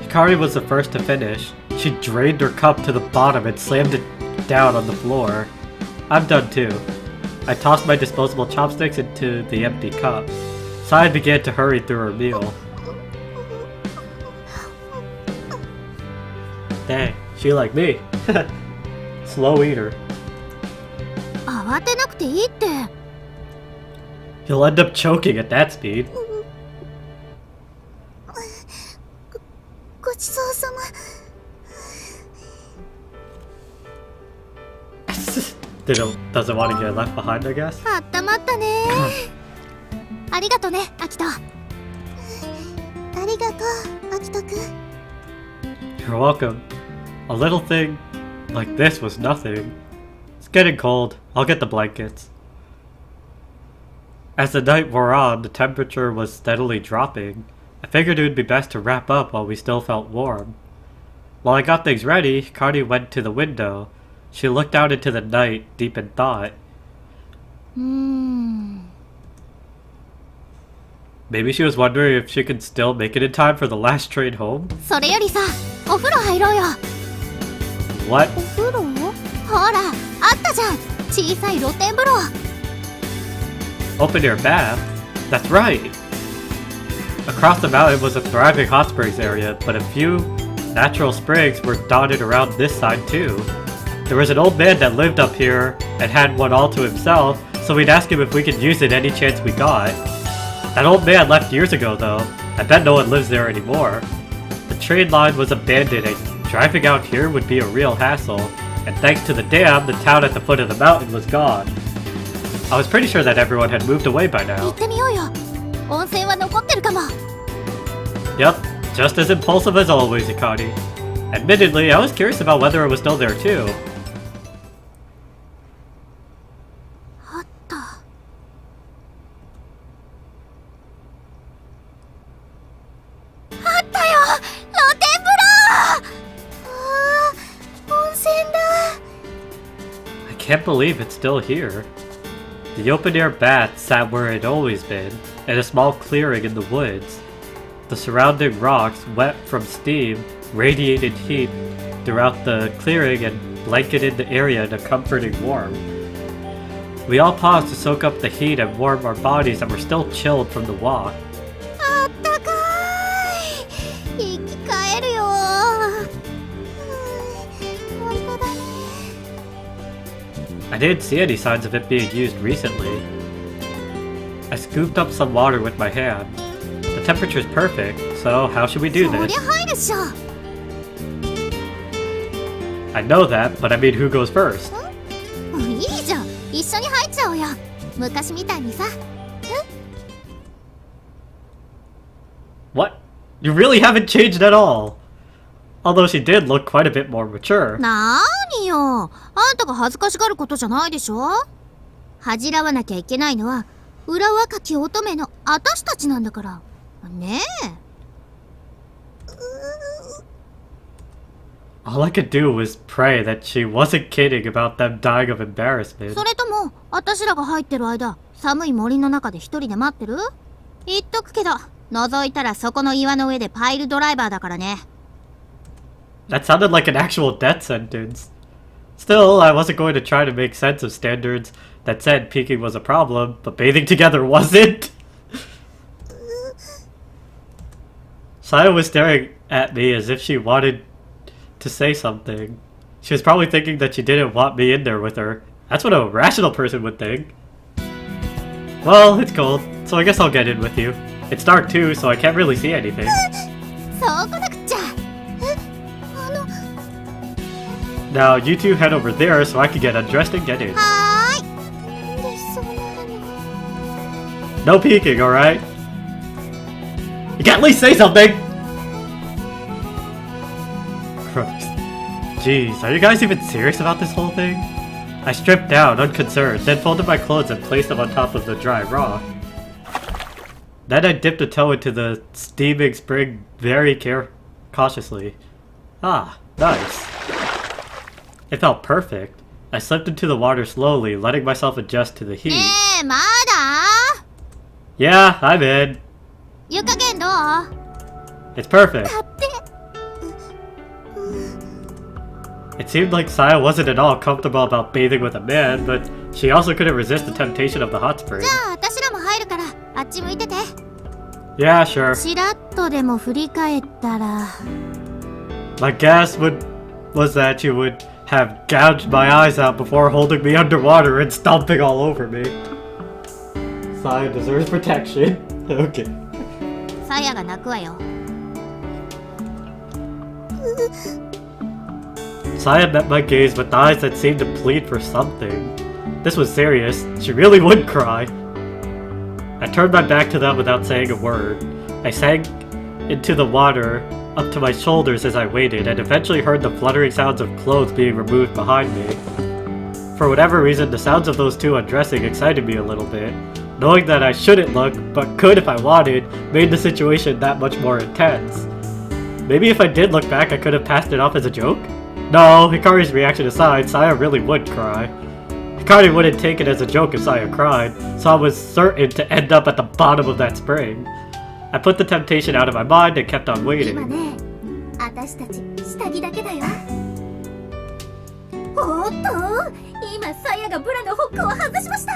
Hikari was the first to finish. She drained her cup to the bottom and slammed it down on the floor. I'm done too. I tossed my disposable chopsticks into the empty cup. Saya began to hurry through her meal. Dang, she like me. Slow eater. 慌てなくていいって。 You'll end up choking at that speed. ごちそうさま。 Doesn't want to get left behind, I guess. あったまったね。ありがとね、アキト。ありがとう、アキトくん。 You're welcome. A little thing like this was nothing. It's getting cold. I'll get the blankets. As the night wore on, the temperature was steadily dropping. I figured it would be best to wrap up while we still felt warm. While I got things ready, Hikari went to the window. She looked out into the night, deep in thought. Maybe she was wondering if she could still make it in time for the last train home? それよりさ、お風呂入ろうよ。 What? お風呂？ほら、あったじゃん。小さい露天風呂。 Open air bath? That's right! Across the mountain was a thriving hot springs area, but a few natural springs were dotted around this side too. There was an old man that lived up here and had one all to himself, so we'd ask him if we could use it any chance we got. That old man left years ago though. I bet no one lives there anymore. The train line was abandoned and driving out here would be a real hassle, and thanks to the dam, the town at the foot of the mountain was gone. I was pretty sure that everyone had moved away by 行 now. ってみようよ。温泉は残ってるかも。 Yep, just as impulsive as always, Hikari. Admittedly, I was curious about whether it was still there too. あった。あったよ。露天風呂。温泉だ。 I can't believe it's still here. The open-air bath sat where it had always been, in a small clearing in the woods. The surrounding rocks, wet from steam, radiated heat throughout the clearing and blanketed the area in a comforting warmth. We all paused to soak up the heat and warm our bodies that were still chilled from the walk. あったかい。生き返るよ。本当だね。 I didn't see any signs of it being used recently. I scooped up some water with my hand. The temperature's perfect, so how should we do そり this? ゃ入るっしょ。I know that, but I mean, who goes first? いいじゃん、一緒に入っちゃおうよ。昔みたいにさ。 What? You really haven't changed at all. Although she did look quite a bit more mature. なーによ、あんたが恥ずかしがることじゃないでしょ。恥じらわなきゃいけないのは裏若き乙女の私たちなんだからねえ。 All I could do was pray that she wasn't kidding about them dying of embarrassment. それとも私らが入ってる間寒い森の中で一人で待ってる？言っとくけど覗いたらそこの岩の上でパイルドライバーだからね。 That sounded like an actual death sentence. Still, I wasn't going to try to make sense of standards that said peeking was a problem, but bathing together wasn't. Saya was staring at me as if she wanted to say something. She was probably thinking that she didn't want me in there with her. That's what a rational person would think. Well, it's cold, so I guess I'll get in with you. It's dark too, so I can't really see anything. そうこなくっちゃ。 Now, you two head over there so I can get undressed and get in. はーい。でそうなの。 No peeking, alright? You can at least say something! Christ. Jeez, are you guys even serious about this whole thing? I stripped down, unconcerned, then folded my clothes and placed them on top of the dry rock. Then I dipped a toe into the steaming spring very cautiously. Ah, nice. It felt perfect. I slipped into the water slowly, letting myself adjust to the heat. ねえ、まだ？ Yeah, I'm in. 湯加減どう？ It's perfect. だって。 It seemed like Saya wasn't at all comfortable about bathing with a man, but she also couldn't resist the temptation of the hot spring. じゃあ私らも入るからあっち向いてて。 Yeah, sure. ちらっとでも振り返ったら。 My guess was that you would have gouged my eyes out before holding me underwater and stomping all over me. Saya deserves protection. Okay. サヤが泣くわよ。 Saya met my gaze with eyes that seemed to plead for something. This was serious. She really would cry. I turned my back to them without saying a word. I sank into the water up to my shoulders as I waited, and eventually heard the fluttering sounds of clothes being removed behind me. For whatever reason, the sounds of those two undressing excited me a little bit. Knowing that I shouldn't look, but could if I wanted, made the situation that much more intense. Maybe if I did look back, I could have passed it off as a joke? No, Hikari's reaction aside, Saya really would cry. Hikari wouldn't take it as a joke if Saya cried, so I was certain to end up at the bottom of that spring. I put the temptation out of my mind and kept on 今 waiting. ね、私たち下着だけだよ。おっと、今サヤがブラのホックを外しました。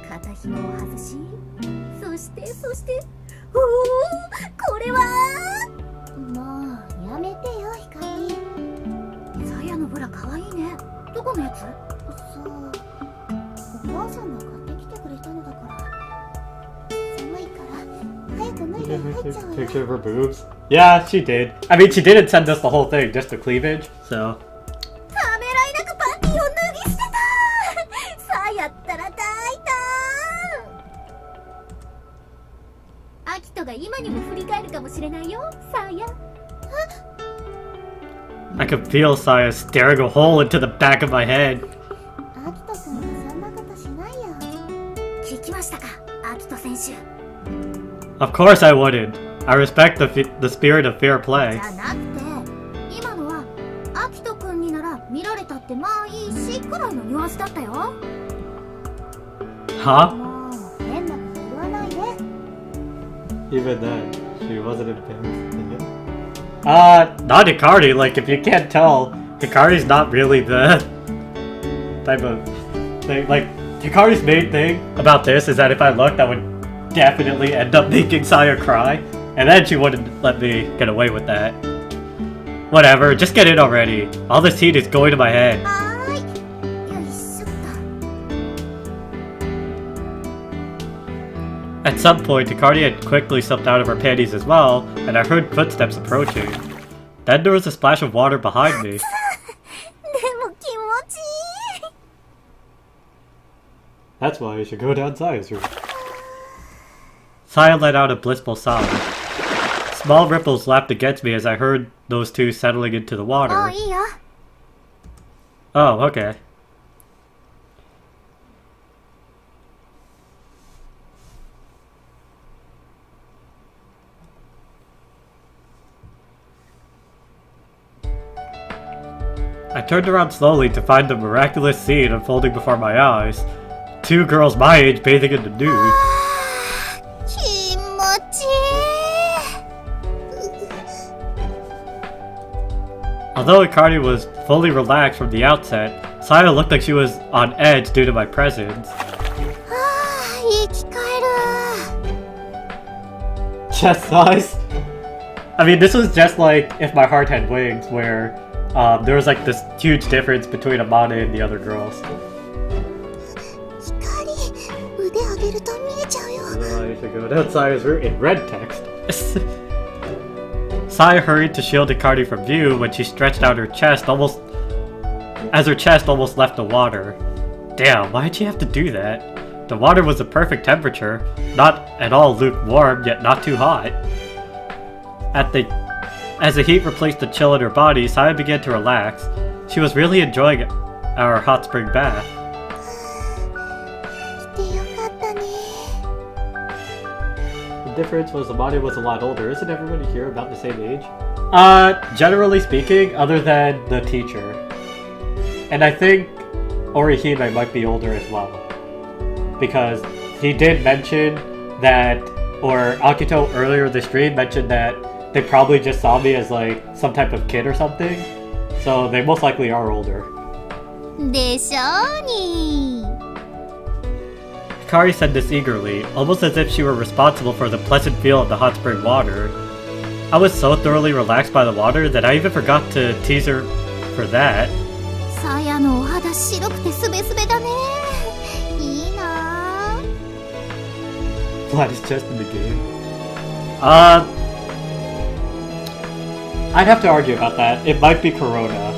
肩紐を外し、そしておお、これはもうやめてよ、ヒカリ。サヤのブラかわいいね。どこのやつ？そう、お母さんが買ってきてくれたのだから。寒いから早く脱いで入っちゃうよ。 Picture of her boobs? Yeah, she did. I mean, she didn't send us the whole thing, just the cleavage, so. ためらいなくパンティを脱ぎ捨てた。さあやったら大胆。アキトが今にも振り返るかもしれないよ、さあや。 I could feel Saya staring a hole into the back of my head. アキト君はそんなことしないよ。聞きましたか、アキト選手。 Of course I wouldn't. I respect the spirit of fair じ play. ゃなくて、今のはアキト君になら見られたってまあいいしくらいのニュアンスだったよ。 Huh? もう変なこと言わないで。 Even then, she wasn't embarrassed. Not Hikari. Like, if you can't tell, Hikari's not really the type of thing. Like, Hikari's main thing about this is that if I looked, I would definitely end up making Saya cry. And then she wouldn't let me get away with that. Whatever, just get in already. All this heat is going to my head. はーい。よいしょっと。 At some point, Hikari had quickly slipped out of her panties as well, and I heard footsteps approaching. Then there was a splash of water behind me. That's why you should go down Saya's room. Saya let out a blissful sigh. Small ripples lapped against me as I heard those two settling into the water. もういいよ Oh, okay. I turned around slowly to find the miraculous scene unfolding before my eyes. Two girls my age bathing in the nude. 気持ちいい Although Hikari was fully relaxed from the outset, Saya looked like she was on edge due to my presence. 生き返る Chest size? I mean, this was just like if my heart had wings, where there was like this huge difference between Amane and the other girls. 光腕上げると見えちゃうよ I should go down Saya's route in red text. Saya hurried to shield Hikari from view when she stretched out her chest as her chest almost left the water. Damn, why'd she have to do that? The water was the perfect temperature, not at all lukewarm, yet not too hot. As the heat replaced the chill in her body, Saya began to relax. She was really enjoying our hot spring bath. 来てよかったね The difference was Amane was a lot older. Isn't everybody here about the same age? Generally speaking, other than the teacher. And I think Orihime might be older as well. Because he did mention that, or Akito earlier this stream mentioned that they probably just saw me as like some type of kid or something. So they most likely are older. でしょうに Hikari said this eagerly, almost as if she were responsible for the pleasant feel of the hot spring water. I was so thoroughly relaxed by the water that I even forgot to tease her for that. さやのお肌白くてスベスベだねいいな Blood is just in the game. I'd have to argue about that. It might be Corona.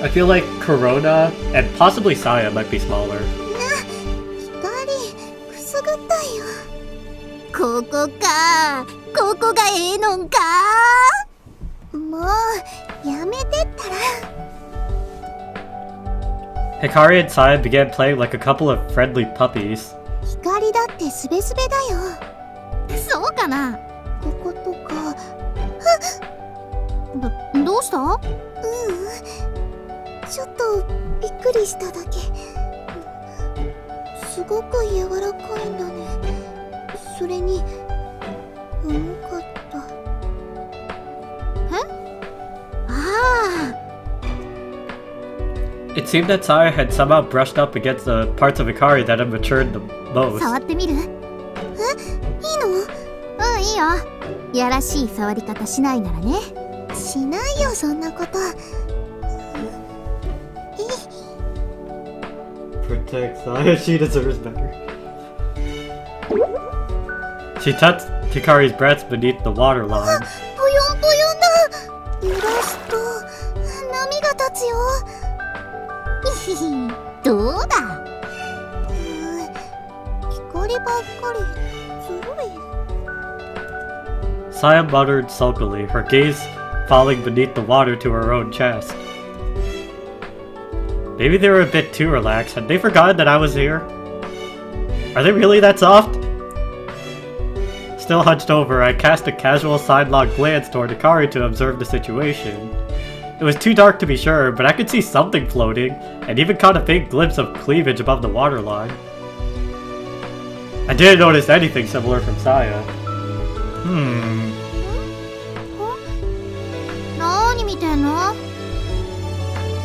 I feel like Corona and possibly Saya might be smaller. 光くすぐったいよここかここがええのんかもうやめてったら Hikari and Saya began playing like a couple of friendly puppies. 光だってスベスベだよそうかなこことかどうしたちょっとびっくりしただけすごく柔らかいんだねそれに重かったああ It seemed that Saya had somehow brushed up against the parts of Hikari that had matured the most. 触ってみるいいのいいよやらしい触り方しないならねしないよそんなこと Protect Saya, she deserves better. She touched Hikari's breasts beneath the waterline. ぽよんぽよんだ揺らすと波が立つよひひひどうだ光ばっかりずるい Saya muttered sulkily, her gaze falling beneath the water to her own chest. Maybe they were a bit too relaxed. Had they forgotten that I was here? Are they really that soft? Still hunched over, I cast a casual sidelong glance toward Hikari to observe the situation. It was too dark to be sure, but I could see something floating, and even caught a faint glimpse of cleavage above the waterline. I didn't notice anything similar from Saya. 何見てんの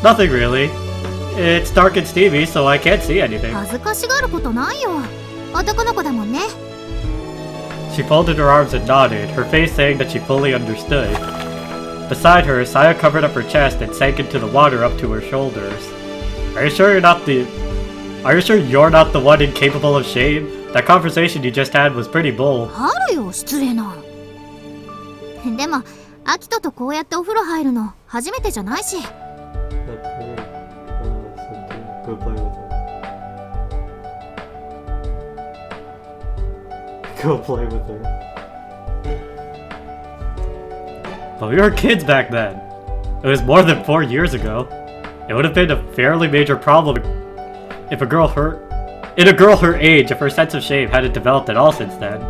Nothing really. It's dark and steamy, so I can't see anything. 恥ずかしがることないよ男の子だもんね She folded her arms and nodded, her face saying that she fully understood. Beside her, Saya covered up her chest and sank into the water up to her shoulders. Are you sure you're not the one incapable of shame? That conversation you just had was pretty bold. あるよ失礼なでもアキトとこうやってお風呂入るの初めてじゃないし Go play with her. Go play with her. But we were kids back then. It was more than 4 years ago. It would have been a fairly major problem if a girl her age, if her sense of shame hadn't developed at all since then.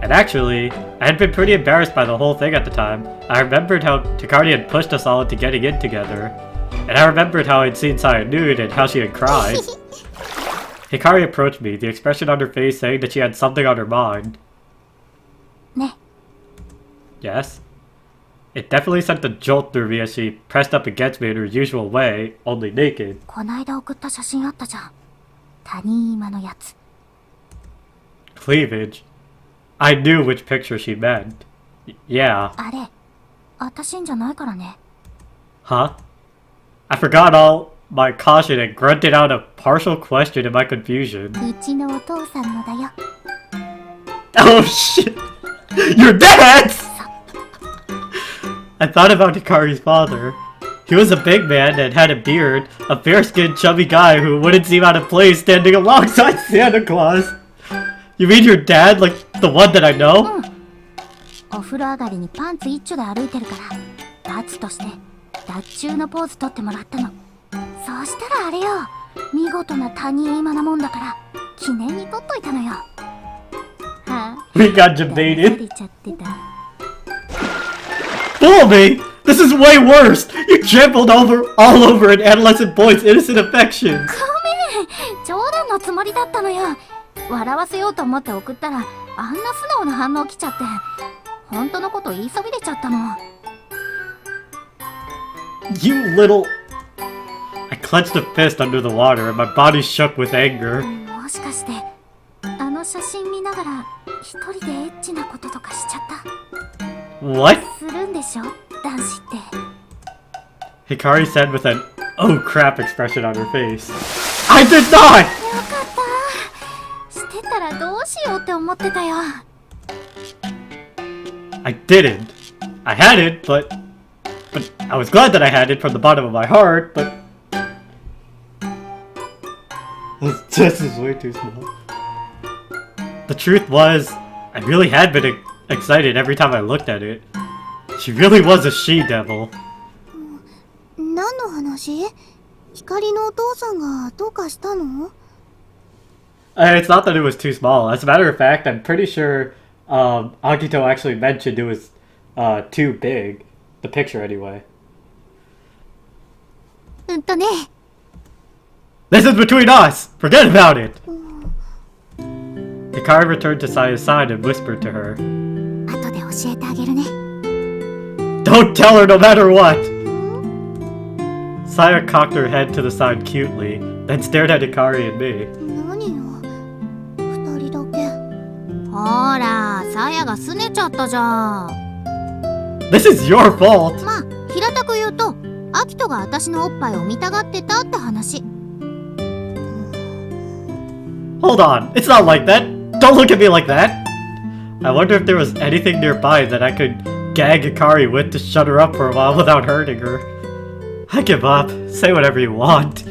And actually, I had been pretty embarrassed by the whole thing at the time. I remembered how Takari had pushed us all into getting in together. And I remembered how I'd seen Saya nude and how she had cried. Hikari approached me, the expression on her face saying that she had something on her mind. Ne. Yes? It definitely sent a jolt through me as she pressed up against me in her usual way, only naked. こないだ送った写真あったじゃん。谷間のやつ。Cleavage. I knew which picture she meant. Yeah. あれ、私んじゃないからね。 Huh? I forgot all my caution and grunted out a partial question in my confusion. うちのお父さんのだよ。 Oh shit! Your dad's! I thought about Hikari's father. He was a big man and had a beard, a fair-skinned chubby guy who wouldn't seem out of place standing alongside Santa Claus. You mean your dad, like the one that I know? お風呂上がりにパンツ一丁で歩いてるから罰として脱中のポーズ取ってもらったの。そうしたらあれよ、見事な谷間なもんだから記念に取っといたのよ。はあ、 We got 騙 debated. されちゃってた。 Fool me! This is way worse! You trampled all over an adolescent boy's innocent affections! ごめん、冗談のつもりだったのよ。笑わせようと思って送ったらあんな素直な反応来ちゃって本当のこと言いそびれちゃったの。 You little... I clenched a fist under the water and my body shook with anger. もしかしてあの写真見ながら一人でエッチなこととかしちゃった What? するんでしょ男子って。 Hikari said with an oh crap expression on her face. I did not! よかったしてたらどうしようって思ってたよ。 I didn't. I had it, but I was glad that I had it from the bottom of my heart, but... This is way too small. The truth was, I really had been excited every time I looked at it. She really was a she-devil. 何の話？光のお父さんがどうかしたの？ It's not that it was too small. As a matter of fact, I'm pretty sure Akito actually mentioned it was too big. The picture, anyway. ね。 This is between us! Forget about it! Hikari returned to Saya's side and whispered to her. 後で教えてあげるね。 Don't tell her no matter what! Saya cocked her head to the side cutely, then stared at Hikari and me. 何よ、二人だけ。ほら、さやが拗ねちゃったじゃん。 This is your fault! まあ、平たく言うと、アキトが私のおっぱいを見たがってたって話。 Hold on, it's not like that! Don't look at me like that! I wonder if there was anything nearby that I could gag Hikari with to shut her up for a while without hurting her. I give up. Say whatever you want.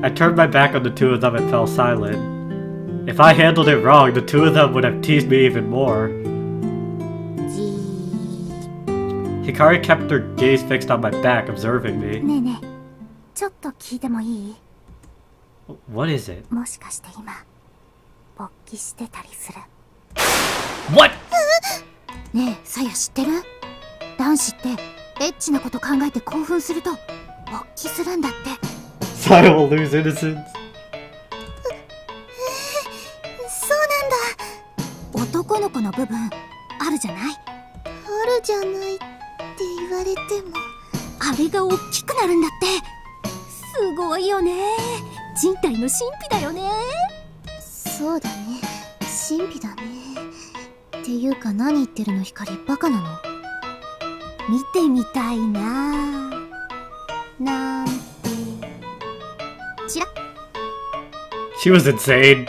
I turned my back on the two of them and fell silent. If I handled it wrong, the two of them would have teased me even more. Hikari kept her gaze fixed on my back, observing me. ねえねえ、ちょっと聞いてもいい？ What is it? もしかして今勃起してたりする？ What? ねえ、さや知ってる？男子ってエッチなこと考えて興奮すると勃起するんだって。 Saya will lose innocence. そうなんだ。男の子の部分あるじゃない？あるじゃないって言われても、あれが大きくなるんだって。すごいよね。人体の神秘だよね。そうだね、神秘だね。っていうか何言ってるの光、バカなの？見てみたいな。なんて。チラッ。 She was insane.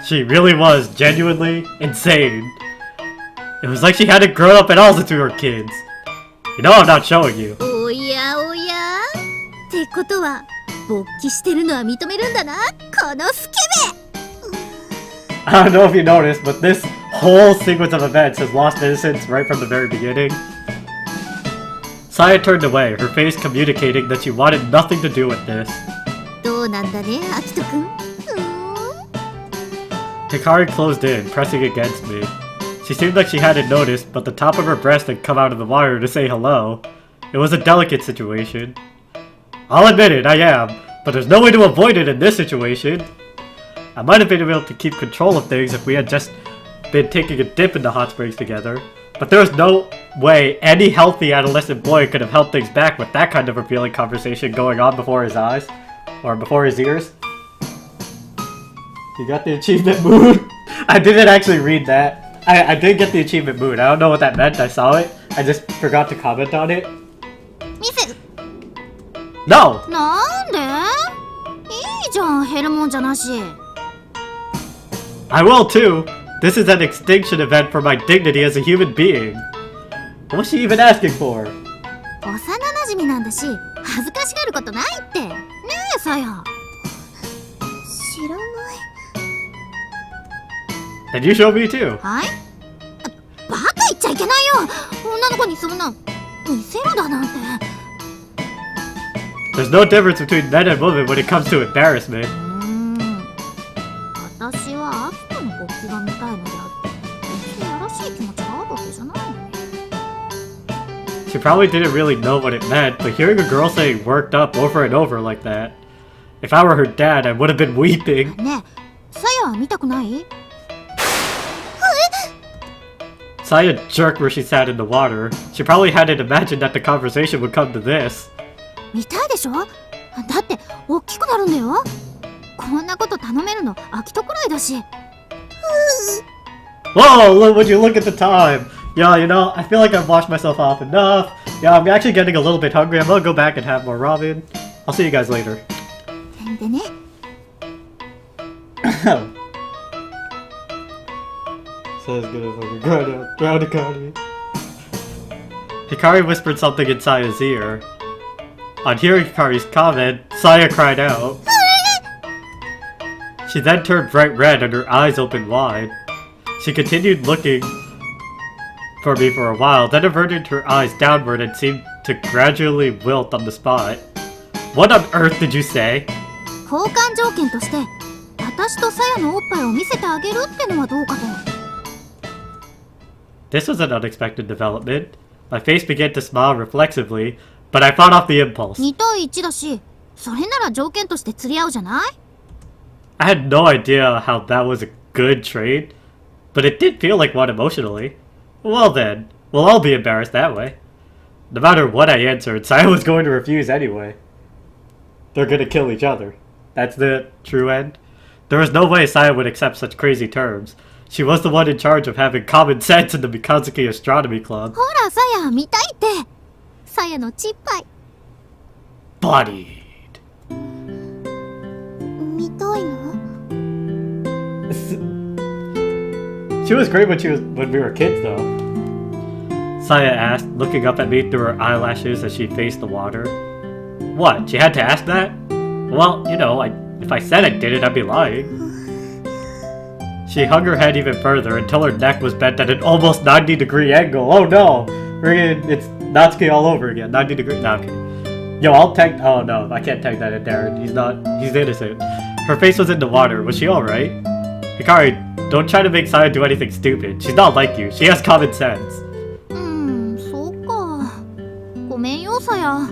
She really was genuinely insane. It was like she hadn't grown up at all since we were kids. You know I'm not showing you. おやおやことは勃起してるのは認めるんだな、このスケ I don't know if you noticed, but this whole sequence of events has lost innocence right from the very beginning. Saya turned away, her face communicating that she wanted nothing to do with this. ベ。どうなんだね、アキトくん。Hikari closed in, pressing against me. She seemed like she hadn't noticed, but the top of her breast had come out of the water to say hello. It was a delicate situation. I'll admit it, I am, but there's no way to avoid it in this situation. I might have been able to keep control of things if we had just been taking a dip in the hot springs together, but there was no way any healthy adolescent boy could have held things back with that kind of revealing conversation going on before his eyes, or before his ears. You got the achievement mood? I didn't actually read that. I did get the achievement mood. I don't know what that meant. I saw it. I just forgot to comment on it. 見せ、 No! なんで？いいじゃん、減るもんじゃなし。I will too. This is an extinction event for my dignity as a human being. What's she even asking for? 幼馴染なんだし、恥ずかしがることないって。ねえ、さや。知らない。 And you show me too. はい？バカ言っちゃいけないよ。女の子にそんな見せろだなんて。There's no difference between men and women when it comes to embarrassment. 私はアキトの勃起が見たいのであって、別にやらしい気持ちがあるわけじゃないのに。 She probably didn't really know what it meant, but hearing a girl say worked up over and over like that. If I were her dad, I would have been weeping. ねえ、さやは見たくない？ Saya jerked where she sat in the water. She probably hadn't imagined that the conversation would come to this. 見たいでしょ？だって大きくなるんだよ。こんなこと頼めるのアキトくらいだし。Whoa, look, would you look at the time? Yeah, you know, I feel like I've washed myself off enough. Yeah, I'm actually getting a little bit hungry. I'm gonna go back and have more ramen. I'll see you guys later. でね。Says gonna fucking drown Hikari. Hikari whispered something in Saya's ear. On hearing Hikari's comment, Saya cried out. She then turned bright red and her eyes opened wide. She continued looking for me for a while, then averted her eyes downward and seemed to gradually wilt on the spot. What on earth did you say? 交換条件として、私とさやのおっぱいを見せてあげるってのはどうかと。This was an unexpected development. My face began to smile reflexively, but I fought off the impulse. 2対1だし、それなら条件として釣り合うじゃない？ I had no idea how that was a good trade, but it did feel like one emotionally. Well then, we'll all be embarrassed that way. No matter what I answered, Saya was going to refuse anyway. They're gonna kill each other. That's the true end. There was no way Saya would accept such crazy terms. She was the one in charge of having common sense in the Mikazuki Astronomy Club. ほら、さや見たいって。さやのちっぱい。 Bodied. 見たいの？ She was great when we were kids, though. Saya asked, looking up at me through her eyelashes as she faced the water. What? She had to ask that? Well, you know, if I said I did it, I'd be lying. She hung her head even further until her neck was bent at an almost 90-degree angle. Oh no! It's Natsuki all over again. 90 degree. No, okay. Yo, I'll tag. Oh no, I can't tag that in Darren. He's innocent. Her face was in the water. Was she alright? Hikari, don't try to make Saya do anything stupid. She's not like you. She has common sense. そうか。ごめんよ、さや。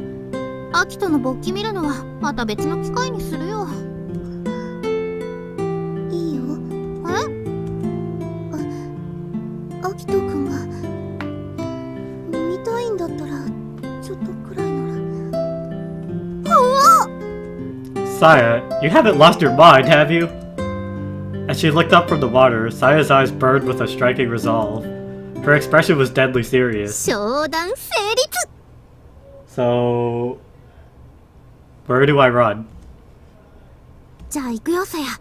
アキトの勃起見るのはまた別の機会にするよ。いいよ。アキトくんが見たいんだったらちょっとくらいなら。 Saya, you haven't lost your mind, have you? As she looked up from the water, Saya's eyes burned with a striking resolve. Her expression was deadly serious. 商談成立。 So, where do I run? じゃあ行くよ、さや。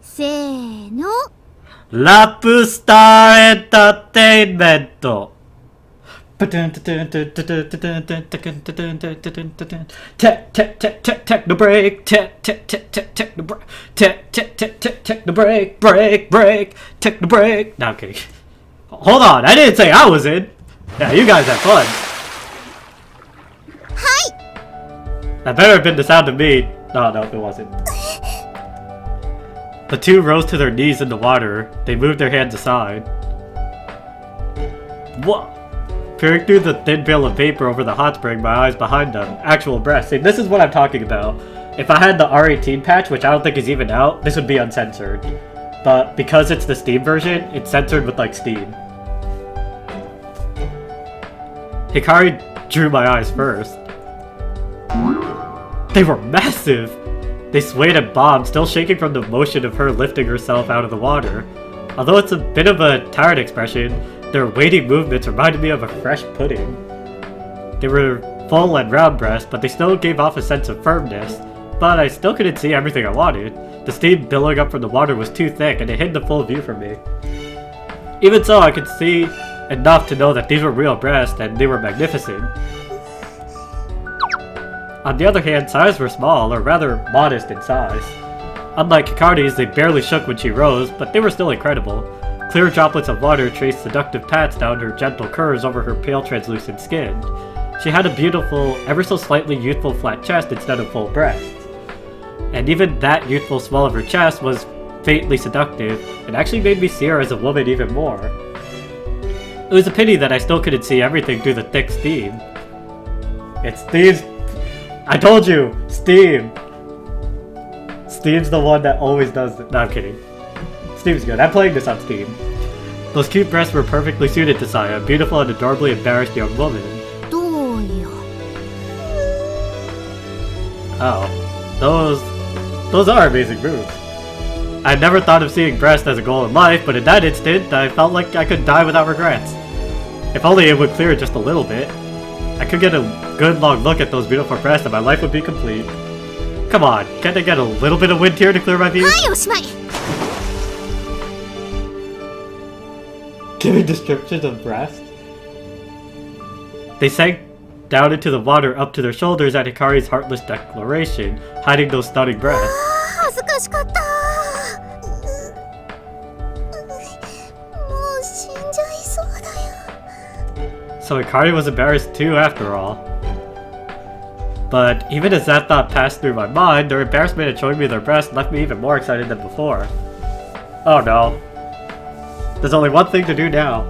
せーの。 Lapstar Entertainment! Techno break, techno break, break, techno break. No, I'm kidding. Hold on, I didn't say I was in. Yeah, you guys have fun. That better have been the sound of me. No, it wasn't. The two rose to their knees in the water. They moved their hands aside. What? Peering through the thin veil of vapor over the hot spring, my eyes behind them. Actual breasts. See, this is what I'm talking about. If I had the R18 patch, which I don't think is even out, this would be uncensored. But because it's the Steam version, it's censored with, like, Steam. Hikari drew my eyes first. They were massive! They swayed and bobbed, still shaking from the motion of her lifting herself out of the water. Although it's a bit of a tired expression, their weighty movements reminded me of a fresh pudding. They were full and round breasts, but they still gave off a sense of firmness. But I still couldn't see everything I wanted. The steam billowing up from the water was too thick, and it hid the full view from me. Even so, I could see enough to know that these were real breasts, and they were magnificent. On the other hand, size were small, or rather modest in size. Unlike Hikari's, they barely shook when she rose, but they were still incredible. Clear droplets of water traced seductive paths down her gentle curves over her pale translucent skin. She had a beautiful, ever so slightly youthful flat chest instead of full breasts. And even that youthful swell of her chest was faintly seductive, and actually made me see her as a woman even more. It was a pity that I still couldn't see everything through the thick steam. It's Steve's... I told you! Steam! Steam's the one that always does it. No, I'm kidding. Steam's good. I'm playing this on Steam. Those cute breasts were perfectly suited to Saya, a beautiful and adorably embarrassed young woman. どうよ。 Oh. Those are amazing moves. I never thought of seeing breasts as a goal in life, but in that instant, I felt like I could die without regrets. If only it would clear just a little bit. I could get a good long look at those beautiful breasts and my life would be complete. Come on, can't I get a little bit of wind here to clear my view? はい、おしまい。 Giving descriptions of breasts? They sank down into the water up to their shoulders at Hikari's heartless declaration, hiding those stunning breasts. 恥ずかしかった。もう死んじゃいそうだよ。 So Hikari was embarrassed too after all. But even as that thought passed through my mind, their embarrassment at showing me their breasts left me even more excited than before. Oh no. There's only one thing to do now,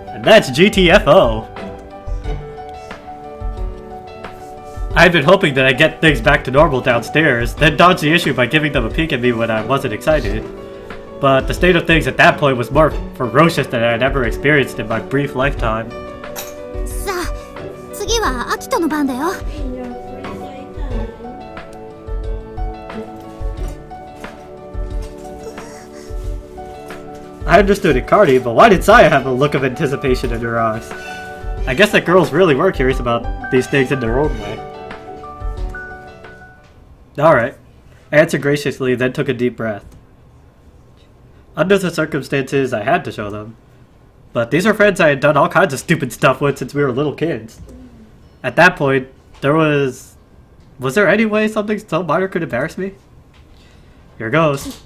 and that's GTFO! I had been hoping that I'd get things back to normal downstairs, then dodge the issue by giving them a peek at me when I wasn't excited. But the state of things at that point was more ferocious than I had ever experienced in my brief lifetime. さあ、次はアキトの番だよ。 I understood Hikari, but why did Saya have a look of anticipation in her eyes? I guess that girls really were curious about these things in their own way. Alright. I answered graciously, then took a deep breath. Under the circumstances, I had to show them. But these are friends I had done all kinds of stupid stuff with since we were little kids. At that point, there was... Was there any way something so minor could embarrass me? Here goes.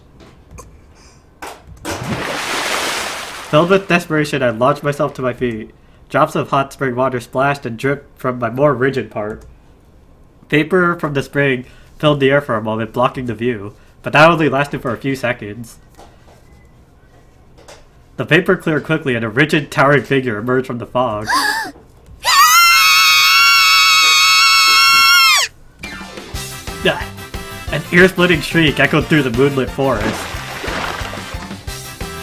Filled with desperation, I launched myself to my feet. Drops of hot spring water splashed and dripped from my more rigid part. Vapor from the spring filled the air for a moment, blocking the view, but that only lasted for a few seconds. The vapor cleared quickly and a rigid, towering figure emerged from the fog. An ear-splitting shriek echoed through the moonlit forest.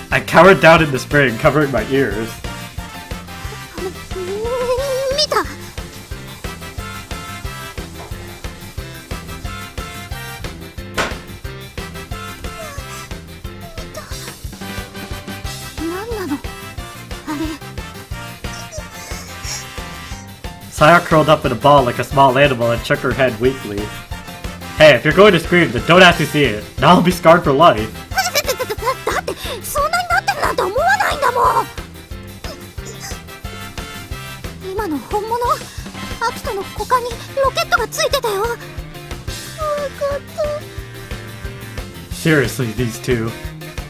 I cowered down in the spring, covering my ears. 見た。何なの？あれ。 Saya curled up in a ball like a small animal and shook her head weakly. Hey, if you're going to scream, then don't ask to see it. Now I'll be scarred for life. だってそんなになってるなんて思わないんだもん。今今の本物？アキトの股間にロケットがついてたよ。怖かった。 Seriously, these two.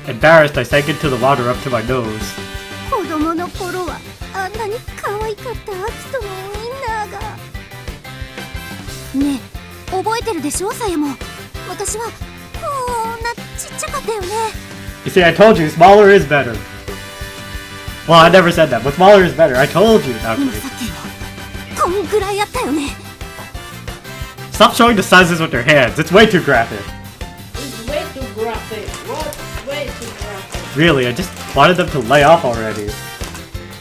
Embarrassed, I sank into the water up to my nose. 子供の頃はあんなに可愛かったアキトのウインナーが。ねえ、覚えてるでしょ、さやも。私はこんなちっちゃかったよね。 You see, I told you, smaller is better. Well, I never said that, but smaller is better. I told you. Not 今 really. さっきもこんぐらいやったよね。 Stop showing the sizes with your hands. It's way too graphic. It's way too graphic. What? Way too graphic. Really, I just wanted them to lay off already.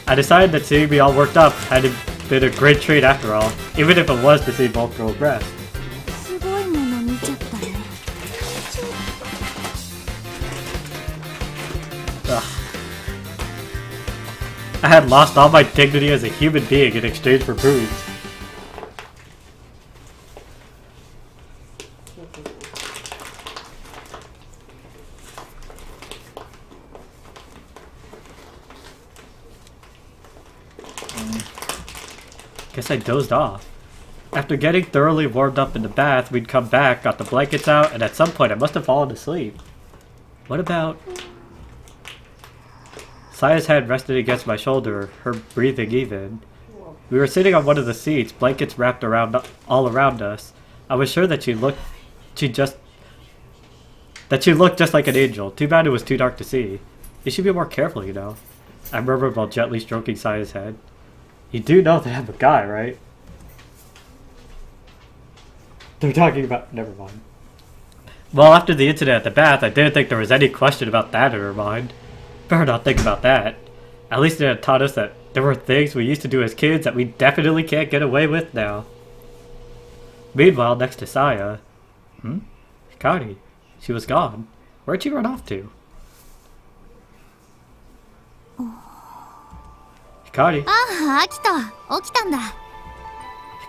I decided that seeing me all worked up hadn't been a great treat after all, even if it was to see both girls rest. すごいもの見ちゃったね。 Ugh. I had lost all my dignity as a human being in exchange for boobs. Guess I dozed off. After getting thoroughly warmed up in the bath, we'd come back, got the blankets out, and at some point I must have fallen asleep. What about... Saya's head rested against my shoulder, her breathing even. We were sitting on one of the seats, blankets wrapped around all around us. I was sure that she looked just like an angel. Too bad it was too dark to see. You should be more careful, you know. I murmured while gently stroking Saya's head. You do know that I'm a guy, right? They're talking about... Never mind. Well, after the incident at the bath, I didn't think there was any question about that in her mind. Better not think about that. At least it had taught us that there were things we used to do as kids that we definitely can't get away with now. Meanwhile, next to Saya... Hikari. She was gone. Where'd she run off to? Hikari. ああ、アキト、起きたんだ。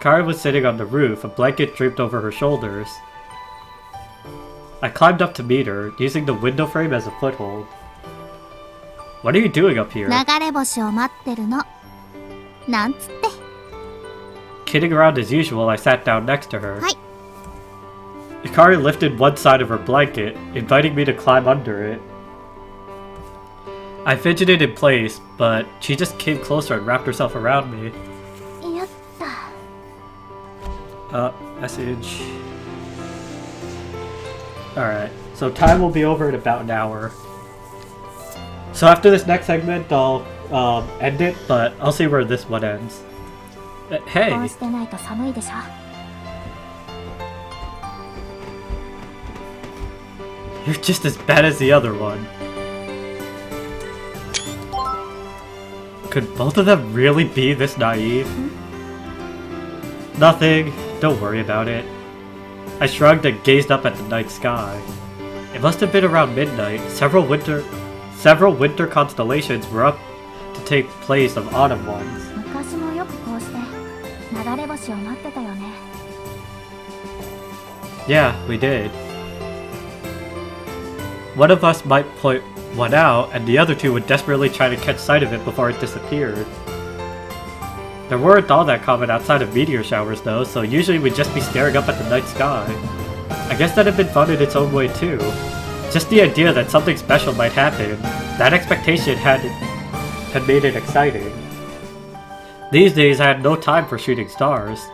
Hikari was sitting on the roof, a blanket draped over her shoulders. I climbed up to meet her, using the window frame as a foothold. What are you doing up here? 流れ星を待ってるの。なんつって。 Kidding around as usual, I sat down next to her. はい。 Hikari lifted one side of her blanket, inviting me to climb under it. I fidgeted in place, but she just came closer and wrapped herself around me. やった。 Message. Alright, so time will be over in about an hour. So after this next segment, I'll end it, but I'll see where this one ends. こ Hey! うしてないと寒いでしょ。 You're just as bad as the other one. Could both of them really be this naive? Nothing. Don't worry about it. I shrugged and gazed up at the night sky. It must have been around midnight. Several winter constellations were up to take place of autumn ones. 昔もよくこうして流れ星を待ってたよね。 Yeah, we did. One of us might point one out, and the other two would desperately try to catch sight of it before it disappeared. There weren't all that common outside of meteor showers though, so usually we'd just be staring up at the night sky. I guess that had been fun in its own way too. Just the idea that something special might happen, that expectation had made it exciting. These days I had no time for shooting stars.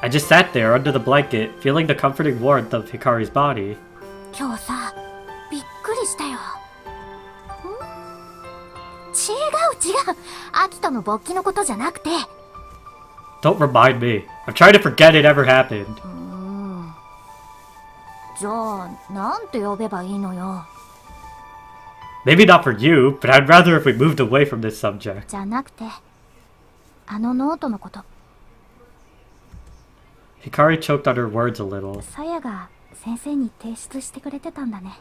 I just sat there under the blanket, feeling the comforting warmth of Hikari's body. 今日さ、びっくりしたよ。違う。アキトの勃起のことじゃなくて。 Don't remind me. I'm trying to forget it ever happened. じゃあ、なんて呼べばいいのよ。 Maybe not for you, but I'd rather if we moved away from this subject. じゃなくて、あのノートのこと。 Hikari choked on her words a little. さやが先生に提出してくれてたんだね。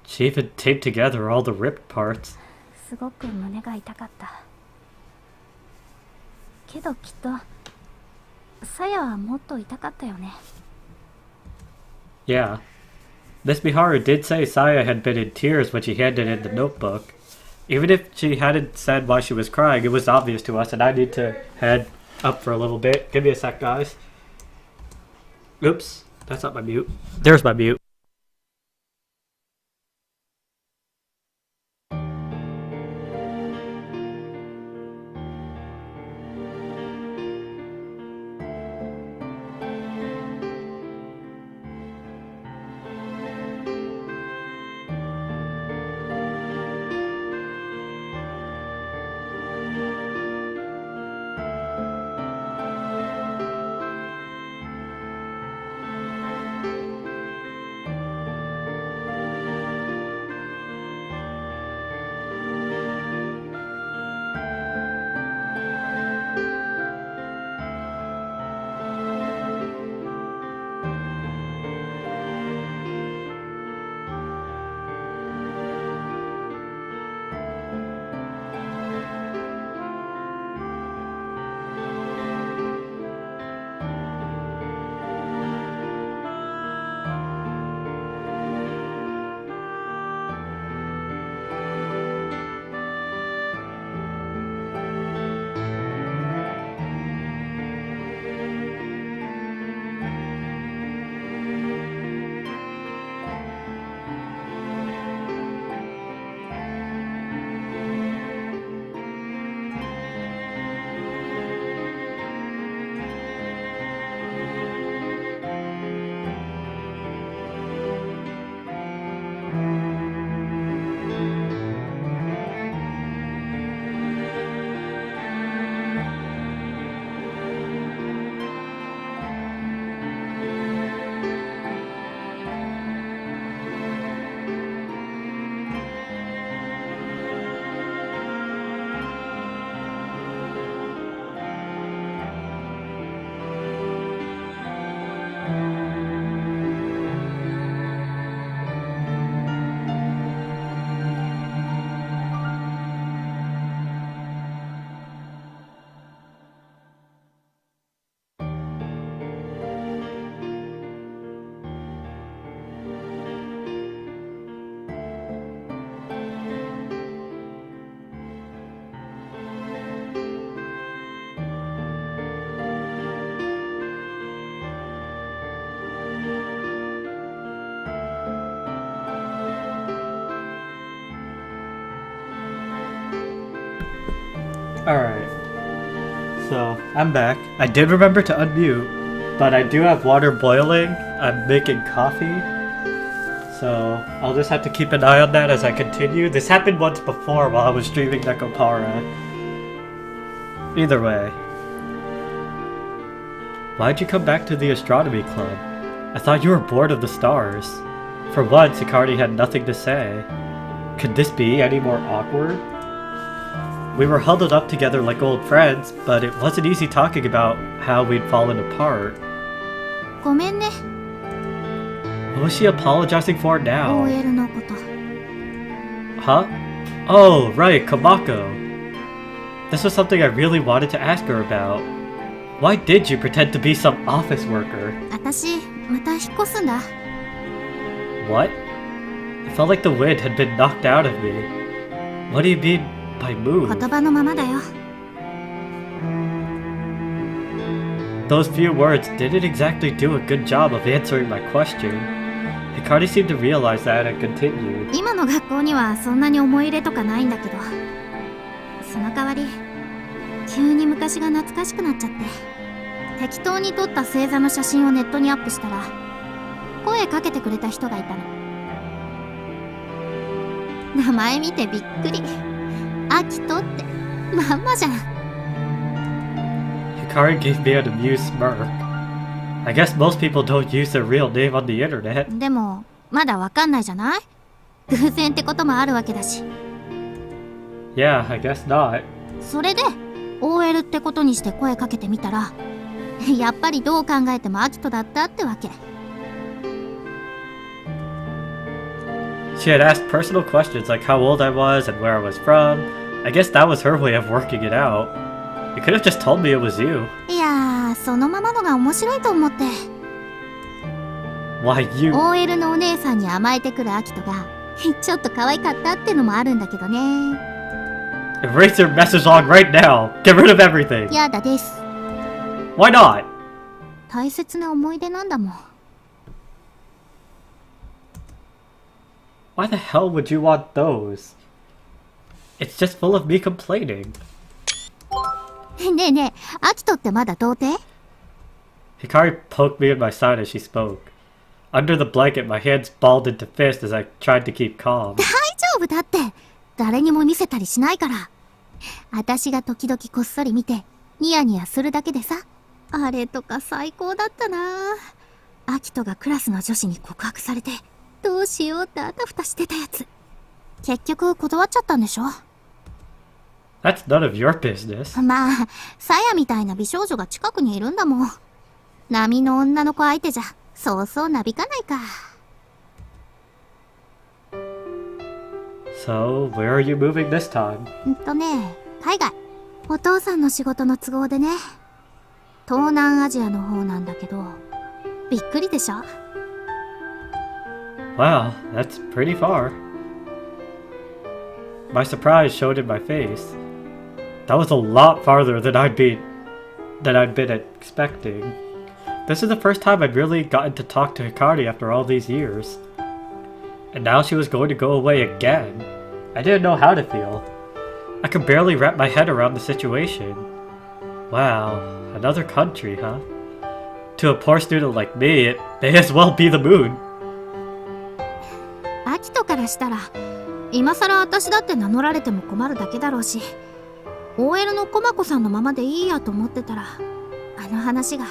She even taped together all the ripped parts. すごく胸が痛かった。けどきっと、さやはもっと痛かったよね。 Yeah. Miss Miharu did say Saya had been in tears when she handed in the notebook. Even if she hadn't said why she was crying, it was obvious to us, and I need to head up for a little bit. Give me a sec, guys. Oops, that's not my mute. There's my mute. Alright. So, I'm back. I did remember to unmute, but I do have water boiling. I'm making coffee. So, I'll just have to keep an eye on that as I continue. This happened once before while I was streaming Nekopara. Either way. Why'd you come back to the astronomy club? I thought you were bored of the stars. For once, Hikari had nothing to say. Could this be any more awkward? We were huddled up together like old friends, but it wasn't easy talking about how we'd fallen apart. ごめんね、 What was she apologizing for now? OL のこと。 Huh? Oh, right, Kamako. This was something I really wanted to ask her about. Why did you pretend to be some office worker? 私、また引っ越すんだ。 What? It felt like the wind had been knocked out of me. What do you mean by move? 言葉のままだよ。 Those few words didn't exactly do a good job of answering my question. Hikari seemed to realize that and continued. 今の学校にはそんなに思い入れとかないんだけど、その代わり急に昔が懐かしくなっちゃって、適当に撮った星座の写真をネットにアップしたら声かけてくれた人がいたの。名前見てびっくり。アキトってまんまじゃん。 Hikari gave me an amused smirk. I guess most people don't use their real name on the internet. でもまだわかんないじゃない？偶然ってこともあるわけだし。 Yeah, I guess not. それで OL ってことにして声かけてみたら、やっぱりどう考えてもアキトだったってわけ。 She had asked personal questions like how old I was and where I was from. I guess that was her way of working it out. You could have just told me it was you. いやー、そのままのが面白いと思って。 Why you? OL のお姉さんに甘えてくるアキトがちょっと可愛かったってのもあるんだけどね。Erase your message log right now. Get rid of everything. やだです。 Why not? 大切な思い出なんだもん。 Why the hell would you want those? It's just full of me complaining. ねえねえ、アキトってまだ童貞？ Hikari poked me in my side as she spoke. Under the blanket, my hands balled into fists as I tried to keep calm. 大丈夫だって。誰にも見せたりしないから。私が時々こっそり見て、ニヤニヤするだけでさ。あれとか最高だったな。アキトがクラスの女子に告白されて、どうしようってあたふたしてたやつ。結局断っちゃったんでしょ？ That's none of your business. まあ、サヤみたいな美少女が近くにいるんだもん。波の女の子相手じゃ、そうそうなびかないか。So, where are you moving this time? 海外。お父さんの仕事の都合でね。東南アジアの方なんだけど、びっくりでしょ？ Wow, that's pretty far. My surprise showed in my face. That was a lot farther than I'd been expecting. This is the first time I'd really gotten to talk to Hikari after all these years. And now she was going to go away again. I didn't know how to feel. I could barely wrap my head around the situation. Wow, another country, huh? To a poor student like me, it may as well be the moon. アキトからしたら、今更私だって名乗られても困るだけだろうし、OL のコマコさんのままでいいやと思ってたら、あの話が。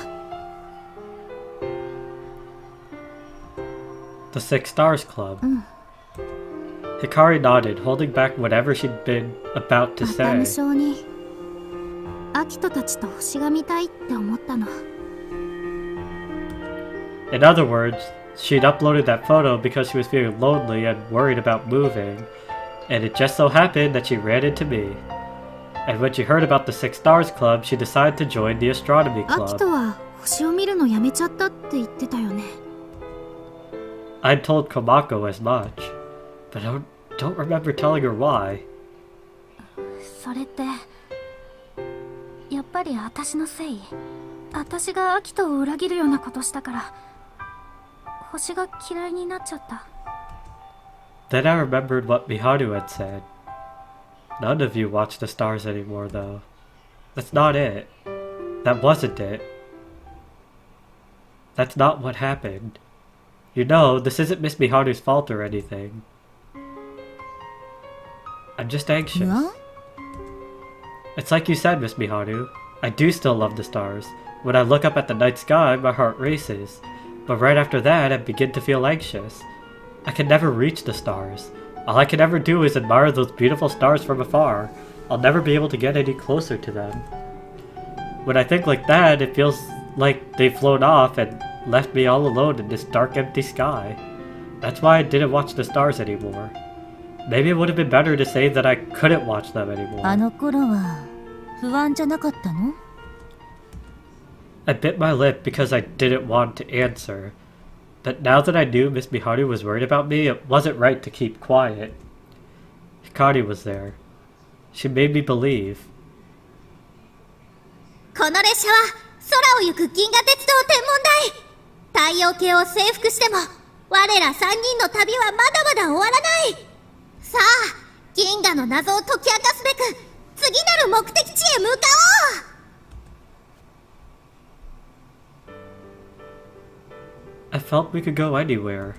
The Six Stars Club. Hikari nodded, holding back whatever she'd been about to また無 say. 性に、アキトたちと星が見たいって思ったの。In other words, she'd uploaded that photo because she was feeling lonely and worried about moving, and it just so happened that she ran into me. And when she heard about the Six Stars Club, she decided to join the astronomy アキ club. トは星を見るのやめちゃったって言ってたよね。I'd told Komako as much, but I don't remember telling her why. それって、やっぱり私のせい？私がアキトを裏切るようなことしたから、星が嫌いになっちゃった。 Then I remembered what Miharu had said. None of you watch the stars anymore, though. That's not it. That wasn't it. That's not what happened. You know, this isn't Miss Miharu's fault or anything. I'm just anxious. What? It's like you said, Miss Miharu. I do still love the stars. When I look up at the night sky, my heart races. But right after that, I begin to feel anxious. I can never reach the stars. All I can ever do is admire those beautiful stars from afar. I'll never be able to get any closer to them. When I think like that, it feels like they've flown off and left me all alone in this dark, empty sky. That's why I didn't watch the stars anymore. Maybe it would have been better to say that I couldn't watch them anymore. あの頃は不安じゃなかったの？ I bit my lip because I didn't want to answer. But now that I knew Miss Miharu was worried about me, it wasn't right to keep quiet. Hikari was there. She made me believe. この列車は空を行く銀河鉄道天文台。太陽系を征服しても我ら3人の旅はまだまだ終わらない。さあ、銀河の謎を解き明かすべく次なる目的地へ向かおう。 I felt we could go anywhere.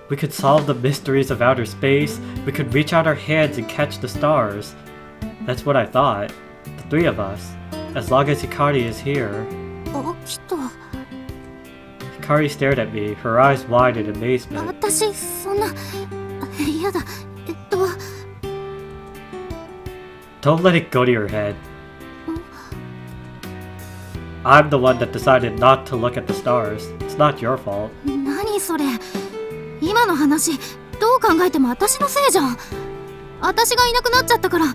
We could solve the mysteries of outer space. We could reach out our hands and catch the stars. That's what I thought. The three of us. As long as Hikari is here. アキト、 Hikari stared at me, her eyes wide in amazement. 私そんな、やだ。Don't let it go to your head. I'm the one that decided not to look at the stars. It's not your fault. 何それ？今の話、どう考えても私のせいじゃん。私がいなくなっちゃったから、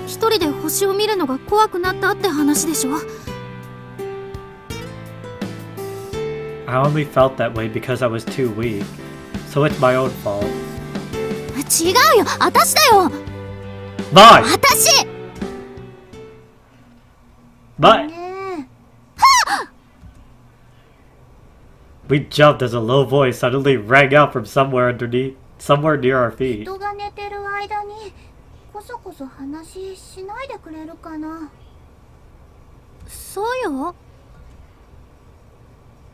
一人で星を見るのが怖くなったって話でしょ？ I only felt that way because I was too weak. So it's my own fault. 違うよ、私だよ。Mine! 私 Mine! ね We jumped as a low voice suddenly rang out from somewhere near our え feet. 人が寝てる間にこそこそ話しないでくれるかな。そうよ。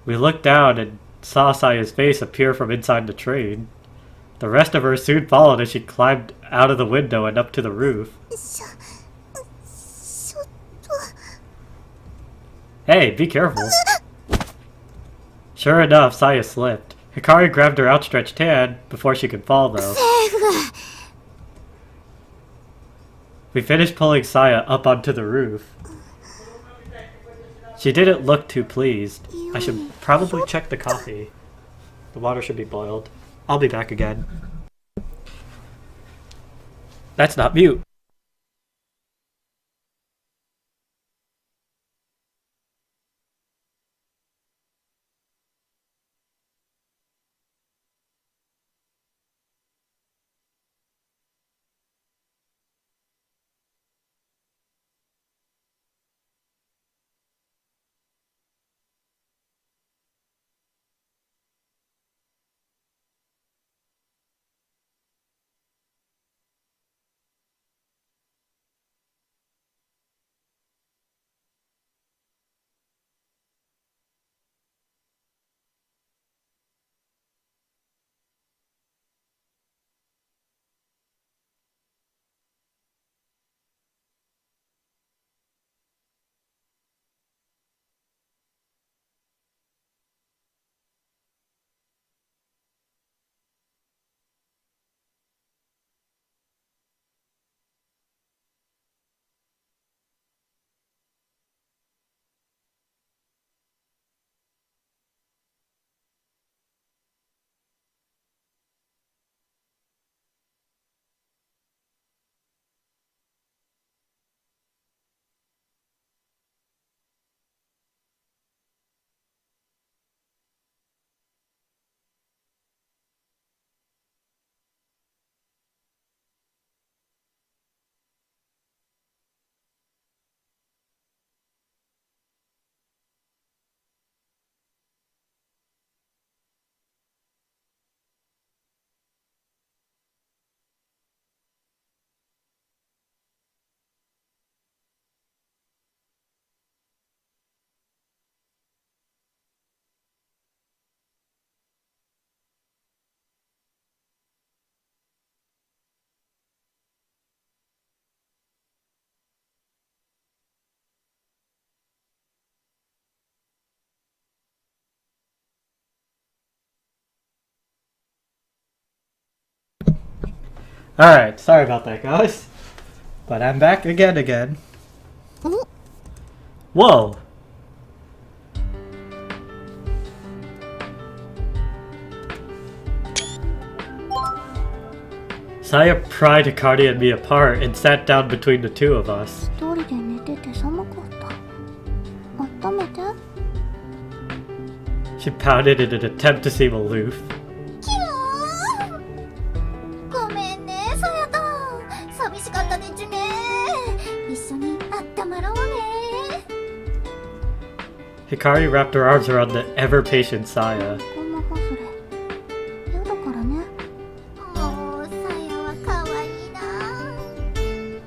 We looked down and saw Saya's face appear from inside the train. The rest of her soon followed as she climbed out of the window and up to the roof. ちょっと Hey, be careful. Sure enough, Saya slipped. Hikari grabbed her outstretched hand before she could fall, though. We finished pulling Saya up onto the roof. She didn't look too pleased. I should probably check the coffee. The water should be boiled. I'll be back again. That's not mute. Alright, sorry about that, guys. But I'm back again. Whoa! Saya pried Hikari and me apart and sat down between the two of us. 一人で寝てて寒かった。温めて。 She pouted in an attempt to seem aloof. ごめんね、さやたん。寂しかったでちゅね。一緒にあったまろうね。 Hikari wrapped her arms around the ever-patient Saya. こんなハスレ。やだからね。もう、さやは可愛いな。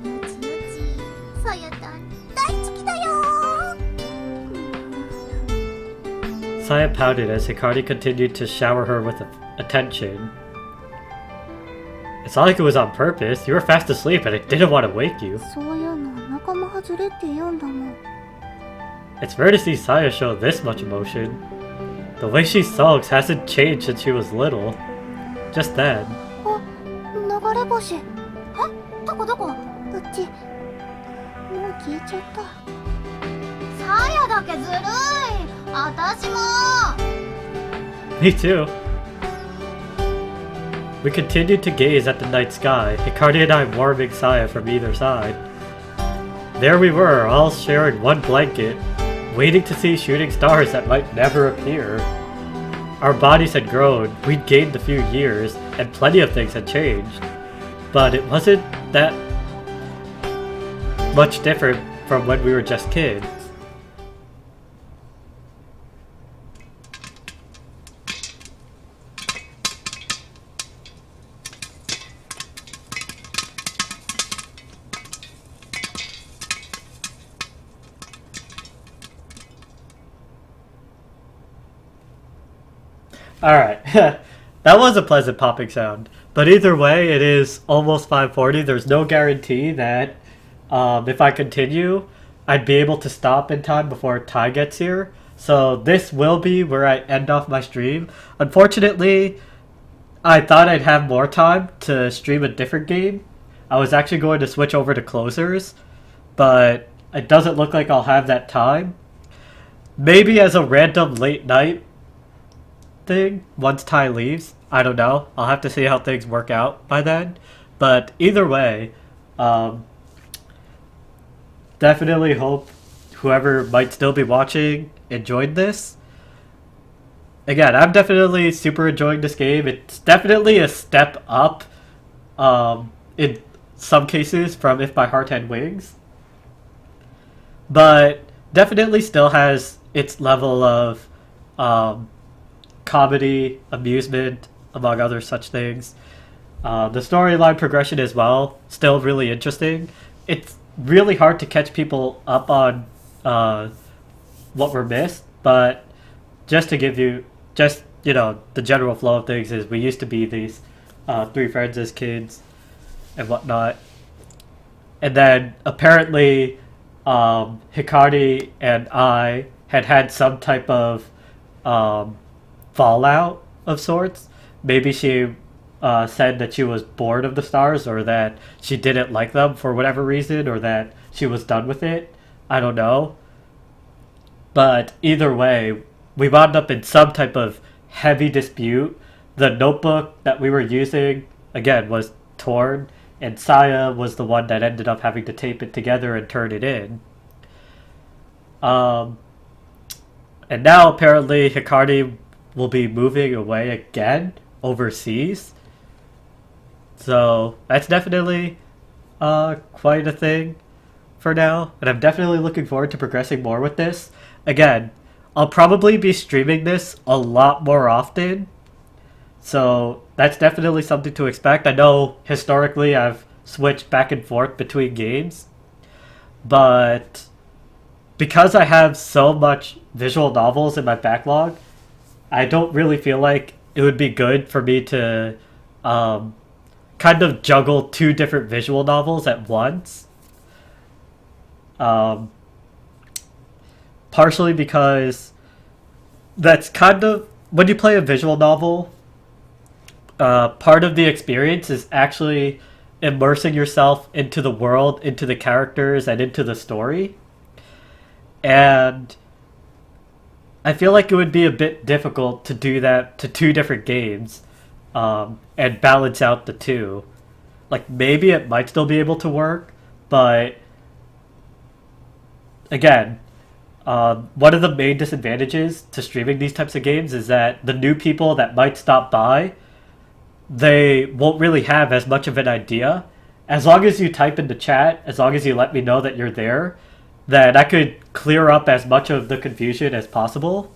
よちよち、さやたん大好きだよ。 Saya pouted as Hikari continued to shower her with attention. It's not like it was on purpose. You were fast asleep and I didn't want to wake you. そういうの仲間外れって言うんだもん。 It's rare to see Saya show this much emotion. The way she sulks hasn't changed since she was little. Just then. あ、流れ星。え、どこどこ？うち。もう消えちゃった。さやだけずるい。あたしも。 Me too. We continued to gaze at the night sky, Hikari and I warming Saya from either side. There we were, all sharing one blanket, waiting to see shooting stars that might never appear. Our bodies had grown, we'd gained a few years, and plenty of things had changed. But it wasn't that much different from when we were just kids. Alright, that was a pleasant popping sound. But either way, it is almost 5:40. There's no guarantee that if I continue, I'd be able to stop in time before Ty gets here. So this will be where I end off my stream. Unfortunately, I thought I'd have more time to stream a different game. I was actually going to switch over to Closers, but it doesn't look like I'll have that time. Maybe as a random late night thing once Ty leaves. I don't know. I'll have to see how things work out by then. But either way, definitely hope whoever might still be watching enjoyed this. Again, I'm definitely super enjoying this game. It's definitely a step up in some cases from If My Heart Had Wings. But definitely still has its level of comedy, amusement, among other such things. The storyline progression as well, still really interesting. It's really hard to catch people up on what were missed, but just to give you, the general flow of things is we used to be these three friends as kids and whatnot. And then apparently Hikari and I had some type of fallout of sorts. Maybe she said that she was bored of the stars, or that she didn't like them for whatever reason, or that she was done with it. I don't know. But either way, we wound up in some type of heavy dispute. The notebook that we were using, again, was torn, and Saya was the one that ended up having to tape it together and turn it in. And now apparently Hikari will be moving away again overseas. So that's definitely quite a thing for now. And I'm definitely looking forward to progressing more with this. Again, I'll probably be streaming this a lot more often. So that's definitely something to expect. I know historically I've switched back and forth between games. But because I have so much visual novels in my backlog, I don't really feel like it would be good for me to kind of juggle two different visual novels at once. Partially because that's kind of, when you play a visual novel, part of the experience is actually immersing yourself into the world, into the characters, and into the story. And I feel like it would be a bit difficult to do that to two different games and balance out the two. Like, maybe it might still be able to work, but again, one of the main disadvantages to streaming these types of games is that the new people that might stop by, they won't really have as much of an idea. As long as you type in the chat, as long as you let me know that you're there, then I could clear up as much of the confusion as possible.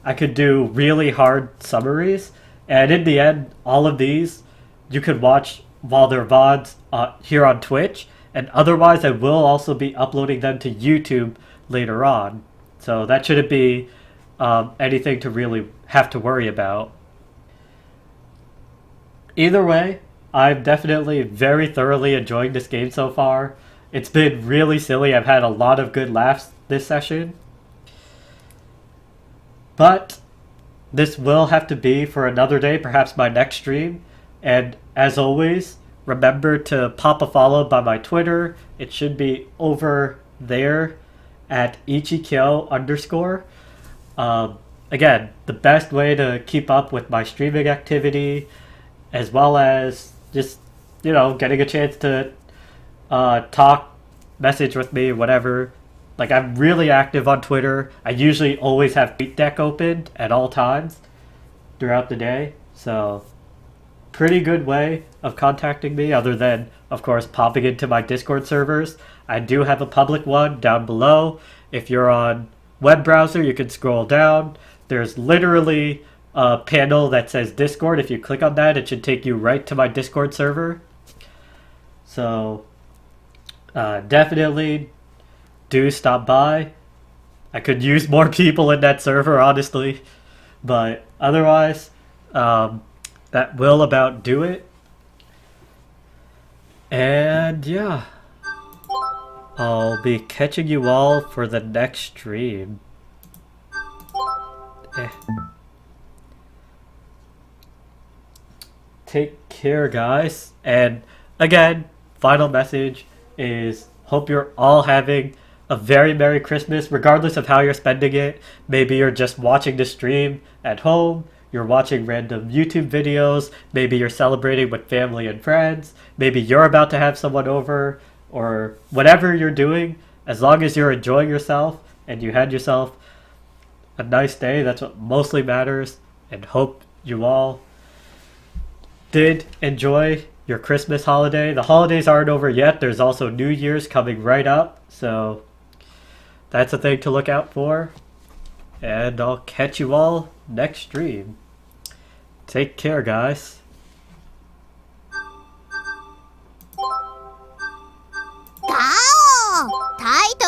I could do really hard summaries, and in the end, all of these you could watch while they're VODs here on Twitch, and otherwise I will also be uploading them to YouTube later on. So that shouldn't be anything to really have to worry about. Either way, I'm definitely very thoroughly enjoying this game so far. It's been really silly. I've had a lot of good laughs this session. But this will have to be for another day, perhaps my next stream. And as always, remember to pop a follow by my Twitter. It should be over there at ichikyo_. Again, the best way to keep up with my streaming activity, as well as just, getting a chance to talk, message with me, whatever. Like, I'm really active on Twitter. I usually always have TweetDeck opened at all times throughout the day. So pretty good way of contacting me, other than, of course, popping into my Discord servers. I do have a public one down below. If you're on web browser, you can scroll down. There's literally a panel that says Discord. If you click on that, it should take you right to my Discord server. So definitely do stop by. I could use more people in that server, honestly. But otherwise, that will about do it. And yeah, I'll be catching you all for the next stream. Take care, guys. And again, final message is hope you're all having a very Merry Christmas, regardless of how you're spending it. Maybe you're just watching the stream at home, you're watching random YouTube videos, maybe you're celebrating with family and friends, maybe you're about to have someone over, or whatever you're doing. As long as you're enjoying yourself and you had yourself a nice day, that's what mostly matters. And hope you all did enjoy your Christmas holiday. The holidays aren't over yet. There's also New Year's coming right up, so that's a thing to look out for. And I'll catch you all next stream. Take care, guys. Gao! Taito!